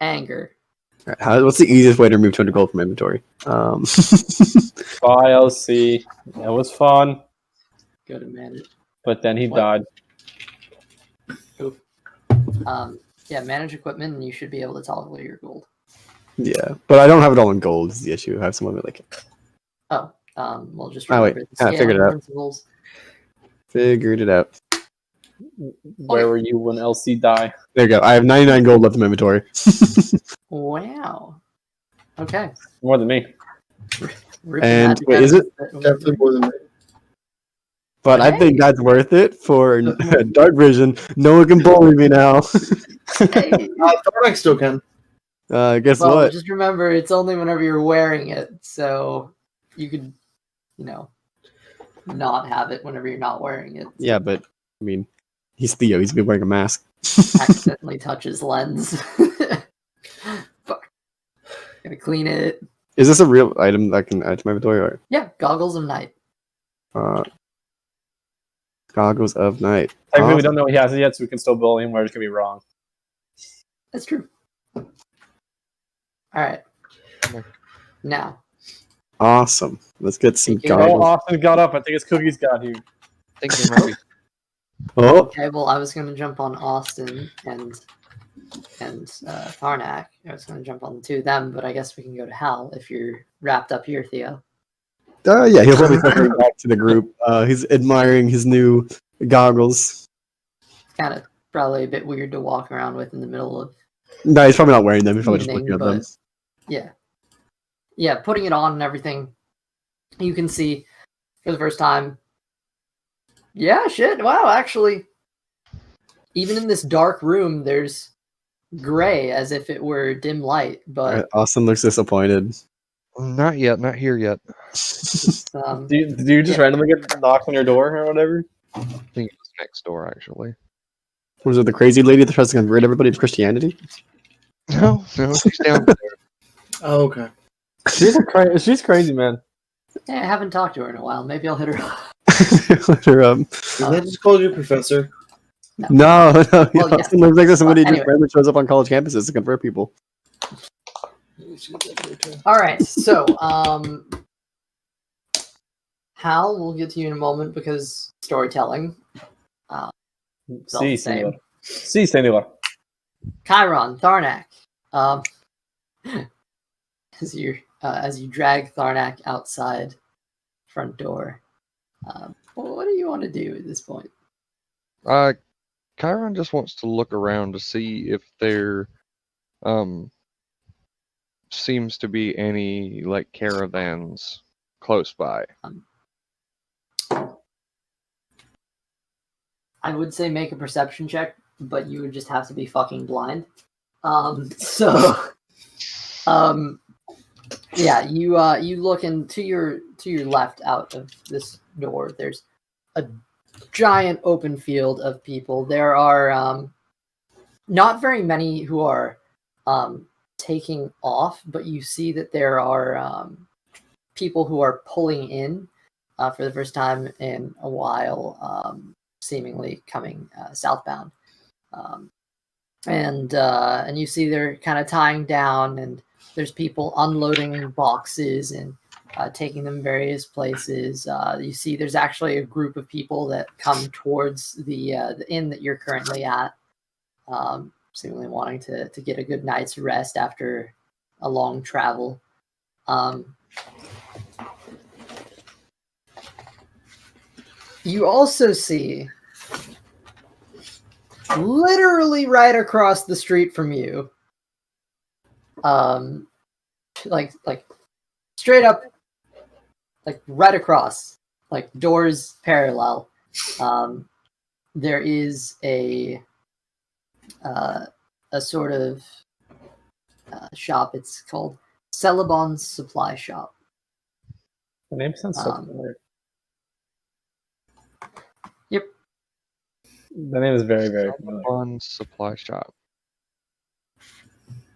Anger. What's the easiest way to remove 200 gold from inventory? Bye, LC. That was fun, Go to manage. but then he What? died. Oof. Yeah, manage equipment, and you should be able to toggle your gold. Yeah, but I don't have it all in gold. Is the issue? I have some of it like. Oh, we'll just Oh, wait. remember the I figured scaling it out. principles. Figured it out. Where were you when LC died? There you go. I have 99 gold left in my inventory. Wow. Okay. More than me. Ripping And magic wait, is items that- Definitely more than me. But I think that's worth it for dark vision. No one can bully me now. Hey. Thornax still can. Guess Well, what? just remember, it's only whenever you're wearing it, so you could, not have it whenever you're not wearing it. Yeah, but I mean, he's Theo. He's been wearing a mask. Accidentally touch his lens. Fuck. Gotta clean it. Is this a real item that I can add to my inventory? Or Yeah, goggles of night. goggles of night? Technically, we don't know what he has yet, so we can still bully him. We're just gonna be wrong. That's true. All right. Now, Awesome. Let's get some Thank you. Oh, goggles. Austin got up. I think his cookies got here. I think there might be. Oh, okay. Well, I was gonna jump on Austin and Tharnak. I was gonna jump on the two of them, but I guess we can go to Hal if you're wrapped up here, Theo. Yeah, he'll probably circle back to the group. He's admiring his new goggles. It's kind of probably a bit weird to walk around with in the middle of No, he's probably not wearing them. He's probably just evening, looking at them. but yeah, putting it on and everything. You can see for the first time. Yeah, shit. Wow, actually, even in this dark room, there's gray as if it were dim light. But Austin looks disappointed. Not yet, not here yet. Do you just randomly get knocked on your door or whatever? I think it's next door, actually. Was it the crazy lady that tries to convert everybody to Christianity? No, she's down there. Oh, okay. She's crazy, man. yeah, I haven't talked to her in a while. Maybe I'll hit her up. Let her, Is that just called you professor? No. Well, yeah. Austin looks like somebody Well, just randomly shows up on college campuses to convert people. All right, so Hal, we'll get to you in a moment because storytelling. It's all the same. Sí, señor. Chiron, Tharnak. As you drag Tharnak outside front door, what do you want to do at this point? Chiron just wants to look around to see if there seems to be any like caravans close by. I would say make a perception check, but you would just have to be fucking blind. Yeah, you look to your left out of this door. There's a giant open field of people. There are not very many who are taking off, but you see that there are people who are pulling in for the first time in a while, seemingly coming southbound. And you see they're kind of tying down, and there's people unloading boxes and taking them various places. You see there's actually a group of people that come towards the inn that you're currently at, seemingly wanting to get a good night's rest after a long travel. You also see, literally right across the street from you, like straight up, like right across, like doors parallel, there is a sort of shop. It's called Selebon's Supply Shop. The name sounds so familiar. Yep. The name is very, very familiar. Fun supply shop.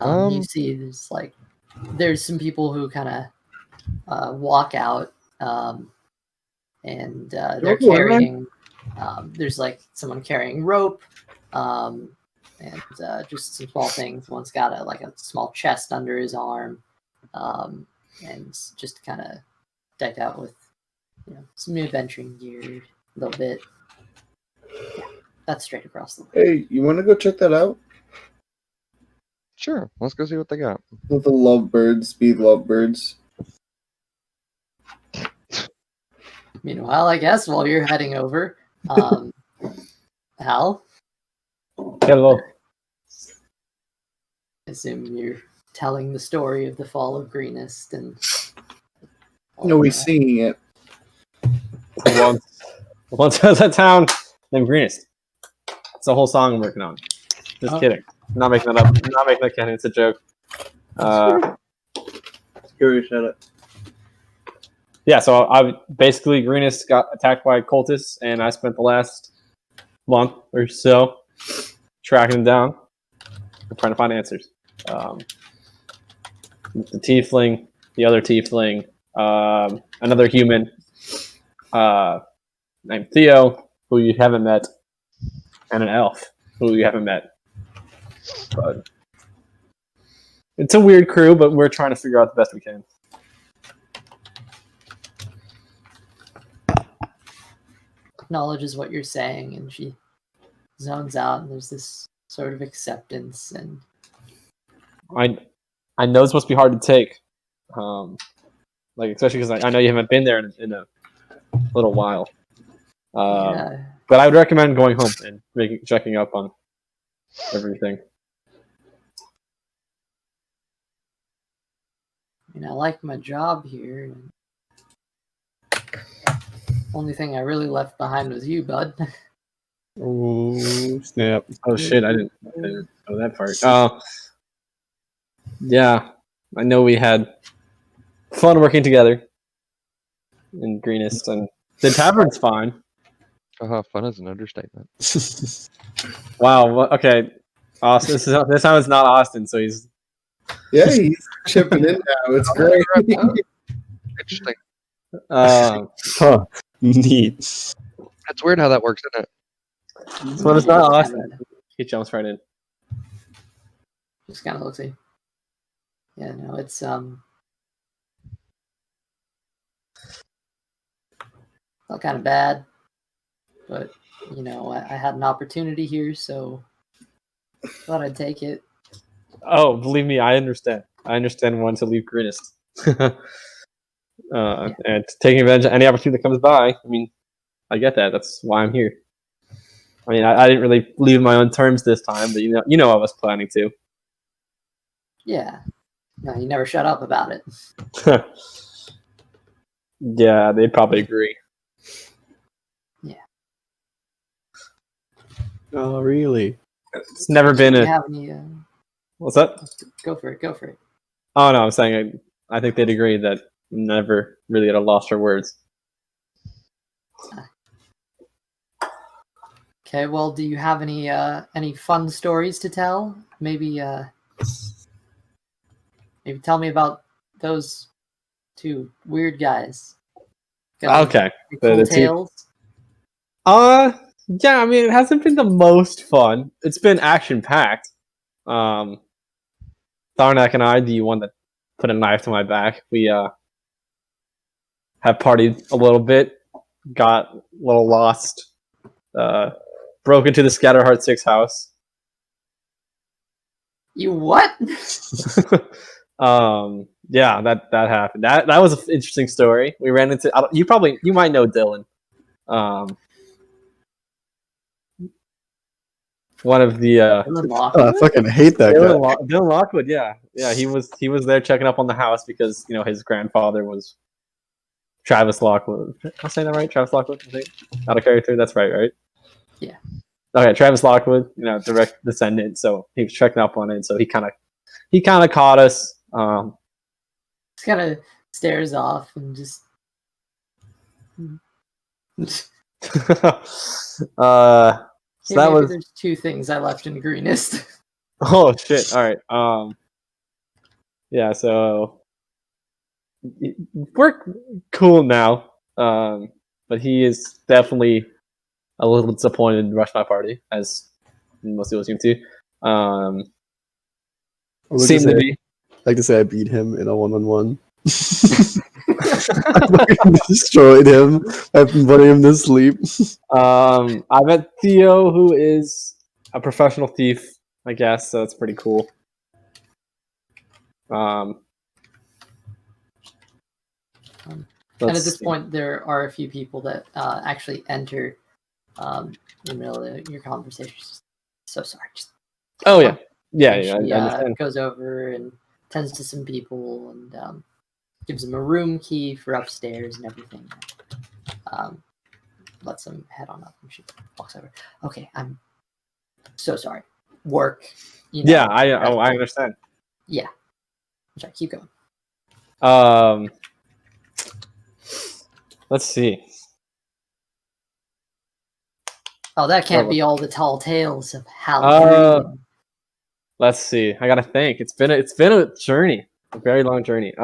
You see there's some people who kind of walk out, and they're carrying, there's like someone carrying rope, and just some small things. One's got a small chest under his arm, and just kind of decked out with some new adventuring gear, a little bit. Yeah, that's straight across the way. Hey, you want to go check that out? Sure, let's go see what they got. Let the lovebirds be lovebirds. Meanwhile, I guess while you're heading over, Hal, Hello. I assume you're telling the story of the fall of Greenest and. No, we're singing it. Once there's a town named Greenest. It's a whole song I'm working on. Just kidding. I'm not making that up. I'm not making that canon. It's a joke. Screw shut up. Yeah, so I basically Greenest got attacked by cultists, and I spent the last month or so tracking them down and trying to find answers. The tiefling, the other tiefling, another human named Theo, who you haven't met, and an elf who you haven't met. But it's a weird crew, but we're trying to figure out the best we can. Acknowledges what you're saying, and she zones out, and there's this sort of acceptance. And I know it's supposed to be hard to take, but like especially because I know you haven't been there in a little while. Yeah. But I would recommend going home and checking up on everything. I mean, I like my job here. And only thing I really left behind was you, bud. Oh snap! Oh shit! I didn't know that part. Yeah, I know we had fun working together in Greenest, and the tavern's fine. Fun is an understatement. Wow. Okay. Austin. This time it's not Austin, so he's. Yeah, he's chipping in now. It's great. Interesting. Huh. Neat. That's weird how that works, isn't it? So it's not Austin. He jumps right in. Just kind of looks like. Yeah, no, it's felt kind of bad, but you know, I had an opportunity here, so thought I'd take it. Oh, believe me, I understand. I understand wanting to leave Greenest. And taking advantage of any opportunity that comes by. I mean, I get that. That's why I'm here. I mean, I didn't really leave my own terms this time, but you know, I was planning to. Yeah, no, you never shut up about it. Yeah, they'd probably agree. Yeah. Oh, really? It's never been Do you a. have any? What's that? Go for it. Go for it. Oh no, I'm saying I think they'd agree that never really at a loss for words. Okay. Well, do you have any fun stories to tell? Maybe tell me about those two weird guys. Got Okay. any cool The two- tales. Yeah, I mean, it hasn't been the most fun. It's been action packed. Tharnak and I, the one that put a knife to my back, we have partied a little bit, got a little lost, broke into the Scatterheart 6 house. You what? Yeah, that happened. That was an interesting story. We ran into you might know Dylan. One of the Dylan Oh, I Lockwood? fucking hate that guy. Dylan Lockwood, yeah, he was there checking up on the house because his grandfather was Travis Lockwood. Am I saying that right? Travis Lockwood, I think. Out of character, that's right? Yeah. Okay, Travis Lockwood, direct descendant. So he was checking up on it. So he kind of caught us. Just kind of stares off and just. So Hey, that maybe was. there's two things I left in Greenest. Oh shit! All right. Yeah. So we're cool now. But he is definitely a little disappointed in Rush My Party, as most people seem to. Seem to be. I'd like to say I beat him in a 1-on-1. I fucking destroyed him. I've been putting him to sleep. I met Theo, who is a professional thief, I guess. So it's pretty cool. And at this point, there are a few people that actually enter in the middle of your conversation. So sorry. Oh yeah, And I she understand. goes over and tends to some people and gives them a room key for upstairs and everything. Lets them head on up, and she walks over. Okay, I'm so sorry. Work. Yeah, I understand. Yeah. Sorry, keep going. Let's see. Oh, that can't be all the tall tales of Halloween. Let's see. I gotta think. It's been a journey, a very long journey.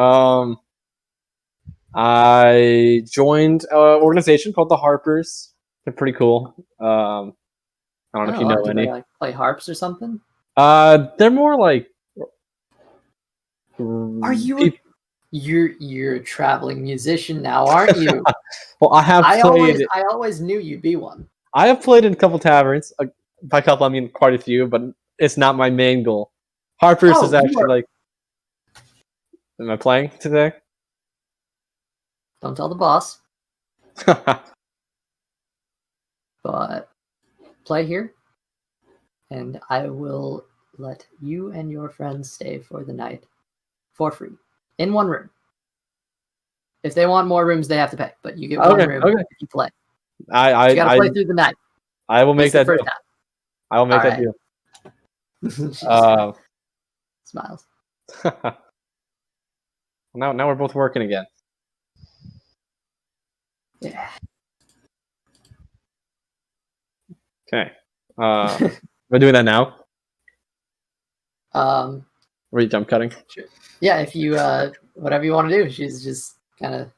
I joined an organization called the Harpers. They're pretty cool. I don't know if you know do any. they like play harps or something? They're more like. Are you? You're a traveling musician now, aren't you? Well, I always knew you'd be one. I have played in a couple taverns. By couple, I mean quite a few, but it's not my main goal. Harpers is actually like. Am I playing today? Don't tell the boss, but play here, and I will let you and your friends stay for the night for free in one room. If they want more rooms, they have to pay, but you get one Okay, room okay. if you play. I You got to play through the night. I will make It's the that first deal. I will make that Alright. deal. time. She just smiles. Now we're both working again. Yeah. Okay. We're doing that now. Um. Or are you jump cutting? Yeah. If you whatever you want to do, she's just kind of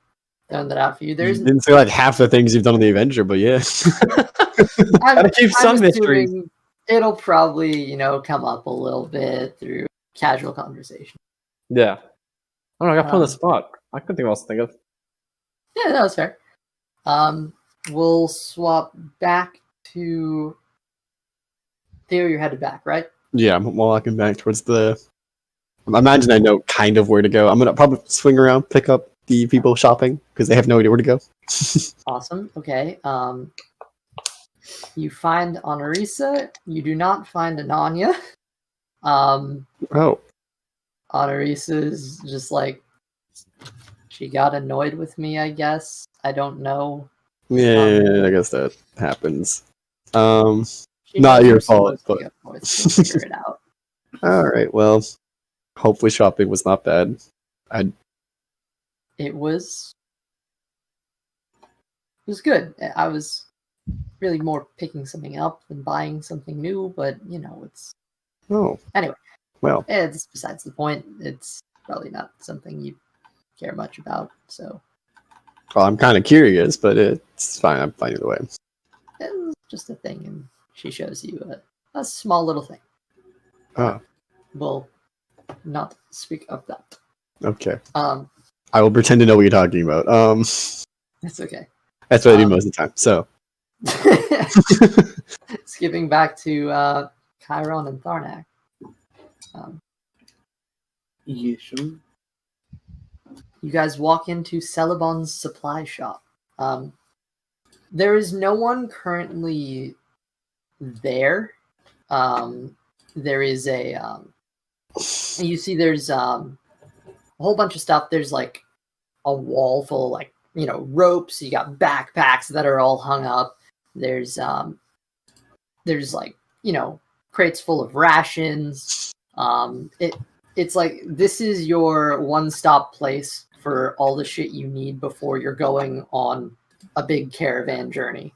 throwing that out for you. You There's didn't say like half the things you've done on the Avenger, but yeah. Gotta keep some mysteries. assuming it'll probably come up a little bit through casual conversation. Yeah. I don't know. I got put on the Um, spot. I couldn't think of what else to think of. Yeah, that was fair. We'll swap back to Theo. You're headed back, right? Yeah, I'm walking back towards the. I imagine I know kind of where to go. I'm gonna probably swing around, pick up the people shopping because they have no idea where to go. Awesome. Okay. You find Honorisa. You do not find Ananya. Oh, Honorisa's just like she got annoyed with me, I guess. I don't know. yeah, I guess that happens. She Not knows your you're fault, supposed to but go north. She'll figure it out. all right. Well, hopefully shopping was not bad. It was good. I was really more picking something up than buying something new, but it's Oh, anyway. well, It's besides the point. It's probably not something you care much about. So I'm kind of curious, but it's fine. I'm fine either way. it's just a thing, and she shows you a small little thing. Oh, We'll not speak of that. okay. Um, I will pretend to know what you're talking about. it's okay. That's what I do most of the time. So, Skipping back to Chiron and Tharnak. Yishun. You guys walk into Selebon's supply shop. There is no one currently there. There is a you see there's a whole bunch of stuff. There's like a wall full of like ropes. You got backpacks that are all hung up. There's like crates full of rations. It's like this is your one-stop place for all the shit you need before you're going on a big caravan journey.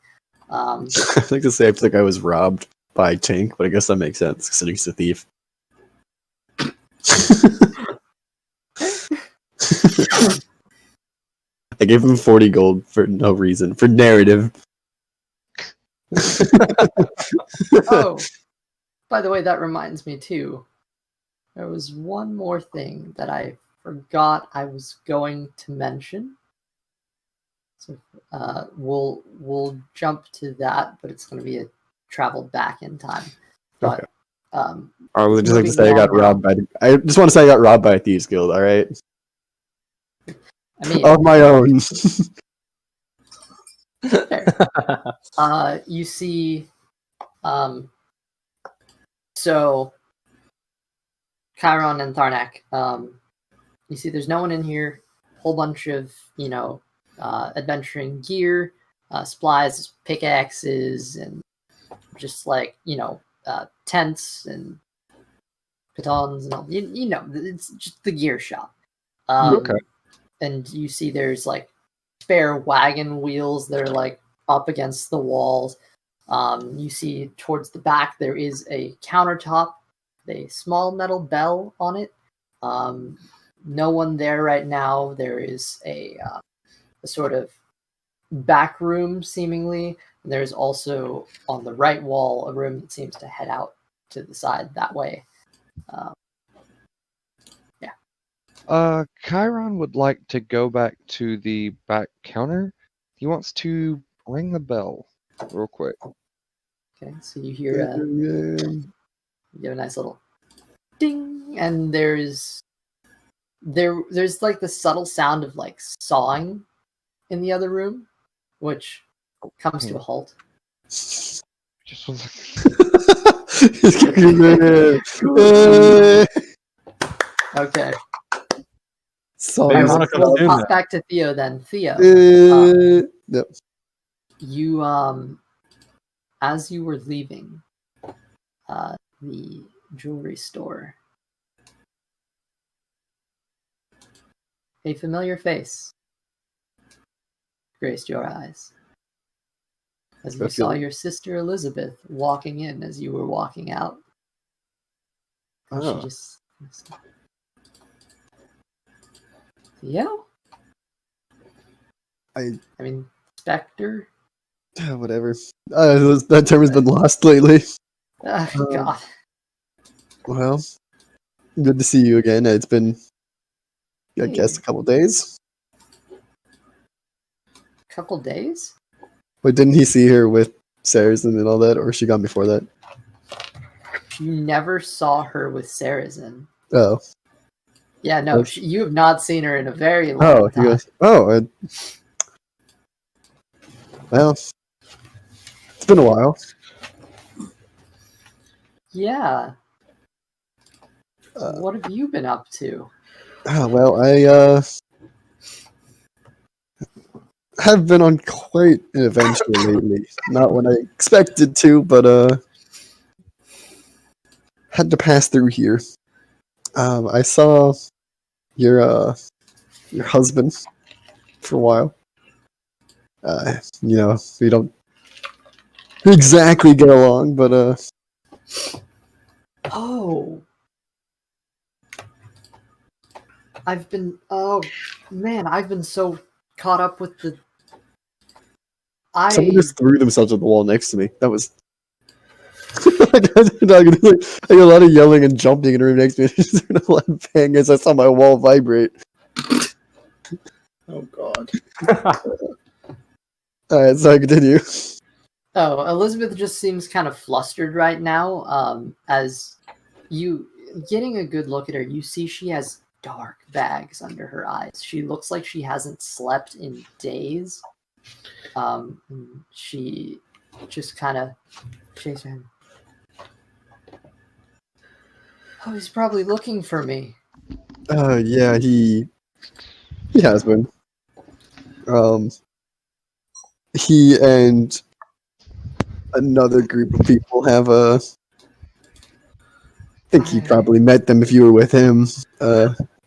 I like to say I feel like I was robbed by Tink, but I guess that makes sense considering he's a thief. I gave him 40 gold for no reason, for narrative. Oh, by the way, that reminds me too. There was one more thing that I forgot I was going to mention. So we'll jump to that, but it's going to be a travel back in time. But I would just like to moving say I got on now. robbed by. I just want to say I got robbed by a thieves guild. All right, I mean, of my own. fair. You see, so Chiron and Tharnak. You see, there's no one in here. Whole bunch of adventuring gear, supplies, pickaxes, and just like tents and pitons and all. It's just the gear shop. Okay. And you see, there's like spare wagon wheels that are like up against the walls. You see towards the back there is a countertop, with a small metal bell on it. No one there right now. There is a sort of back room, seemingly. And there's also on the right wall a room that seems to head out to the side that way. Chiron would like to go back to the back counter. He wants to ring the bell real quick. Okay, so you hear you have a nice little ding, and there's like the subtle sound of like sawing in the other room, which comes to a halt. Just Okay. Song They Alright, is wanna we'll consume pop that. back to Theo then. Theo, Yep. you as you were leaving the jewelry store, a familiar face graced your eyes as you I feel saw it. your sister Elizabeth walking in as you were walking out. And she Oh. just Theo? I mean, Spectre? whatever. That term has been lost lately. God. Well, good to see you again. It's been, I Hey. guess, a couple days. Couple days? But didn't he see her with Saracen and all that, or was she gone before that? You never saw her with Saracen. Oh. Yeah, no, That's- you have not seen her in a very long Oh, he time. goes, oh, well, it's been a while. Yeah. Uh, What have you been up to? well, I have been on quite an adventure lately. Not when I expected to, but had to pass through here. I saw your husband for a while. We don't exactly get along, but Oh. I've been so caught up with the someone just threw themselves at the wall next to me. That was like, I got a lot of yelling and jumping in the room next to me. Just heard a loud bang as I saw my wall vibrate. Oh God. Alright, so I continue. Oh, Elizabeth just seems kind of flustered right now. As you getting a good look at her, you see she has dark bags under her eyes. She looks like she hasn't slept in days. She just kind of shakes her head. Oh, he's probably looking for me. Yeah, he has been. He and another group of people have I think you probably met them if you were with him.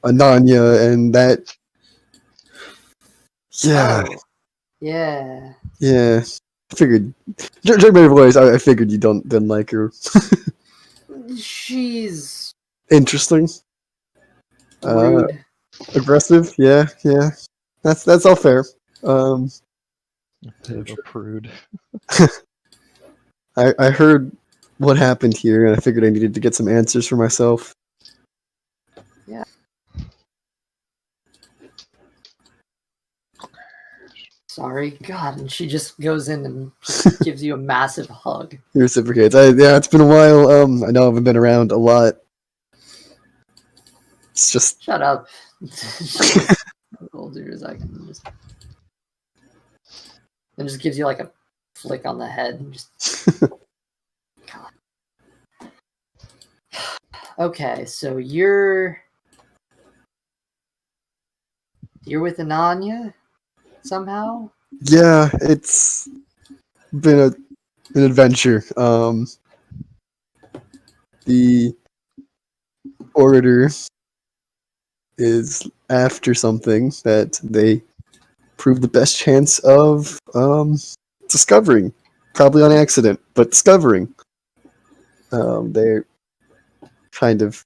Ananya and that. Yeah, Oh, yeah. yeah. I figured. Judging by your voice, I figured you didn't like her. She's Interesting. rude. Aggressive. Yeah. That's all fair. Bit of a prude. I heard what happened here, and I figured I needed to get some answers for myself. Yeah. Sorry, God, and she just goes in and just gives you a massive hug. He reciprocates. Yeah, it's been a while. I know I haven't been around a lot. It's just Shut up. We'll do as I can just. And just gives you like a flick on the head and just. God. Okay, so you're with Ananya somehow? yeah, it's been an adventure. The orator is after something that they prove the best chance of discovering, probably on accident, but discovering. They're kind of,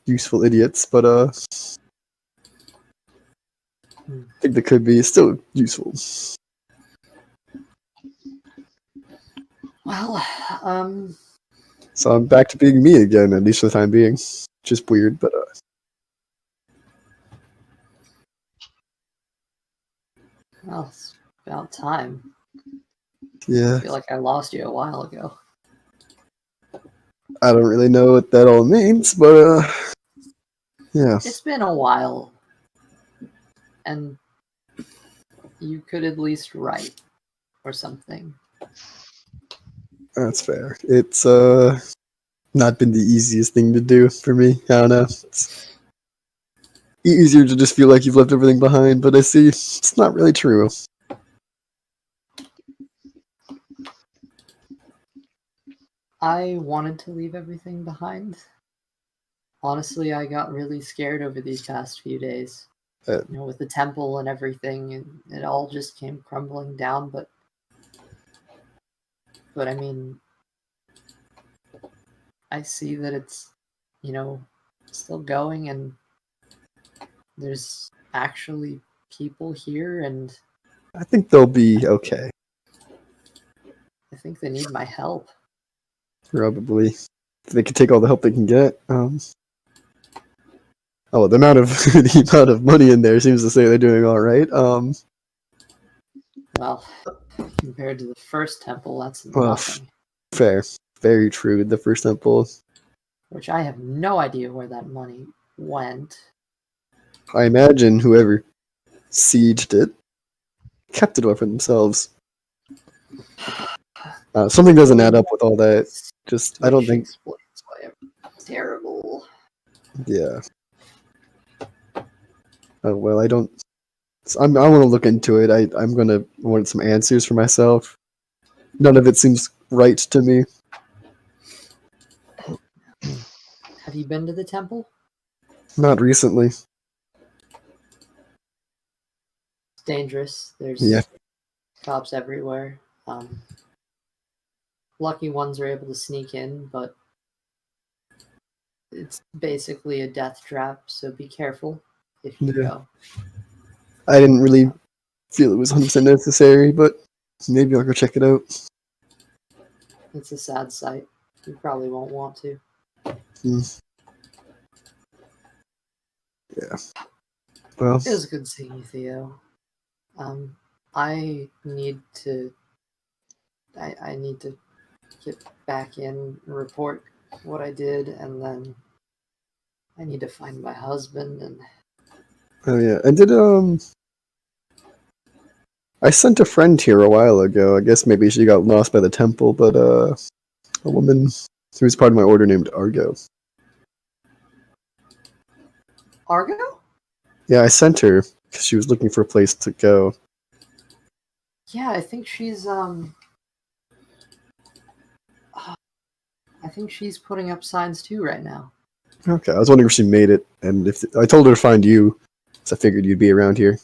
useful idiots, but I think they could be still useful. Well, So I'm back to being me again, at least for the time being. Just weird, but well, it's about time. yeah, I feel like I lost you a while ago. I don't really know what that all means, but yeah. It's been a while. And you could at least write or something. That's fair. It's not been the easiest thing to do for me. I don't know. It's easier to just feel like you've left everything behind, but I see it's not really true. I wanted to leave everything behind. Honestly, I got really scared over these past few days. With the temple and everything, and it all just came crumbling down. But I mean, I see that it's, still going, and there's actually people here, and I think they'll be okay. I think they need my help. Probably. They could take all the help they can get. The amount of the amount of money in there seems to say they're doing all right. Well, compared to the first temple, that's Well, nothing. Fair. Very true. The first temple. Which I have no idea where that money went. I imagine whoever sieged it kept it all for themselves. Something doesn't add up with all that. Just I don't think. Explains why everything's terrible. Yeah. Oh well, I don't. I want to look into it. I'm gonna want some answers for myself. None of it seems right to me. Have you been to the temple? Not recently. It's dangerous. There's cops everywhere. Lucky ones are able to sneak in, but it's basically a death trap, so be careful if you go. I didn't really feel it was 100% necessary, but maybe I'll go check it out. It's a sad sight. You probably won't want to. Yeah. Well, it was good seeing you, Theo. I need to get back in and report what I did, and then I need to find my husband. And oh yeah, I did. I sent a friend here a while ago. I guess maybe she got lost by the temple, but a woman who was part of my order named Argo. Argo? Yeah, I sent her because she was looking for a place to go. Yeah, I think she's putting up signs too right now. Okay, I was wondering if she made it, and if I told her to find you, so I figured you'd be around here.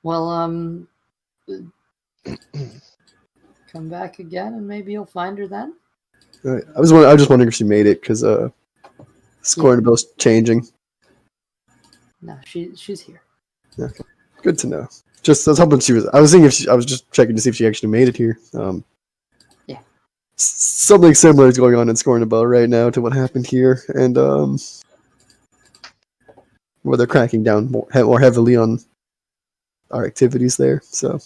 Well, come back again, and maybe you'll find her then. Right. I was just wondering if she made it because scoring bill's changing. No, she's here. Okay, good to know. Just I was hoping she was. I was thinking I was just checking to see if she actually made it here. Yeah. Something similar is going on in Scoring a Bell right now to what happened here, and where they're cracking down more heavily on our activities there. So.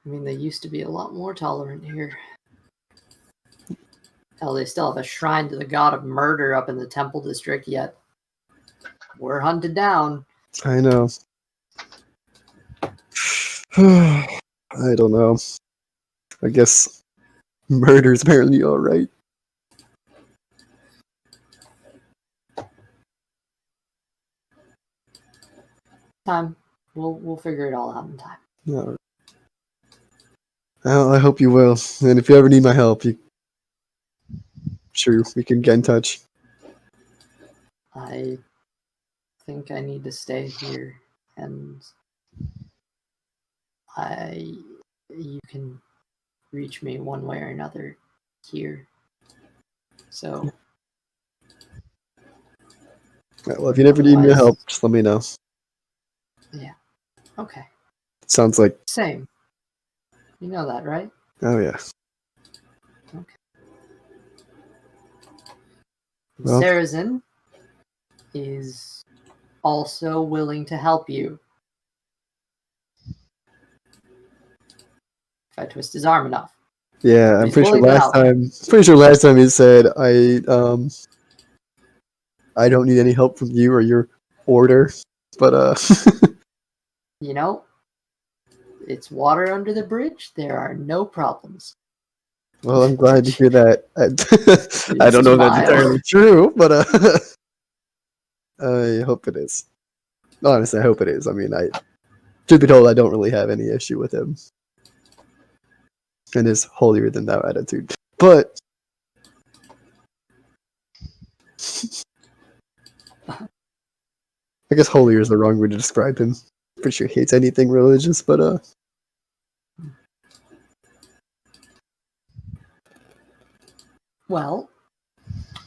I mean, they used to be a lot more tolerant here. Hell, they still have a shrine to the god of murder up in the temple district, yet we're hunted down. I know. I don't know. I guess murder's apparently alright. Time. We'll figure it all out in time. All right. Well, I hope you will. And if you ever need my help, sure we can get in touch. I think I need to stay here, and you can reach me one way or another here. So. Right, well, if you never need my help, just let me know. Yeah. Okay. Sounds like. Same. You know that, right? Oh, yeah. Okay. Well, Sarazen is also willing to help you. If I twist his arm enough. Yeah, I'm He's pretty sure willing to help. last time he said I don't need any help from you or your order. But You know, it's water under the bridge. There are no problems. well, I'm glad to hear that. I don't know if that's Smile. entirely true, but I hope it is. Honestly, I hope it is. I mean, truth be told, I don't really have any issue with him and his holier than thou attitude. But I guess holier is the wrong way to describe him. Pretty sure he hates anything religious, but Well,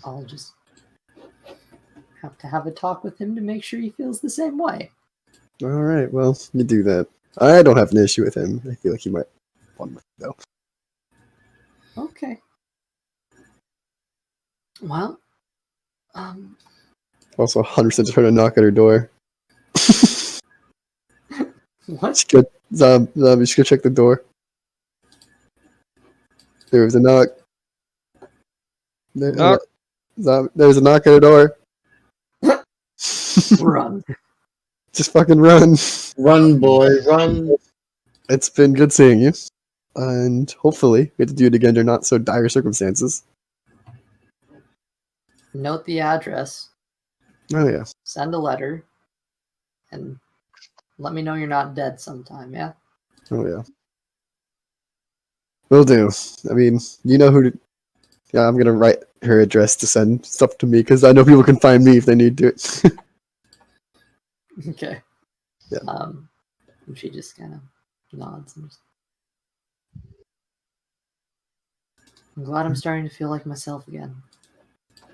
I'll just have to have a talk with him to make sure he feels the same way. all right. Well, you do that. I don't have an issue with him. I feel like he might want with me, though. Okay. Well, Also, 100% just heard a knock at her door. what? Zombie, just go check the door. There was a knock. Knock. There was a knock at her door. Run. Just fucking run. Run, boy, run. It's been good seeing you. And hopefully we get to do it again under not so dire circumstances. Note the address. Oh, yeah. Send a letter. And let me know you're not dead sometime, yeah? Oh, yeah. Will do. I mean, you know who to... Yeah, I'm going to write her address to send stuff to me, because I know people can find me if they need to. Okay. Yeah. And she just kind of nods. And I'm glad I'm starting to feel like myself again.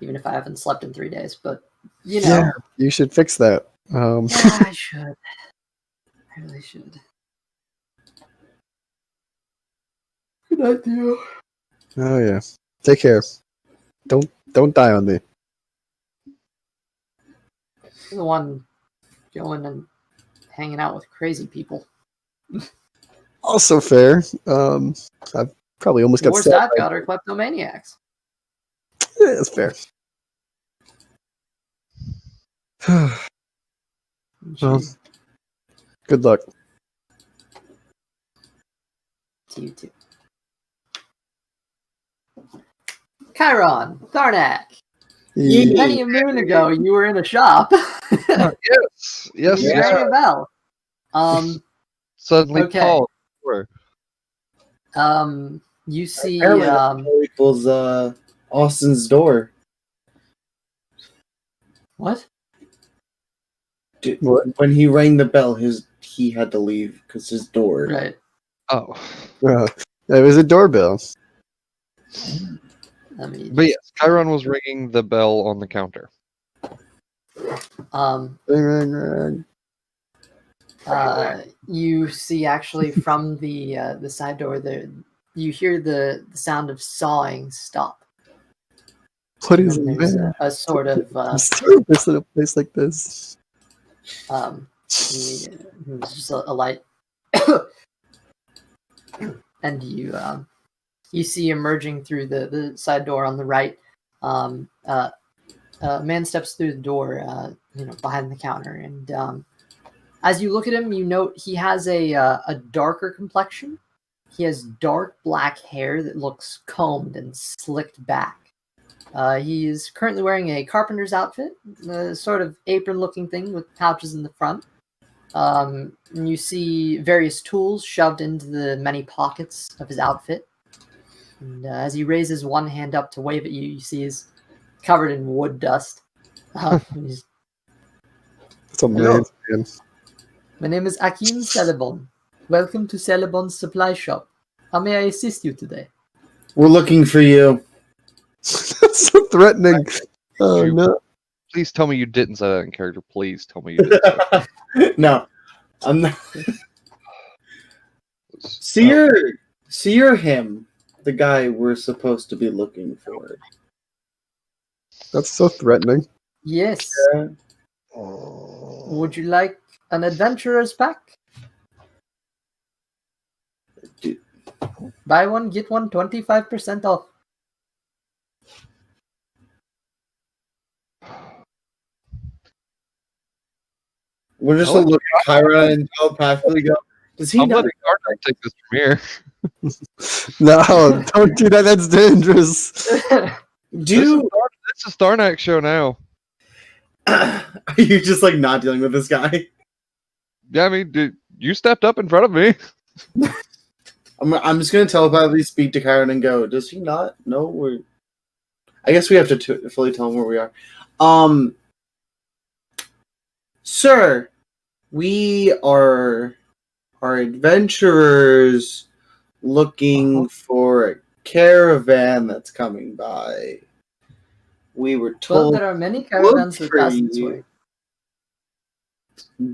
Even if I haven't slept in 3 days, but, you know. Yeah, you should fix that. Yeah, I should. I really should. Good night, Theo. Oh, yeah. Take care. Don't die on me. You're the one going and hanging out with crazy people. Also fair. I've probably almost The got worst stabbed I've by- got are kleptomaniacs. Yeah, that's fair. Well, good luck. To you too. Chiron, Tharnak. Yeah. Many a moon ago, you were in a shop. Yes, yes, You yes. rang a bell. Suddenly, Okay. Paul. Where? You see, Apparently that equals Austin's door. what? What? When he rang the bell, he had to leave because his door. Right. Oh, It was a doorbell. Let me. but yes, Chiron was ringing the bell on the counter. Ring, ring, ring. You see actually from the side door there, you hear the sound of sawing stop. What And is then it, there's man? a sort of This in a place like this. there's just a light, and you see emerging through the side door on the right. A man steps through the door, behind the counter, and as you look at him, you note he has a darker complexion. He has dark black hair that looks combed and slicked back. He is currently wearing a carpenter's outfit, a sort of apron-looking thing with pouches in the front. And you see various tools shoved into the many pockets of his outfit. And as he raises one hand up to wave at you, you see he's covered in wood dust. That's amazing, man. My name is Ackyn Selebon. Welcome to Selebon's supply shop. How may I assist you today? We're looking for you. That's so threatening. Oh, You- no. Please tell me you didn't say that in character. Please tell me you didn't say that. No, I'm not. Oh, Seer him, the guy we're supposed to be looking for. That's so threatening. Yes. Yeah. Would you like an adventurer's pack? Dude. Buy one, get one, 25% off. We're just I'll gonna look at Chiron and telepathically go, does he I'm not? letting Darnak take this from here. No, don't do that. That's dangerous. Do This is Darnak's show now. are you just like not dealing with this guy? Yeah, I mean, dude, you stepped up in front of me. I'm just gonna telepathically speak to Chiron and go, does he not know where? I guess we have to fully tell him where we are. Sir, we are adventurers looking for a caravan that's coming by. We were Well, told there are many caravans that for pass this you. way.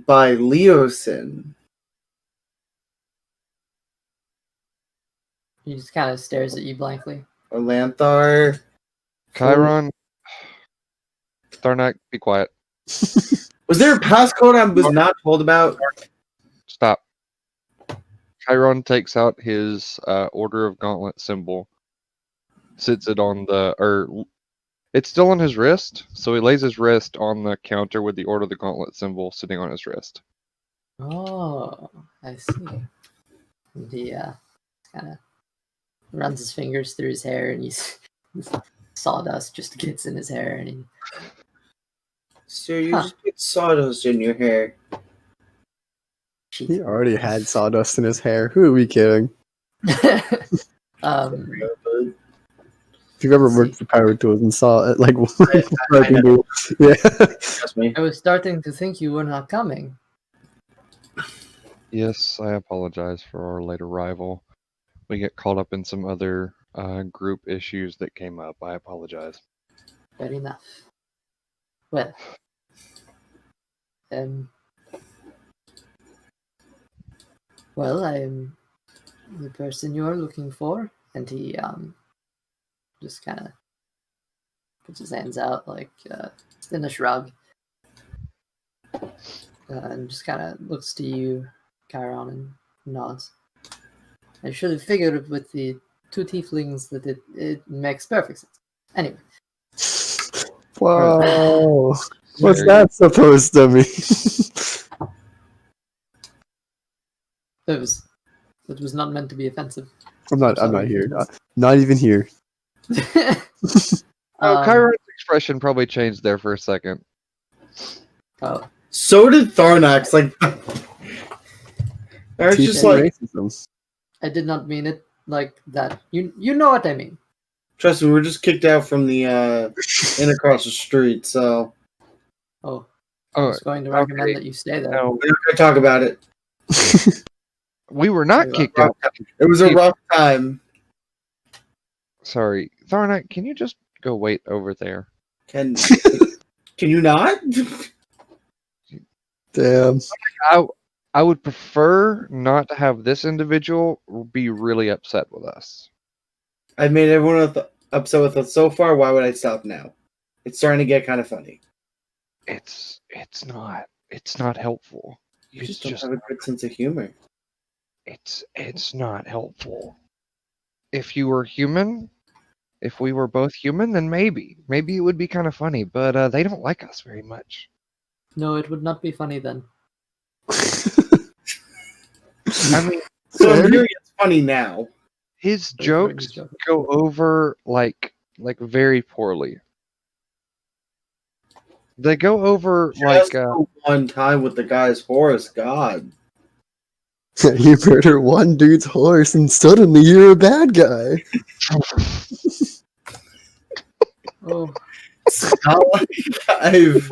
by Leosin. He just kind of stares at you blankly. Or Lanthar. Chiron, Darnak, be quiet. Was there a passcode I was not told about? Stop. Chiron takes out his Order of Gauntlet symbol, sits it on it's still on his wrist, so he lays his wrist on the counter with the Order of the Gauntlet symbol sitting on his wrist. Oh, I see. And he kind of runs his fingers through his hair, and he's sawdust just gets in his hair, and he. Sir, you just get sawdust in your hair. He already had sawdust in his hair. Who are we kidding? If you've ever worked for Power Tools and saw it, like, I know. yeah. Trust me. I was starting to think you were not coming. Yes, I apologize for our late arrival. We get caught up in some other group issues that came up. I apologize. Fair enough. Well, I am the person you're looking for, and he just kind of puts his hands out like in a shrug, and just kind of looks to you, Chiron, and nods. I should have figured with the two tieflings that it makes perfect sense. Anyway. Whoa. What's that supposed to mean? It was not meant to be offensive. I'm not here. Not even here. Chiron's expression probably changed there for a second. Oh. So did Tharnax. Like, they're just like, racism. I did not mean it like that. You know what I mean. trust me, we're just kicked out from the inn across the street, so Oh. I was going to recommend that you stay there. No, we're not gonna talk about it. we were not kicked out. It was a rough time. Sorry, Tharnak, can you just go wait over there? Can you not? Damn. I would prefer not to have this individual be really upset with us. I've made everyone upset with us so far. Why would I stop now? It's starting to get kind of funny. It's not helpful. You It's just don't have a good sense of humor. It's not helpful. If you were human, if we were both human, then maybe it would be kind of funny. But they don't like us very much. No, it would not be funny then. I mean, So I'm hearing it's funny now. his jokes go over like very poorly. They go over Just like one time with the guy's horse. God. You murder one dude's horse and suddenly you're a bad guy. Oh, It's not like I've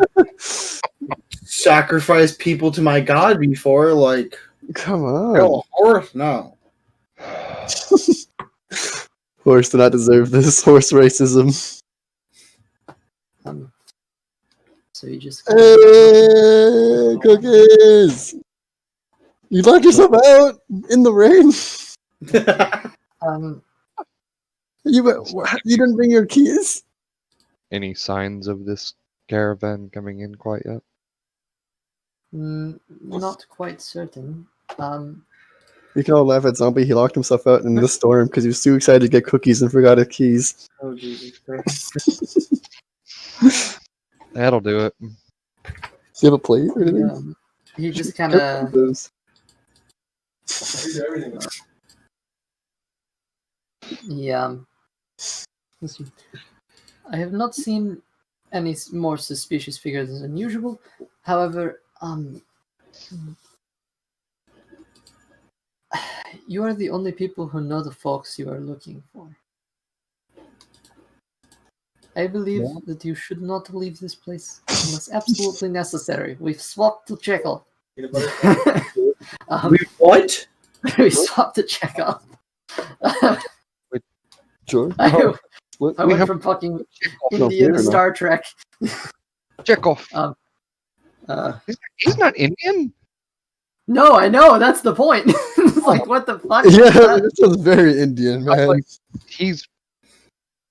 sacrificed people to my god before. Like, Come on. kill a horse? No. Horse do not deserve this. Horse racism. so you just Hey, cookies! You locked yourself out in the rain? You didn't bring your keys? any signs of this caravan coming in quite yet? not quite certain. You can all laugh at Zombie. He locked himself out in the storm because he was too excited to get cookies and forgot his keys. Oh, Jesus Christ. That'll do it. Do you have a plate or anything? he just kind of. Yeah. Let's see. I have not seen any more suspicious figures than usual. However, you are the only people who know the folks you are looking for. I believe that you should not leave this place unless absolutely necessary. We've swapped to Chekhov. What? We swapped to Chekhov. Sure. I What? went from fucking India to Star Trek. Chekhov. Uh, He's not Indian. No, I know. That's the point. It's like, what the fuck? Yeah, this was very Indian, man. Like, he's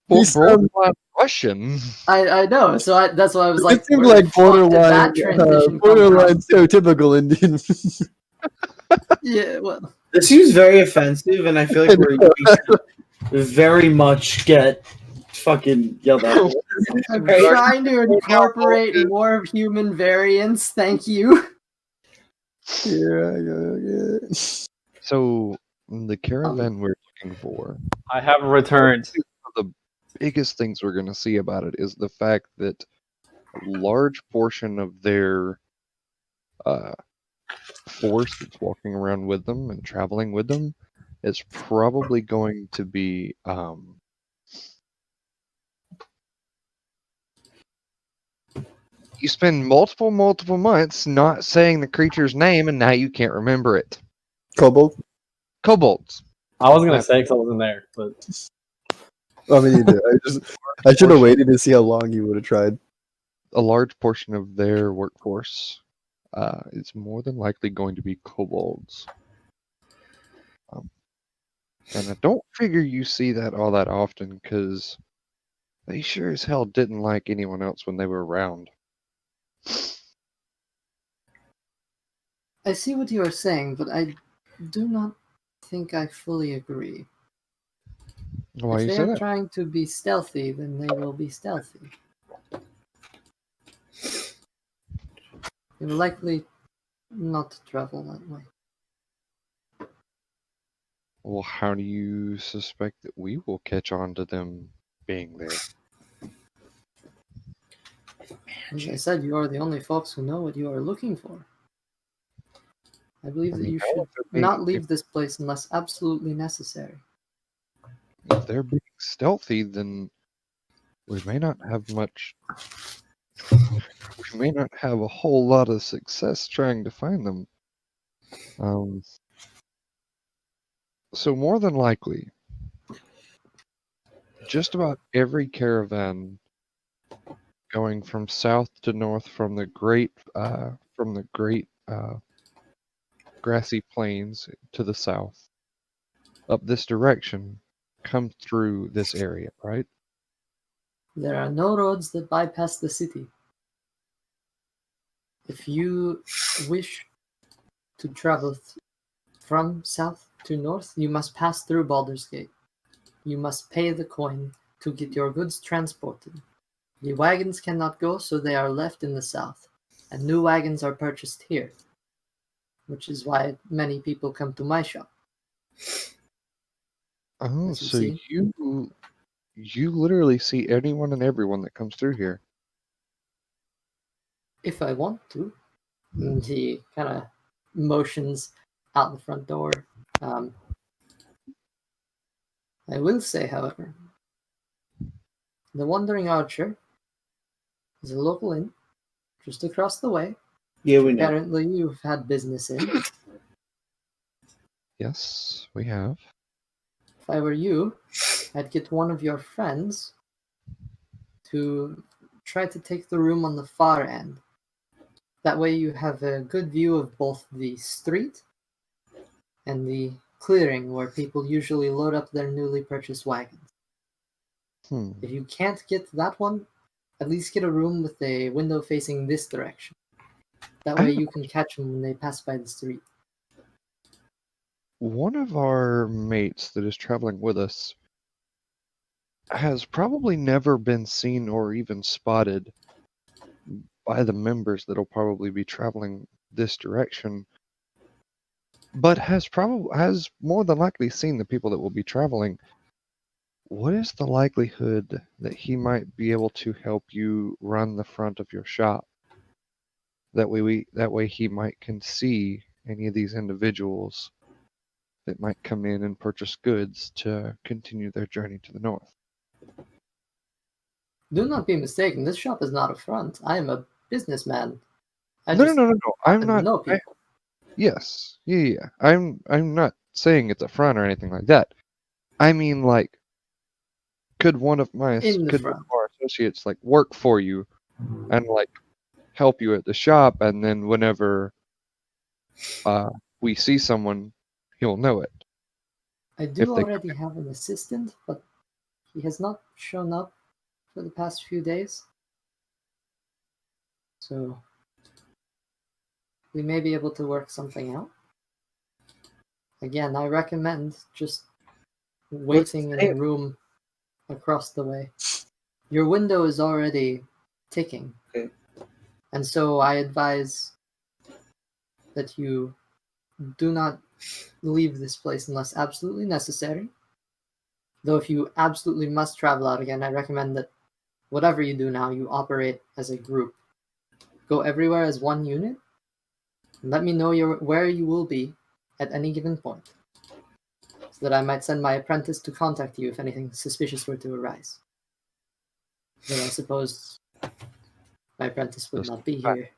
He's borderline Russian. I know. So that's why I was like, it seemed where the like fuck did that transition come borderline from? stereotypical Indian. Yeah, well, This seems very offensive, and I feel like we're going to very much get fucking yelled at. I'm Right? trying to incorporate more human variants. Thank you. Yeah. So the caravan we're looking for, I have returned. the biggest things we're going to see about it is the fact that a large portion of their force that's walking around with them and traveling with them is probably going to be you spend multiple months not saying the creature's name and now you can't remember it. Kobold? Kobolds. I was gonna say because I wasn't there, but I mean, you did. I should have waited to see how long you would have tried. A large portion of their workforce is more than likely going to be kobolds. And I don't figure you see that all that often because they sure as hell didn't like anyone else when they were around. I see what you are saying, but I do not think I fully agree. Why If you they say are that? trying to be stealthy, then they will be stealthy. They will likely not travel that way. Well, how do you suspect that we will catch on to them being there? As I said, you are the only folks who know what you are looking for. I believe that you should not leave this place unless absolutely necessary. If they're being stealthy, then we may not have much. We may not have a whole lot of success trying to find them. So more than likely, just about every caravan going from south to north from the great grassy plains to the south up this direction come through this area, right? There are no roads that bypass the city. If you wish to travel from south to north, you must pass through Baldur's Gate. You must pay the coin to get your goods transported. The wagons cannot go, so they are left in the south, and new wagons are purchased here, which is why many people come to my shop. Oh, As you so see. you literally see anyone and everyone that comes through here. If I want to. And he kind of motions out the front door. I will say, however, the Wandering Archer is a local inn just across the way. Yeah, we know. Apparently, you've had business in. Yes, we have. If I were you, I'd get one of your friends to try to take the room on the far end. That way you have a good view of both the street and the clearing where people usually load up their newly purchased wagons. If you can't get that one, at least get a room with a window facing this direction. That way you can catch them when they pass by the street. One of our mates that is traveling with us has probably never been seen or even spotted by the members that'll probably be traveling this direction, but has more than likely seen the people that will be traveling. What is the likelihood that he might be able to help you run the front of your shop? That way he can see any of these individuals that might come in and purchase goods to continue their journey to the north. Do not be mistaken. This shop is not a front. I am a businessman. I No. just I'm happen to not. know people. Yes. Yeah. I'm not saying it's a front or anything like that. I mean, like, could one of our associates like work for you and like help you at the shop, and then whenever we see someone, he'll know it. I do already have an assistant, but he has not shown up for the past few days. So we may be able to work something out. Again, I recommend just waiting in a room across the way. Your window is already ticking. Okay. And so I advise that you do not leave this place unless absolutely necessary. Though if you absolutely must travel out again, I recommend that whatever you do now, you operate as a group. Go everywhere as one unit. And let me know where you will be at any given point, so that I might send my apprentice to contact you if anything suspicious were to arise. Then I suppose my apprentice would not be here,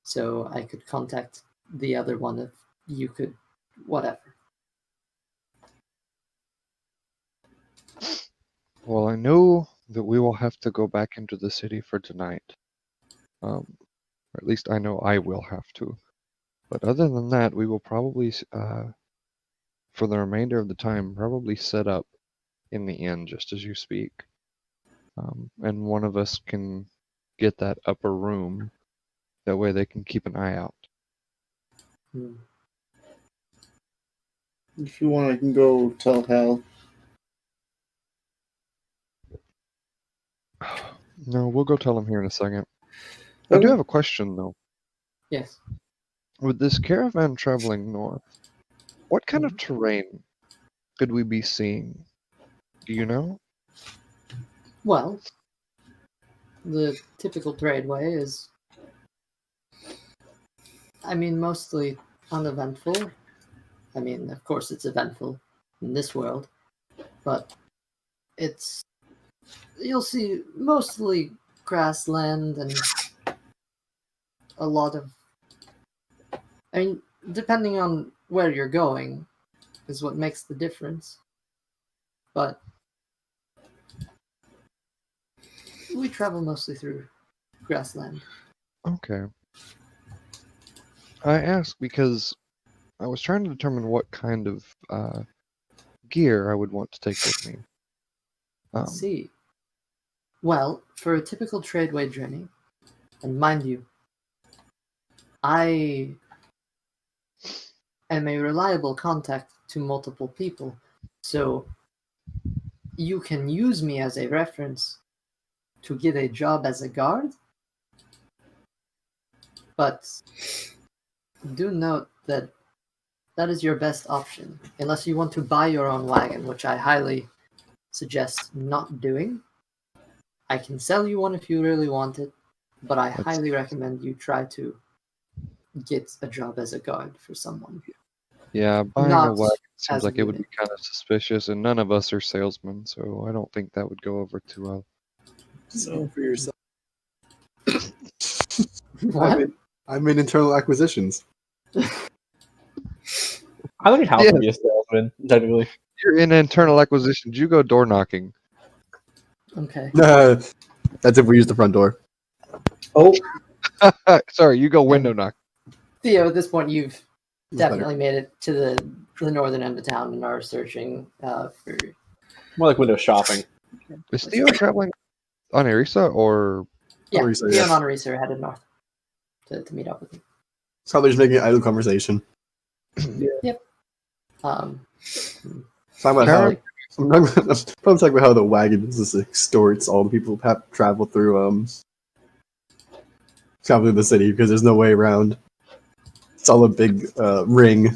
so I could contact the other one if you could, whatever. Well, I know that we will have to go back into the city for tonight. Or at least I know I will have to. But other than that, we will probably, for the remainder of the time, probably set up in the inn just as you speak. And one of us can get that upper room. That way they can keep an eye out. If you want, I can go tell Hal. No, we'll go tell him here in a second. I do have a question, though. Yes. With this caravan traveling north, what kind of terrain could we be seeing? Do you know? Well, the typical tradeway is, mostly uneventful. Of course it's eventful in this world, but you'll see mostly grassland and a lot of, depending on where you're going is what makes the difference. But we travel mostly through grassland. Okay. I ask because I was trying to determine what kind of gear I would want to take with me. Let's see. Well, for a typical tradeway journey, and mind you, I am a reliable contact to multiple people, so you can use me as a reference to get a job as a guard, but do note that that is your best option, unless you want to buy your own wagon, which I highly suggest not doing. I can sell you one if you really want it, but I highly recommend you try to get a job as a guard for someone. Yeah, buying a Not wagon seems as like a it would be unit. kind of suspicious, and none of us are salesmen, so I don't think that would go over too well. So for yourself. What? I'm in internal acquisitions. I don't need how to be a salesman, technically. You're in internal acquisitions. You go door knocking. Okay. That's if we use the front door. Oh, Sorry, you go window knock. Theo, at this point, you've That's definitely made it to the northern end of town and are searching for. More like window shopping. Is Theo traveling on Erisa or? Yeah, Arisa, Theo yes. and Arisa are headed north to meet up with you. It's probably just making an idle conversation. Yep. Talking about how, I'm probably talking about how the wagon just extorts all the people who have traveled through the city because there's no way around. It's all a big ring.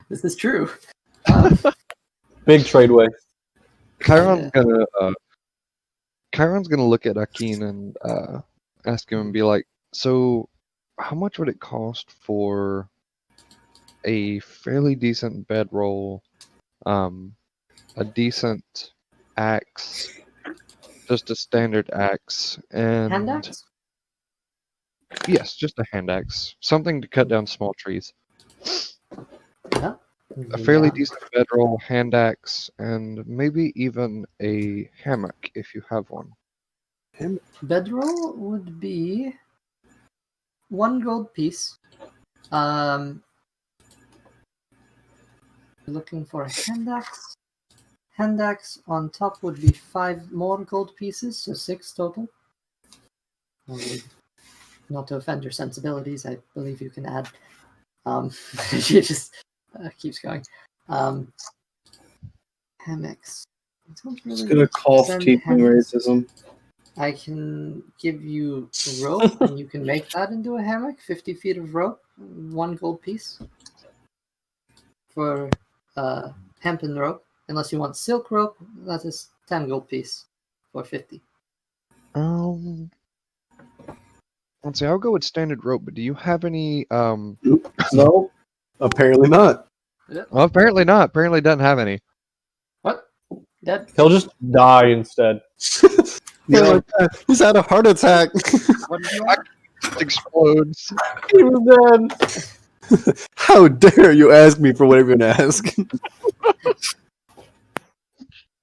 This is true. Big tradeway. Chiron's gonna look at Ackyn and ask him and be like, "So, how much would it cost for a fairly decent bedroll, a decent axe, just a standard axe, Hand and axe? yes, just a hand axe, something to cut down small trees, Yeah. a fairly decent bedroll, hand axe, and maybe even a hammock if you have one." Bedroll would be 1 gold piece. Looking for a hand axe. Hand axe on top would be 5 more gold pieces, so 6 total. Not to offend your sensibilities, I believe you can add. She just keeps going. Hammocks. I don't Just really gonna cough send teaching hammocks. racism. I can give you rope, and you can make that into a hammock. 50 feet of rope, 1 gold piece for hempen rope. Unless you want silk rope, that is 10 gold piece for 50. Let's see. I'll go with standard rope. But do you have any? No, Apparently not. Well, apparently not. Apparently doesn't have any. What? Dead? He'll just die instead. Yeah, he's had a heart attack. What did you want? It explodes. He was dead. How dare you ask me for whatever you're gonna ask?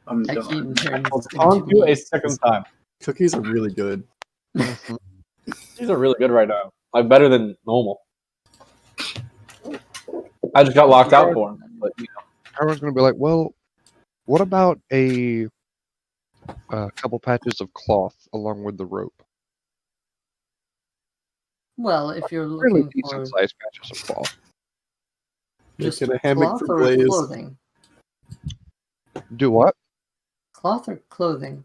I'm I done. keep turns I'll taunt you into a second time. Cookies are really good. These are really good right now. Like better than normal. I just got locked out for him. But you know. Everyone's gonna be like, "Well, what about a couple patches of cloth along with the rope? Well, if you're Really looking decent for sized patches of cloth. just Making a hammock cloth for or Blaze. clothing? Do what? Cloth or clothing?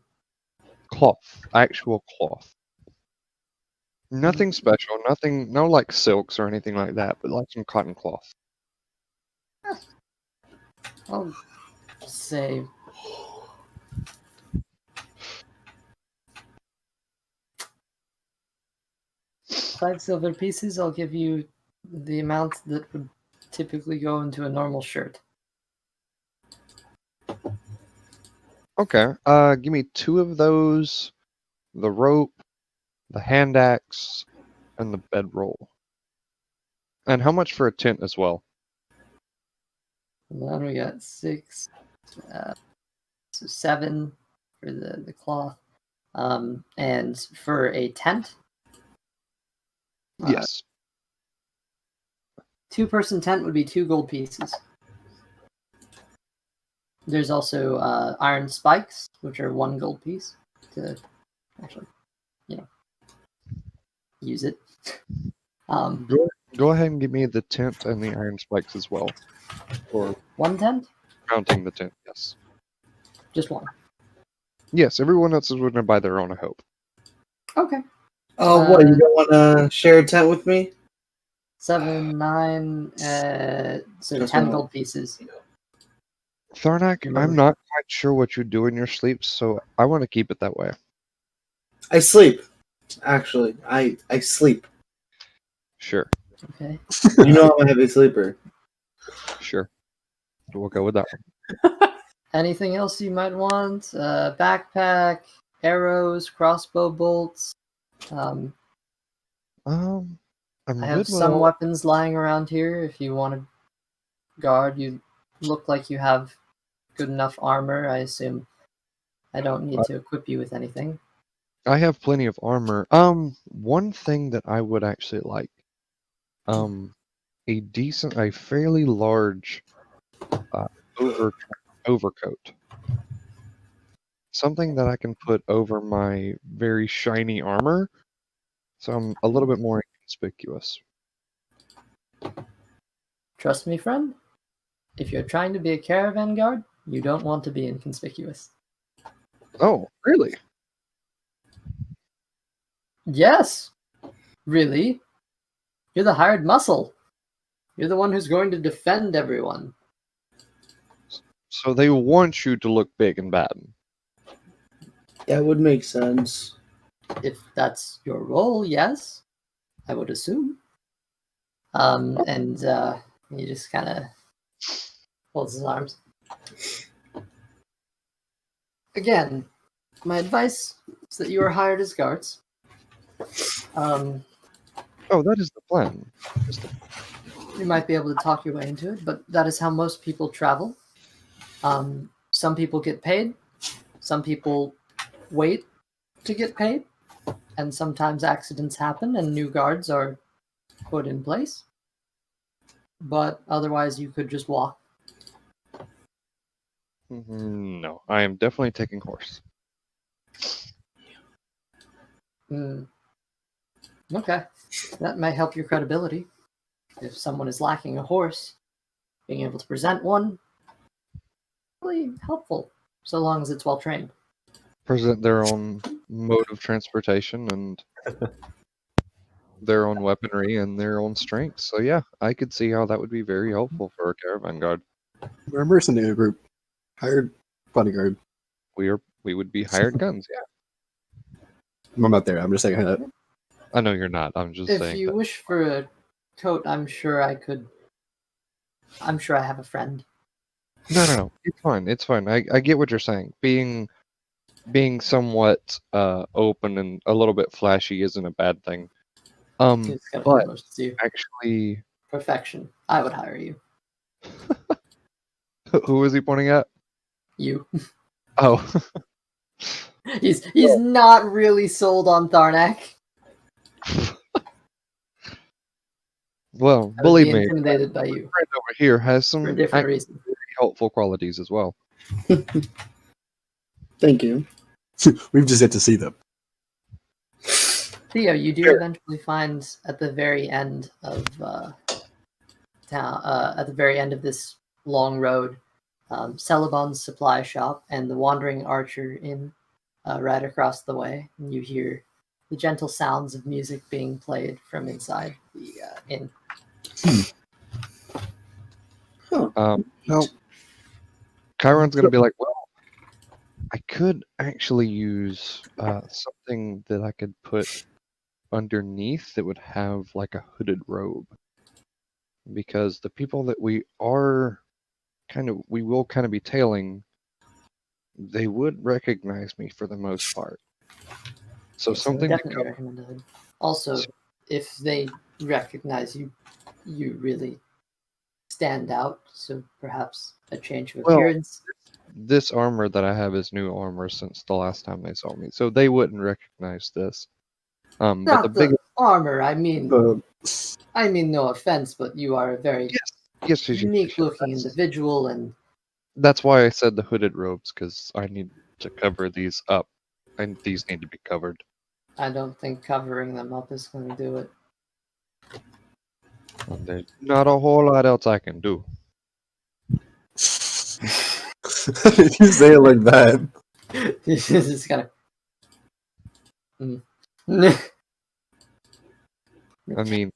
Cloth, actual cloth. Nothing special. Nothing. No like silks or anything like that. But like some cotton cloth. I'll say 5 silver pieces. I'll give you the amount that would typically go into a normal shirt. Okay. Give me 2 of those. The rope, the hand axe, and the bedroll. And how much for a tent as well? And then we got 6, so 7 for the cloth. And for a tent, Yes. 2-person tent would be 2 gold pieces. There's also iron spikes, which are 1 gold piece to actually, use it. Go ahead and give me the tent and the iron spikes as well. Or 1 tent? mounting the tent, yes. Just 1. Yes, everyone else is going to buy their own, I hope. Okay. What, you don't want to share a tent with me? 7, 9, so That's 10 one. gold pieces. Tharnak, I'm not quite sure what you do in your sleep, so I want to keep it that way. I sleep. Actually, I sleep. Sure, Okay. You know I'm a heavy sleeper. sure. We'll go with that one. Anything else you might want? Backpack, arrows, crossbow bolts. I'm I good have with some all- weapons lying around here. If you want to guard, you look like you have good enough armor. I assume I don't need to equip you with anything. I have plenty of armor. One thing that I would actually like, a fairly large overcoat. Something that I can put over my very shiny armor, so I'm a little bit more inconspicuous. Trust me, friend. If you're trying to be a caravan guard, you don't want to be inconspicuous. Oh, really? Yes, really. You're the hired muscle. You're the one who's going to defend everyone. So they want you to look big and bad. That would make sense. If that's your role, yes, I would assume. And he just kind of folds his arms. Again, my advice is that you are hired as guards. Oh, that is the plan. You might be able to talk your way into it, but that is how most people travel. Some people get paid, some people wait to get paid, and sometimes accidents happen and new guards are put in place. But otherwise, you could just walk. No, I am definitely taking horse. Okay, that might help your credibility. If someone is lacking a horse, being able to present one, really helpful, so long as it's well trained. Present their own mode of transportation and their own weaponry and their own strengths. So yeah, I could see how that would be very helpful for a caravan guard. We're a mercenary group. Hired bodyguard. We would be hired guns. Yeah, I'm not there. I'm just saying that. I know you're not. I'm just If saying. you wish for a coat, I'm sure I have a friend. No. It's fine. It's fine. I get what you're saying. Being somewhat open and a little bit flashy isn't a bad thing. It's got But most to you. actually, Perfection. I would hire you. who was he pointing at? You. Oh, He's not really sold on Tharnak. well, I would believe be me, intimidated by my you friend over here has some for a different actually reason. very helpful qualities as well. Thank you. We've just yet to see them. Theo, you do eventually find at the very end of town, at the very end of this long road, Selebon's supply shop and the Wandering Archer Inn right across the way. And you hear the gentle sounds of music being played from inside the inn. No. Chiron's gonna be like, well, I could actually use something that I could put underneath that would have like a hooded robe, because the people that we will kind of be tailing, they would recognize me for the most part. So Yes, I would something to definitely cover. recommend it. Also, if they recognize you, you really stand out. So perhaps a change of Well, appearance. This armor that I have is new armor since the last time they saw me, so they wouldn't recognize this. But Not the the biggest, armor. I mean The no offense, but you are a very yes, unique-looking individual, and that's why I said the hooded robes, because I need to cover these up, and these need to be covered. I don't think covering them up is going to do it. And there's not a whole lot else I can do. if you say it like that, This is kind of. I mean,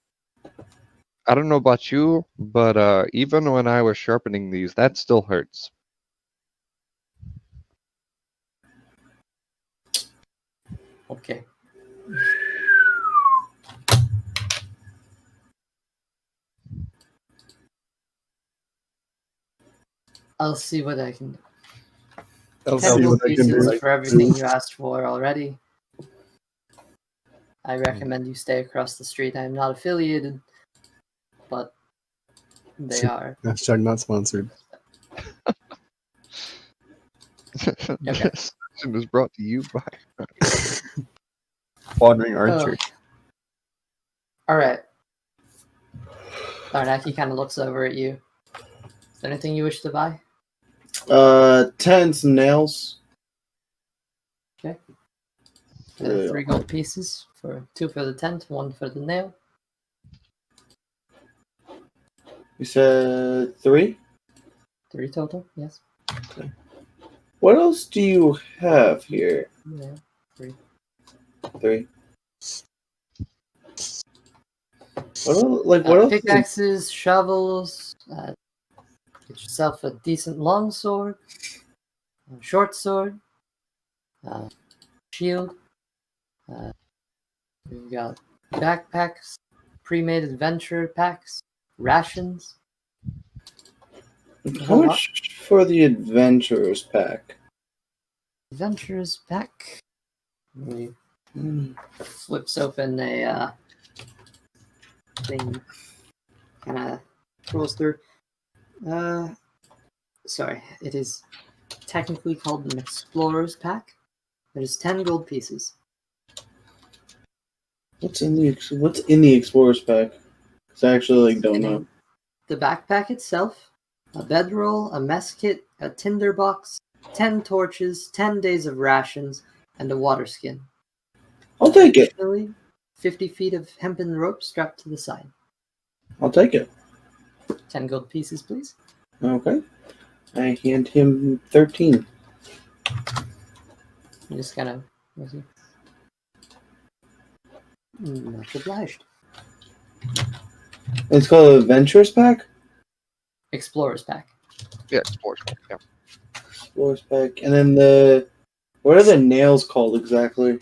I don't know about you, but even when I was sharpening these, that still hurts. Okay. I'll see what I can do. I'll 10 see gold what I can pieces do. for everything you asked for already. I recommend you stay across the street. I am not affiliated, but they are. Hashtag not sponsored. This session is brought to you by. Wandering Archer. All right. Tharnak, kind of looks over at you. Is there anything you wish to buy? Tent, some nails. Okay. Yeah. 3 gold pieces, 2 for the tent, 1 for the nail. You said 3? 3 total, yes. What else do you have here? Yeah, 3. 3. What else? Pickaxes, shovels. Get yourself a decent long sword, a short sword, shield. We've got backpacks, pre-made adventure packs, rations. How much for the adventurers pack? Adventurers pack. He flips open a thing, kind of scrolls through. Sorry, it is technically called an explorer's pack. There's 10 gold pieces. What's in the explorers pack? Because I actually don't know. The backpack itself, a bedroll, a mess kit, a tinder box, 10 torches, 10 days of rations, and a water skin. I'll take it. Additionally, 50 feet of hempen rope strapped to the side. I'll take it. 10 gold pieces, please. Okay. I hand him 13. You just kind of... Much obliged. It's called an adventurers pack? Explorer's pack. Yeah, explorers. Yeah. Explorers pack. And then what are the nails called exactly?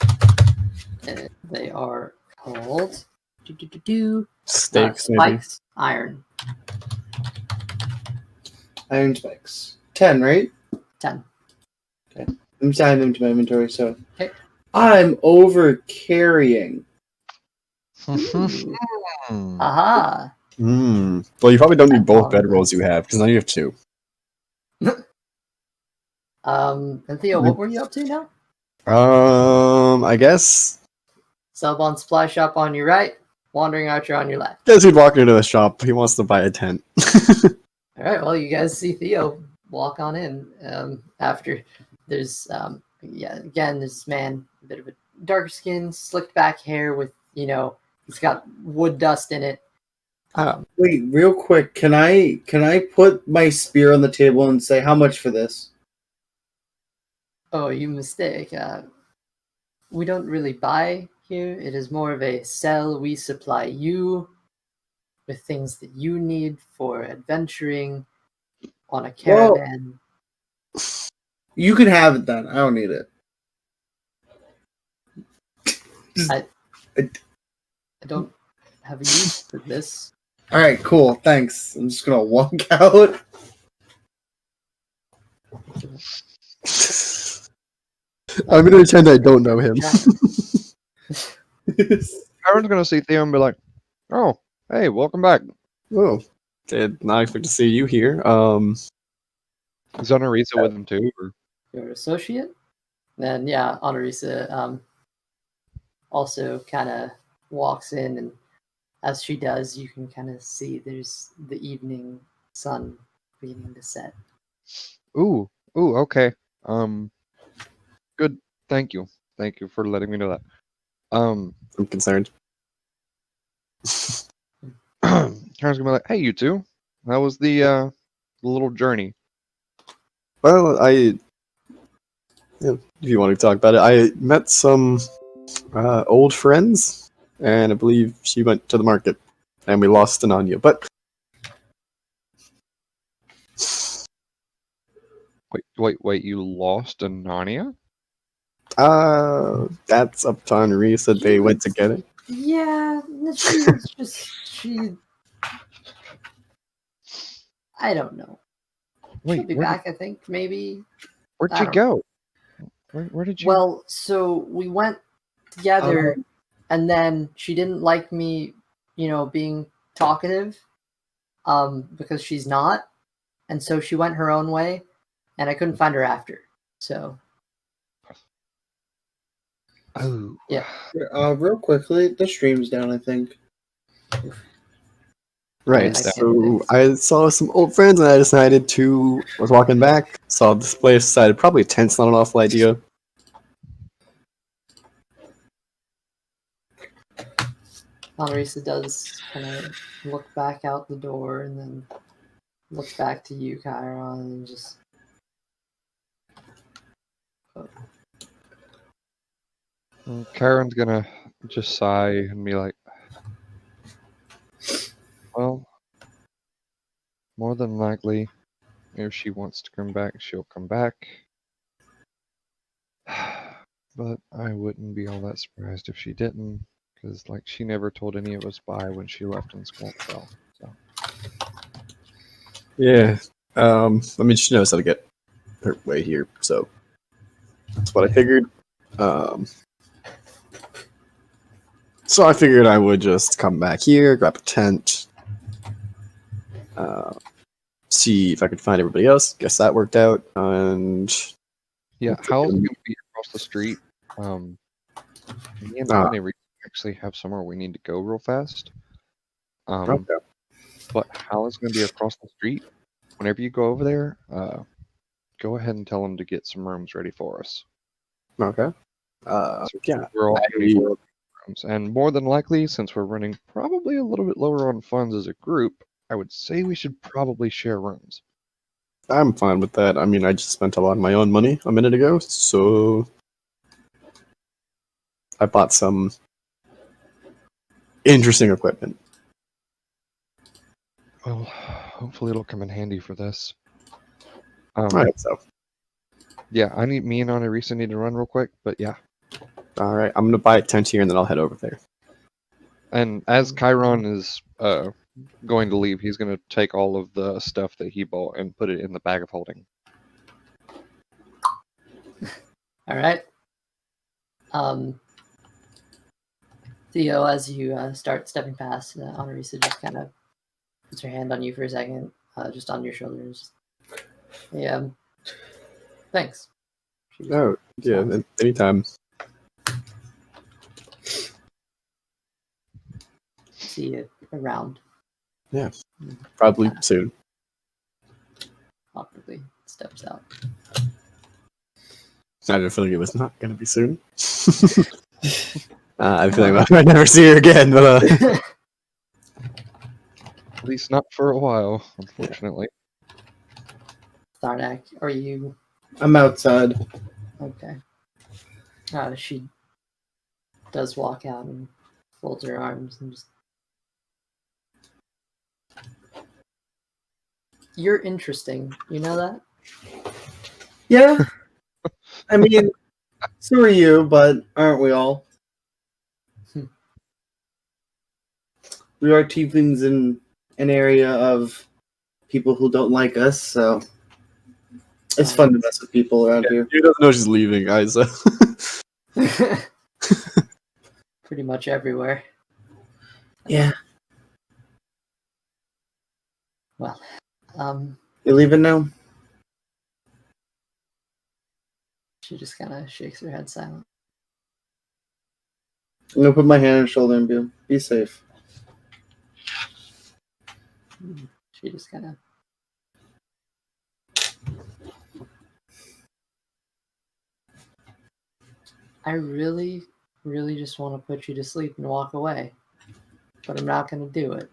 They are called... Stakes, maybe. spikes, iron. Iron spikes. 10, right? 10. I'm just adding them to my inventory, so. Okay. I'm over carrying. Aha! Well, you probably don't need both bedrolls you have, because now you have 2. And Theo, what were you up to now? I guess. Selebon supply shop on your right, wandering archer on your left. Guess he'd walk into the shop. He wants to buy a tent. All right, well, you guys see Theo walk on in. After there's, again, this man, a bit of a darker skin, slicked back hair with, he's got wood dust in it. Wait, real quick, can I put my spear on the table and say how much for this? Oh, you mistake. We don't really buy here. It is more of a sell. We supply you with things that you need for adventuring on a caravan. You can have it then. I don't need it. I don't have a use for this. All right, cool. Thanks. I'm just gonna walk out. I'm gonna pretend I don't know him. Aaron's gonna see Theo and be like, "Oh, hey, welcome back." Oh, did not expect to see you here. Is Honorisa with him too? Or? Your associate? Then yeah, Honorisa also kind of walks in, and as she does, you can kind of see there's the evening sun beginning to set. Ooh, okay. Good. Thank you for letting me know that. I'm concerned. Karen's gonna be like, "Hey, you two, how was the little journey?" Well, if you want to talk about it, I met some old friends, and I believe she went to the market, and we lost an Anya. But Wait! You lost a Narnia? that's up to Henri. Said they went to get it. Yeah, she. I don't know. She'll be back, I think, maybe. Where'd you go? Where did you? Well, so we went together, and then she didn't like me, being talkative, because she's not, and so she went her own way, and I couldn't find her after. So. Oh. Yeah. Real quickly, the stream's down, I think. Right, I so I saw some old friends and I decided was walking back, saw this place, decided probably tent's not an awful idea. Honorisa does kind of look back out the door and then looks back to you, Chiron, and just... Karen's gonna just sigh and be like, Well, more than likely, if she wants to come back, she'll come back. But I wouldn't be all that surprised if she didn't, because like she never told any of us bye when she left in Squantville. So Yeah. I mean, she knows how to get her way here, so that's what I figured. So I figured I would just come back here, grab a tent, see if I could find everybody else. Guess that worked out, and yeah, Hal's gonna be across the street. Me and Bonnie actually have somewhere we need to go real fast. okay. But Hal is gonna be across the street. Whenever you go over there, go ahead and tell him to get some rooms ready for us. Okay. So Yeah. we're all gonna be rooms. And more than likely, since we're running probably a little bit lower on funds as a group, I would say we should probably share rooms. I'm fine with that. I mean, I just spent a lot of my own money a minute ago, so I bought some interesting equipment. Well, hopefully it'll come in handy for this. I hope so. Yeah, me and Anarisa need to run real quick, but yeah. All right, I'm gonna buy a tent here, and then I'll head over there. And as Chiron is going to leave, he's going to take all of the stuff that he bought and put it in the bag of holding. All right. Theo, as you start stepping past, Honorisa just kind of puts her hand on you for a second, just on your shoulders. Yeah. Thanks. Oh, yeah, anytime. See you around. Yeah, probably soon. Awkwardly steps out. I had a feeling it was not going to be soon. I feel like I might never see her again, but At least not for a while, unfortunately. Tharnak, are you I'm outside. okay? She does walk out and folds her arms and just. You're interesting. You know that? Yeah. I mean, so are you, but aren't we all? We are tieflings in an area of people who don't like us, so it's fun to mess with people around here. she doesn't know she's leaving, guys. Pretty much everywhere. Yeah. Well, You leaving now? she just kind of shakes her head silent. I'm gonna put my hand on her shoulder and be safe. She just kind of. I really, really just want to put you to sleep and walk away, but I'm not going to do it.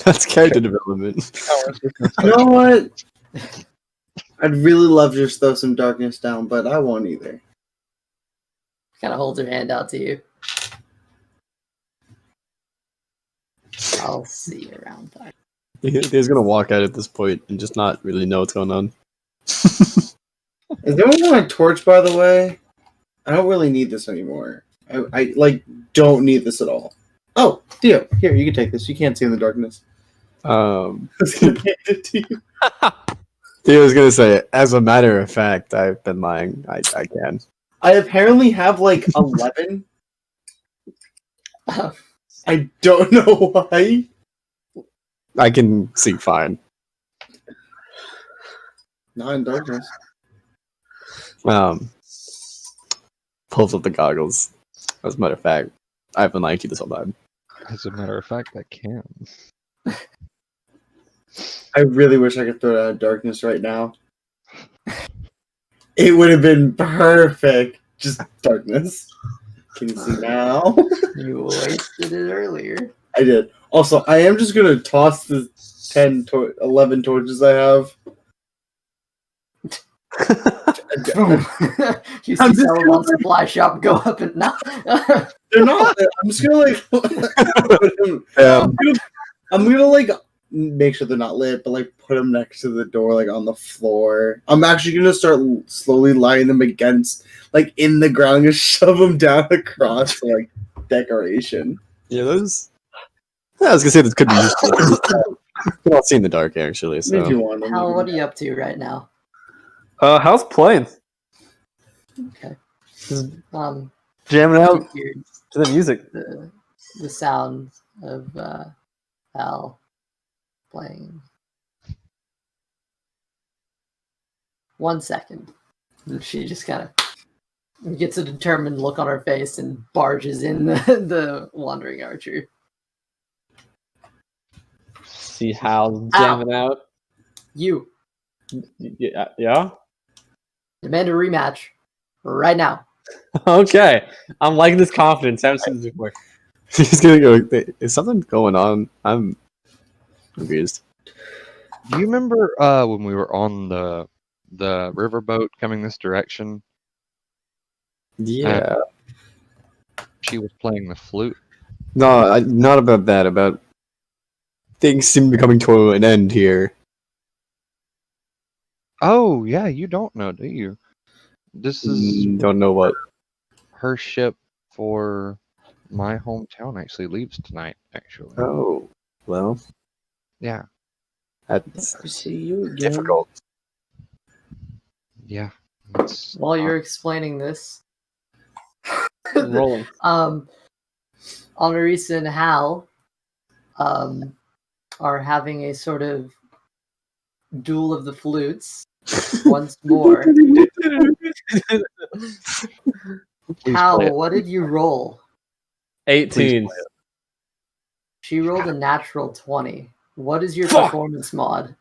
That's character development. You know what? I'd really love to just throw some darkness down, but I won't either. Kind of holds her hand out to you. I'll see you around time. He's gonna walk out at this point and just not really know what's going on. Is anyone want a torch, by the way? I don't really need this anymore. I don't need this at all. Oh, Theo, here, you can take this. You can't see in the darkness. I was gonna hand it to you. He was gonna say, as a matter of fact, I've been lying. I can. I apparently have like 11. I don't know why. I can see fine. Not in darkness. Pulls up the goggles. As a matter of fact, I've been lying to you this whole time. As a matter of fact, I can. I really wish I could throw it out of darkness right now. It would have been perfect. Just darkness. Can you see now? You wasted it earlier. I did. Also, I am just gonna toss the 11 torches I have. You see Selebon supply shop go up and now. They're not. I'm just gonna like. put them, Um, I'm gonna like make sure they're not lit, but like put them next to the door, like on the floor. I'm actually gonna start slowly lining them against, like in the ground, and just shove them down across for like decoration. yeah, those. Yeah, I was gonna say this could be useful. We can all see in the dark, actually. If So you want them. Hal, what are you up to right now? How's playing? Okay. Just Um, jamming out you hear to the music. the sound of Hal playing. 1 second. And she just kind of gets a determined look on her face and barges in the wandering archer. See Hal jamming out. You Yeah. demand a rematch right now. Okay. I'm liking this confidence. I haven't seen this before. he's gonna go. Is something going on? I'm confused. Do you remember when we were on the riverboat coming this direction? Yeah. She was playing the flute. No, not about that. About things seem to be coming to an end here. Oh yeah, you don't know, do you? This is Don't know what. her ship for my hometown. Actually, leaves tonight. Actually, Oh, well, yeah, that's See you again. difficult. yeah. It's While you're explaining this, Rolling. Honorisa and Hal are having a sort of duel of the flutes once more. Please Hal, play it. what did you roll? 18. She rolled a natural 20. What is your Fuck! performance mod?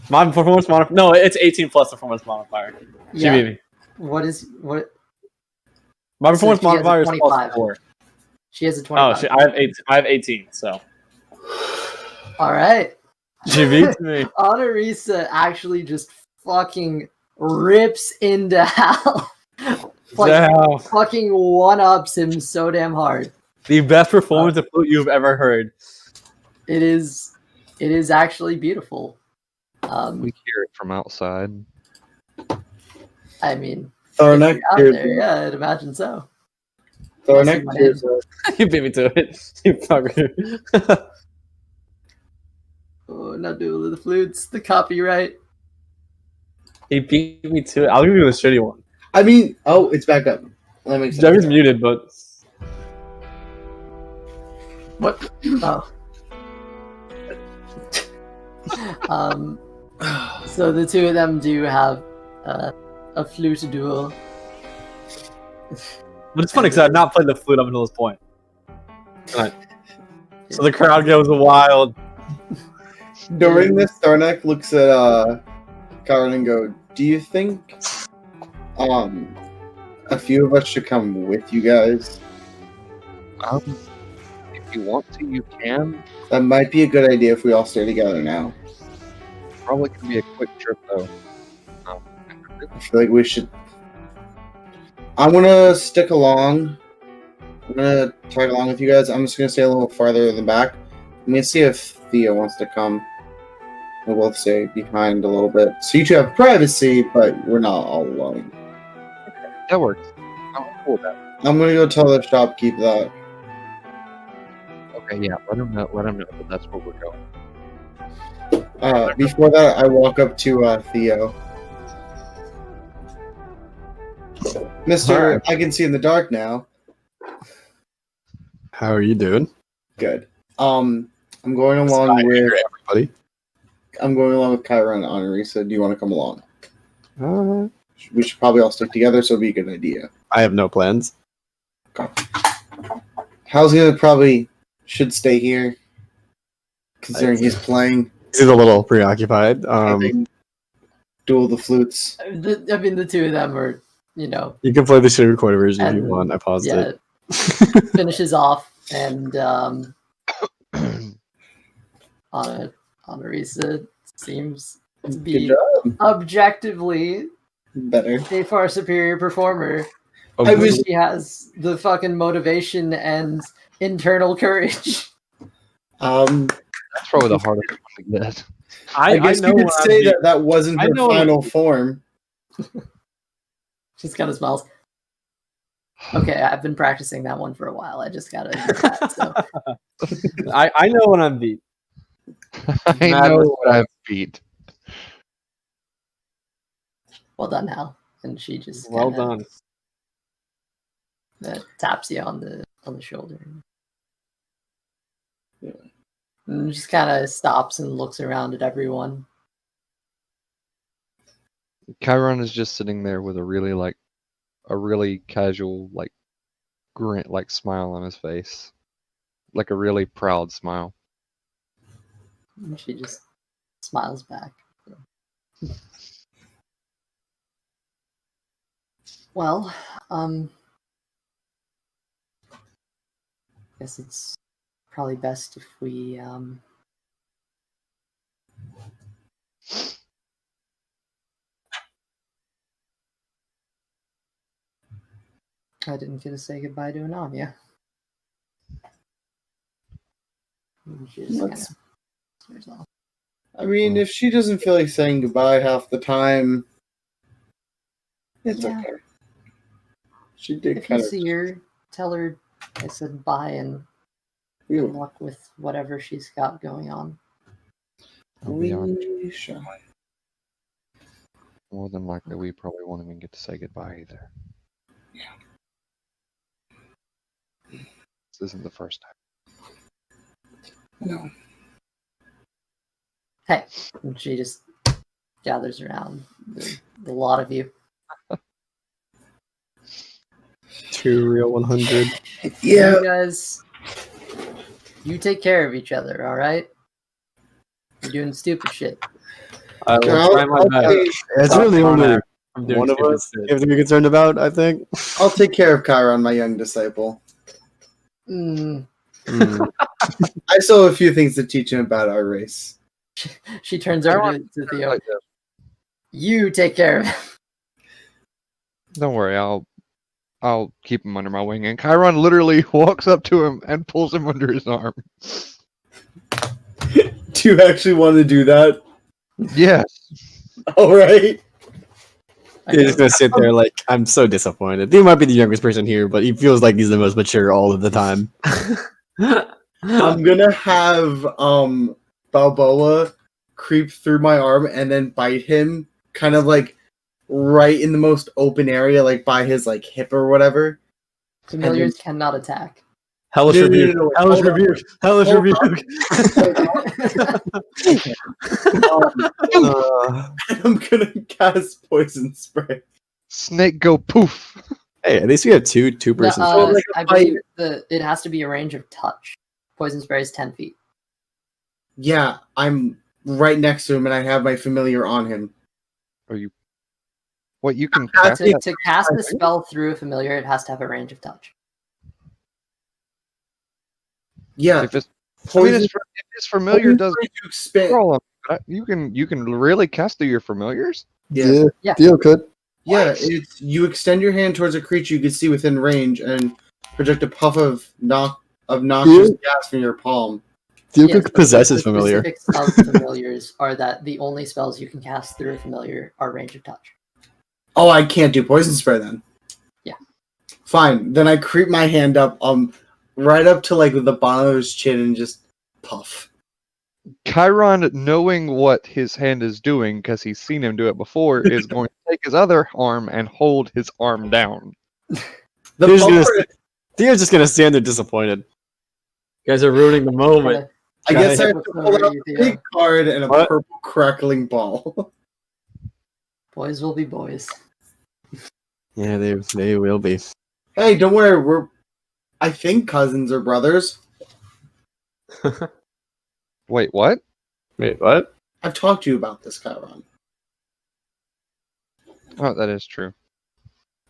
My performance modifier. No, it's 18 plus performance modifier. She Yeah. beat me. What is what? My So performance she has a modifier is 25. plus 4. She has a 25. I have 18, so. All right. She beats me. Honorisa actually just fucking rips into Hal. Like Wow. fucking one-ups him so damn hard. The best performance of flute you've ever heard. It is actually beautiful. We hear it from outside. I mean, Thornek, if you're out there, yeah, I'd imagine so. Thornek, Unless here's You beat me to it. You fucker. Oh, not Duel of the Flutes, the copyright. He beat me to it. I'll give you the shitty one. I mean, oh, it's back up. That makes sense. Devin's muted, but. What? Oh. So the two of them do have a flute duel. But it's funny because I've not played the flute up until this point. Right. So the crowd goes wild. During this, Thornek looks at Karen and go, "Do you think a few of us should come with you guys? If you want to, you can. That might be a good idea if we all stay together now. Probably can be a quick trip though. I feel like we should. I'm gonna stick along. I'm gonna tag along with you guys. I'm just gonna stay a little farther in the back. I'm gonna see if Theo wants to come. We'll both stay behind a little bit. So you two have privacy, but we're not all alone. That works. I'm cool with that. I'm gonna go tell the shopkeep that. Okay, yeah. Let him know. Let him know that that's where we're going. Before that, I walk up to Theo. Mister, I can see in the dark now. How are you doing? Good. I'm going along with everybody. I'm going along with Kyra and Honorisa. Do you want to come along? Uh, We should probably all stick together, so it'd be a good idea. I have no plans. Hal's gonna probably should stay here, considering he's playing. He's a little preoccupied. Duel the flutes. I mean, the two of them are, you know, You can play the sugar recorded version if you And- want. I paused yeah, it. finishes off, and Honorisa seems to Good be job. objectively Better. a far superior performer. I was- She has the fucking motivation and internal courage. That's probably the hardest one to get. I guess know you could when I'm say beat. that wasn't I her know when I'm final beat. form. Just kind of smiles. Okay, I've been practicing that one for a while. I just gotta do that. So I know when I'm beat. I know what I've beat. well done, Hal. And she just Well kinda, done. taps you on the shoulder. And just kind of stops and looks around at everyone. Chiron is just sitting there with a really casual grin, smile on his face, like a really proud smile. And she just smiles back. Well, guess it's probably best if we I didn't get to say goodbye to Ananya. And she just Let's- kinda stares off. I mean, if she doesn't feel like saying goodbye half the time, it's Yeah. okay. She did If you kind of. see her, tell her I said bye and good luck with whatever she's got going on. I'll be honest, We shall. more than likely we probably won't even get to say goodbye either. Yeah. This isn't the first time. No. Hey, and she just gathers around the lot of you. 2 real 100. Yeah. You guys, you take care of each other, all right? You're doing stupid shit. I will try my best. It's really only I'm doing one of stupid us shit. you have to be concerned about, I think. I'll take care of Chiron, my young disciple. Mm, I still have a few things to teach him about our race. she turns over to Theo. Like this. You take care of him. Don't worry, I'll keep him under my wing. And Chiron literally walks up to him and pulls him under his arm. Do you actually want to do that? Yes. All right. You're just gonna sit there like, I'm so disappointed. He might be the youngest person here, but he feels like he's the most mature all of the time. I'm gonna have Balboa creep through my arm and then bite him, kind of like right in the most open area, like by his like hip or whatever. Familiars cannot attack. Hellish No, no, rebuke. no, no, Hellish hold on. rebuke. Hellish Hold rebuke. I'm gonna cast poison spray. Snake go poof. Hey, at least we have two No, person. like a I believe it has to be a range of touch. Poison spray is 10 feet. Yeah, I'm right next to him and I have my familiar on him. Are you? What you can That's cast? it. To cast the spell through a familiar, it has to have a range of touch. Yeah, If it's, I mean, poison if it's familiar does spray to expand. control 'em, but you can really cast through your familiars. Yeah. Yeah. Theo could. Yeah, it's you extend your hand towards a creature you can see within range and project a puff of noxious gas from your palm. Theo Yes, could possess the his familiar. specifics of familiars are that the only spells you can cast through a familiar are range of touch. Oh, I can't do poison spray then. Yeah. Fine. Then I creep my hand up right up to like the bottom of his chin and just puff. Chiron, knowing what his hand is doing because he's seen him do it before, is going to take his other arm and hold his arm down. The Theo's puff gonna- part- Theo's just gonna stand there disappointed. You guys are ruining the moment. I guess I Guys, have to what's pull over out you, a Theo? big card and a What? purple crackling ball. Boys will be boys. Yeah, they will be. Hey, don't worry, I think cousins or brothers. Wait, what? Wait, what? I've talked to you about this, Chiron. Oh, that is true.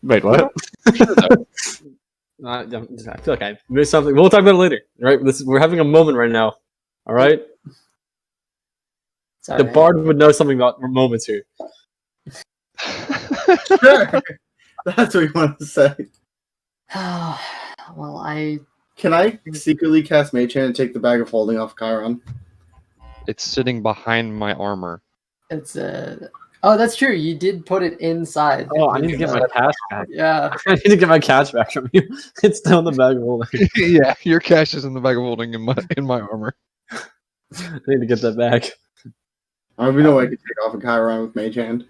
Wait, what? I feel like I missed something. We'll talk about it later. Right? We're having a moment right now. All right. Sorry. The bard would know something about moments here. Sure. That's what you want to say. Well, I Can I secretly cast Mage Hand and take the bag of holding off Chiron? It's sitting behind my armor. it's oh, that's true. You did put it inside. Oh, I need to get my cash back. Yeah. I need to get my cash back from you. It's still in the bag of holding. Yeah, your cash is in the bag of holding in my armor. I need to get that back. I don't even know what I could take off of Chiron with Mage Hand.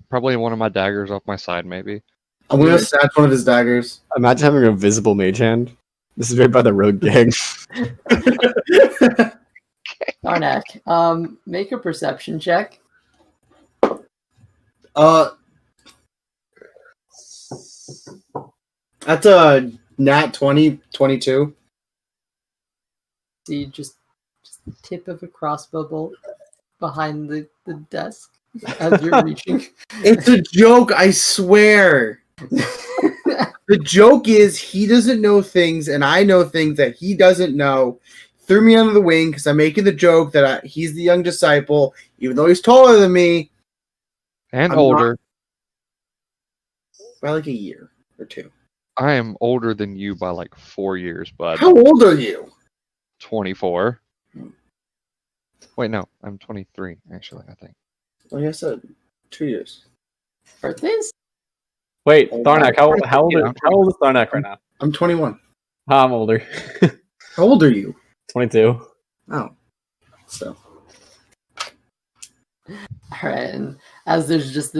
Probably one of my daggers off my side, maybe. I'm gonna snatch one of his daggers. Imagine having a visible mage hand. This is right by the road gang. Darnak, make a perception check. That's a nat 20, 22. See just the tip of a crossbow bolt behind the desk as you're reaching. It's a joke, I swear. The joke is he doesn't know things, and I know things that he doesn't know. Threw me under the wing because I'm making the joke that he's the young disciple, even though he's taller than me. And I'm older. By like a year or two. I am older than you by like 4 years, bud. How old are you? 24. Wait, no, I'm 23, actually, I think. Like I said, 2 years. Birthdays? Wait, Oh, Tharnak, how old is Tharnak right now? I'm 21. I'm older. How old are you? 22. Oh. So. Alright, and as there's just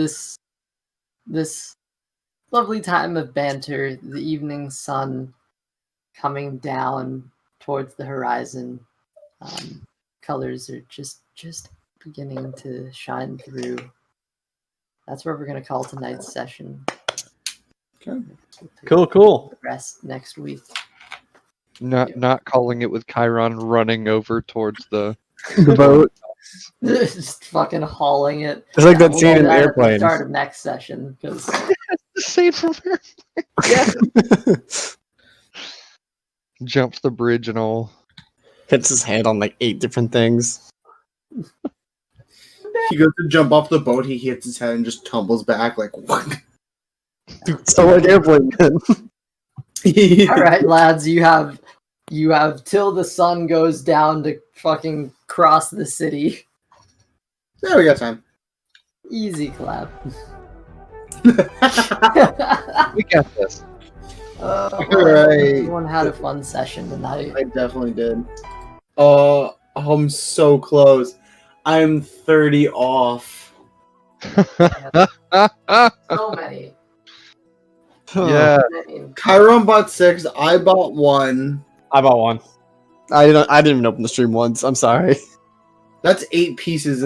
this lovely time of banter, the evening sun coming down towards the horizon, colors are just beginning to shine through. That's where we're going to call tonight's session. Okay. Cool. The rest next week. Not calling it with Chiron running over towards the boat. Just fucking hauling it. It's like that We'll scene do in that at the Airplane. start of next session, because the scene from here. Jumps the bridge and all. Hits his head on like 8 different things. He goes to jump off the boat, he hits his head and just tumbles back like, what? So like Airplane. all right, lads, you have till the sun goes down to fucking cross the city. Yeah, we got time. Easy clap. We got this. Alright. Everyone had a fun session tonight. I definitely did. Oh, I'm so close. I'm 30 off. So many. Yeah. I mean, Chiron bought 6, I bought 1. I bought one. I didn't even open the stream once. I'm sorry. That's 8 pieces in